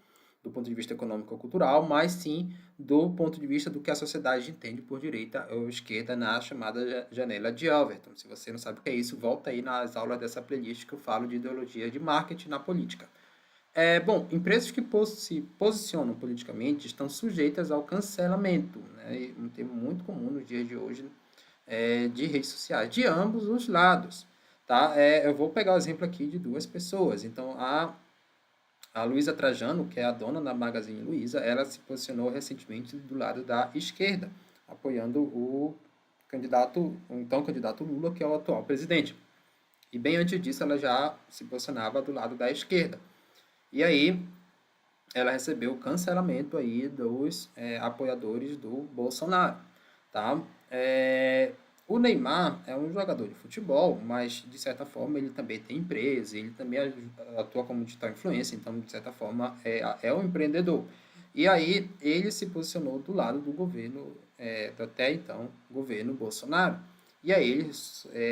ponto de vista econômico ou cultural, mas sim do ponto de vista do que a sociedade entende por direita ou esquerda na chamada janela de Overton. Se você não sabe o que é isso, volta aí nas aulas dessa playlist que eu falo de ideologia de marketing na política. Bom, empresas que se posicionam politicamente estão sujeitas ao cancelamento, né? Um termo muito comum nos dias de hoje, de redes sociais, de ambos os lados. Tá? Eu vou pegar o exemplo aqui de duas pessoas. Então, a Luísa Trajano, que é a dona da Magazine Luiza, ela se posicionou recentemente do lado da esquerda, apoiando o então candidato Lula, que é o atual presidente. E bem antes disso, ela já se posicionava do lado da esquerda. E aí, ela recebeu o cancelamento aí dos apoiadores do Bolsonaro. Tá? O Neymar é um jogador de futebol, mas de certa forma ele também tem empresa, ele também atua como digital influencer, então de certa forma é um empreendedor. E aí ele se posicionou do lado do governo, do até então, governo Bolsonaro. E aí ele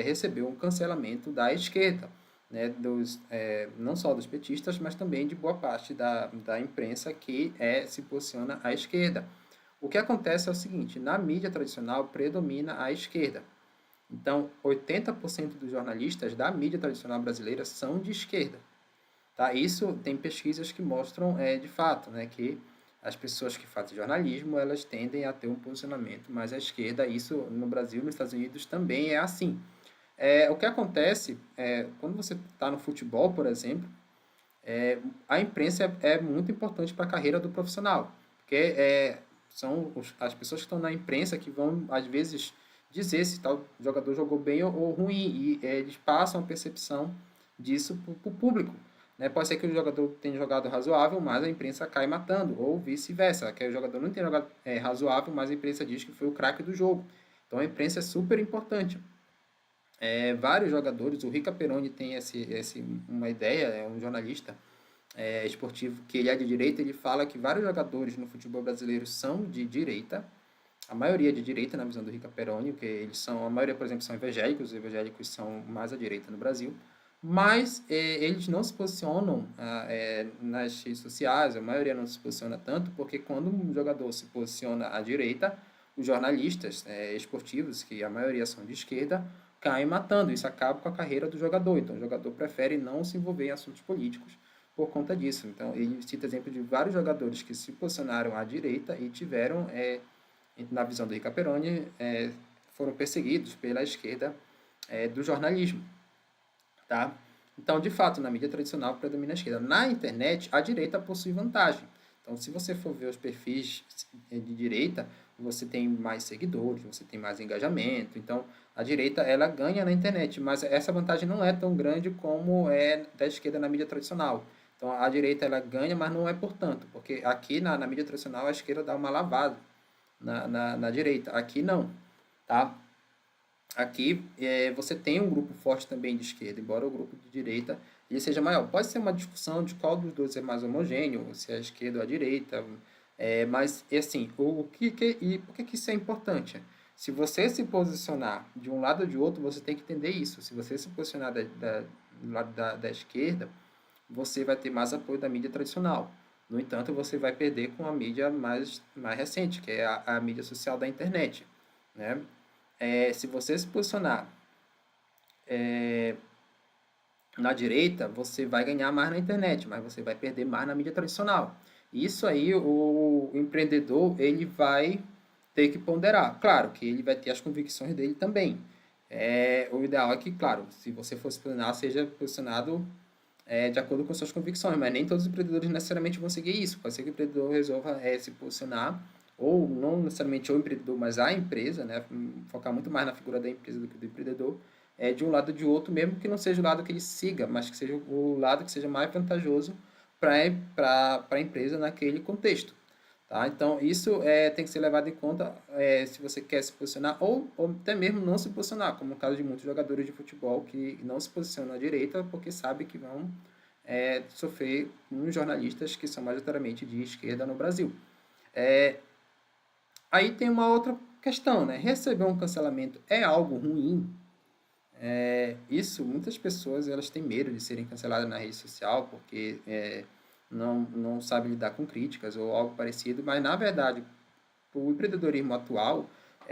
recebeu um cancelamento da esquerda, né, não só dos petistas, mas também de boa parte da imprensa que se posiciona à esquerda. O que acontece é o seguinte: na mídia tradicional predomina a esquerda. Então, 80% dos jornalistas da mídia tradicional brasileira são de esquerda. Tá? Isso tem pesquisas que mostram, de fato, né, que as pessoas que fazem jornalismo, elas tendem a ter um posicionamento mais à esquerda. Isso no Brasil e nos Estados Unidos também é assim. O que acontece quando você está no futebol, por exemplo, a imprensa é muito importante para a carreira do profissional, porque são as pessoas que estão na imprensa que vão, às vezes, dizer se tal jogador jogou bem ou ruim, e eles passam a percepção disso para o público. né? Pode ser que o jogador tenha jogado razoável, mas a imprensa cai matando, ou vice-versa, que o jogador não tenha jogado razoável, mas a imprensa diz que foi o craque do jogo. Então a imprensa é super importante. Vários jogadores, o Rica Peroni tem uma ideia, é um jornalista esportivo que ele é de direita, ele fala que vários jogadores no futebol brasileiro são de direita, a maioria de direita na visão do Rica Peroni, que eles são, a maioria, por exemplo, são evangélicos, os evangélicos são mais à direita no Brasil, mas eles não se posicionam nas redes sociais, a maioria não se posiciona tanto, porque quando um jogador se posiciona à direita, os jornalistas esportivos, que a maioria são de esquerda, caem matando, isso acaba com a carreira do jogador, então o jogador prefere não se envolver em assuntos políticos por conta disso. Então, ele cita exemplo de vários jogadores que se posicionaram à direita e tiveram na visão do Rica Peroni, foram perseguidos pela esquerda do jornalismo. Tá? Então, de fato, na mídia tradicional predomina a esquerda. Na internet, a direita possui vantagem. Então, se você for ver os perfis de direita, você tem mais seguidores, você tem mais engajamento. Então, a direita ela ganha na internet, mas essa vantagem não é tão grande como é da esquerda na mídia tradicional. Então, a direita ela ganha, mas não é por tanto, porque aqui na mídia tradicional a esquerda dá uma lavada na direita. Aqui não, tá? Aqui você tem um grupo forte também de esquerda, embora o grupo de direita ele seja maior. Pode ser uma discussão de qual dos dois é mais homogêneo, se é a esquerda ou a direita, mas assim, e por que isso é importante? Se você se posicionar de um lado ou de outro, você tem que entender isso. Se você se posicionar do lado da esquerda, você vai ter mais apoio da mídia tradicional. No entanto, você vai perder com a mídia mais recente, que é a mídia social da internet. Né? Se você se posicionar na direita, você vai ganhar mais na internet, mas você vai perder mais na mídia tradicional. Isso aí, o empreendedor, ele vai ter que ponderar. Claro que ele vai ter as convicções dele também. O ideal é que, claro, se você for se posicionar, seja posicionado de acordo com suas convicções, mas nem todos os empreendedores necessariamente vão seguir isso. Pode ser que o empreendedor resolva se posicionar, ou não necessariamente o empreendedor, mas a empresa, né? Focar muito mais na figura da empresa do que do empreendedor, de um lado ou de outro, mesmo que não seja o lado que ele siga, mas que seja o lado que seja mais vantajoso para a empresa naquele contexto. Tá? Então, isso tem que ser levado em conta se você quer se posicionar ou até mesmo não se posicionar, como no caso de muitos jogadores de futebol que não se posicionam à direita porque sabem que vão sofrer uns jornalistas que são majoritariamente de esquerda no Brasil. Aí tem uma outra questão, né? Receber um cancelamento é algo ruim? Muitas pessoas elas têm medo de serem canceladas na rede social porque não sabem lidar com críticas ou algo parecido, mas na verdade, o empreendedorismo atual,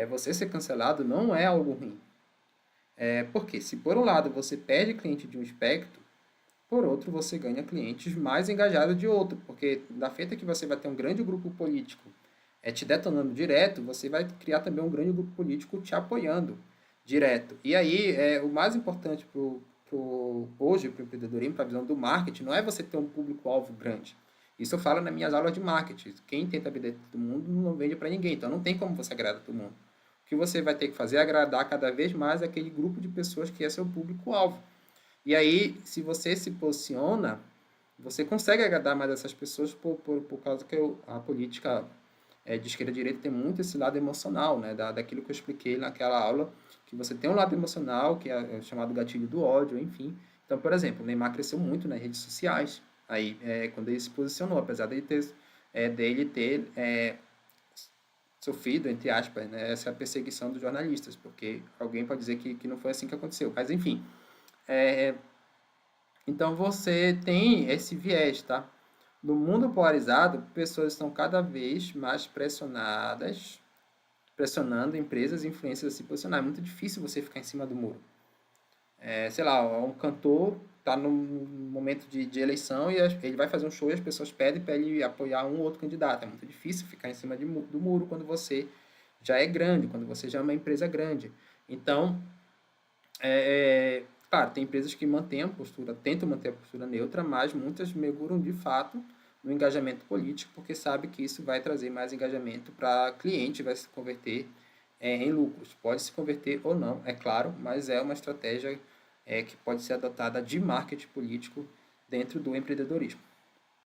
você ser cancelado não é algo ruim. Porque se por um lado você perde cliente de um espectro, por outro você ganha clientes mais engajados de outro, porque da feita que você vai ter um grande grupo político te detonando direto, você vai criar também um grande grupo político te apoiando direto. E aí, o mais importante hoje para o empreendedorismo, para a visão do marketing, não é você ter um público-alvo grande. Isso eu falo nas minhas aulas de marketing. Quem tenta vender todo mundo não vende para ninguém, então não tem como você agradar todo mundo. O que você vai ter que fazer é agradar cada vez mais aquele grupo de pessoas que é seu público-alvo. E aí, se você se posiciona, você consegue agradar mais essas pessoas por causa que a política de esquerda e direita tem muito esse lado emocional, né? Daquilo que eu expliquei naquela aula, que você tem um lado emocional, que é chamado gatilho do ódio, enfim. Então, por exemplo, o Neymar cresceu muito nas redes sociais, aí, quando ele se posicionou, apesar dele ter sofrido, entre aspas, né, essa perseguição dos jornalistas, porque alguém pode dizer que não foi assim que aconteceu. Mas, enfim, então você tem esse viés, tá? No mundo polarizado, pessoas estão cada vez mais pressionando empresas e influências a se posicionar. É muito difícil você ficar em cima do muro. Sei lá, um cantor está num momento de eleição e ele vai fazer um show e as pessoas pedem para ele apoiar um ou outro candidato. É muito difícil ficar em cima do muro quando você já é grande, quando você já é uma empresa grande. Então, claro, tem empresas que tentam manter a postura neutra, mas muitas mergulham de fato no engajamento político, porque sabe que isso vai trazer mais engajamento para cliente, vai se converter em lucros. Pode se converter ou não, é claro, mas é uma estratégia que pode ser adotada de marketing político dentro do empreendedorismo.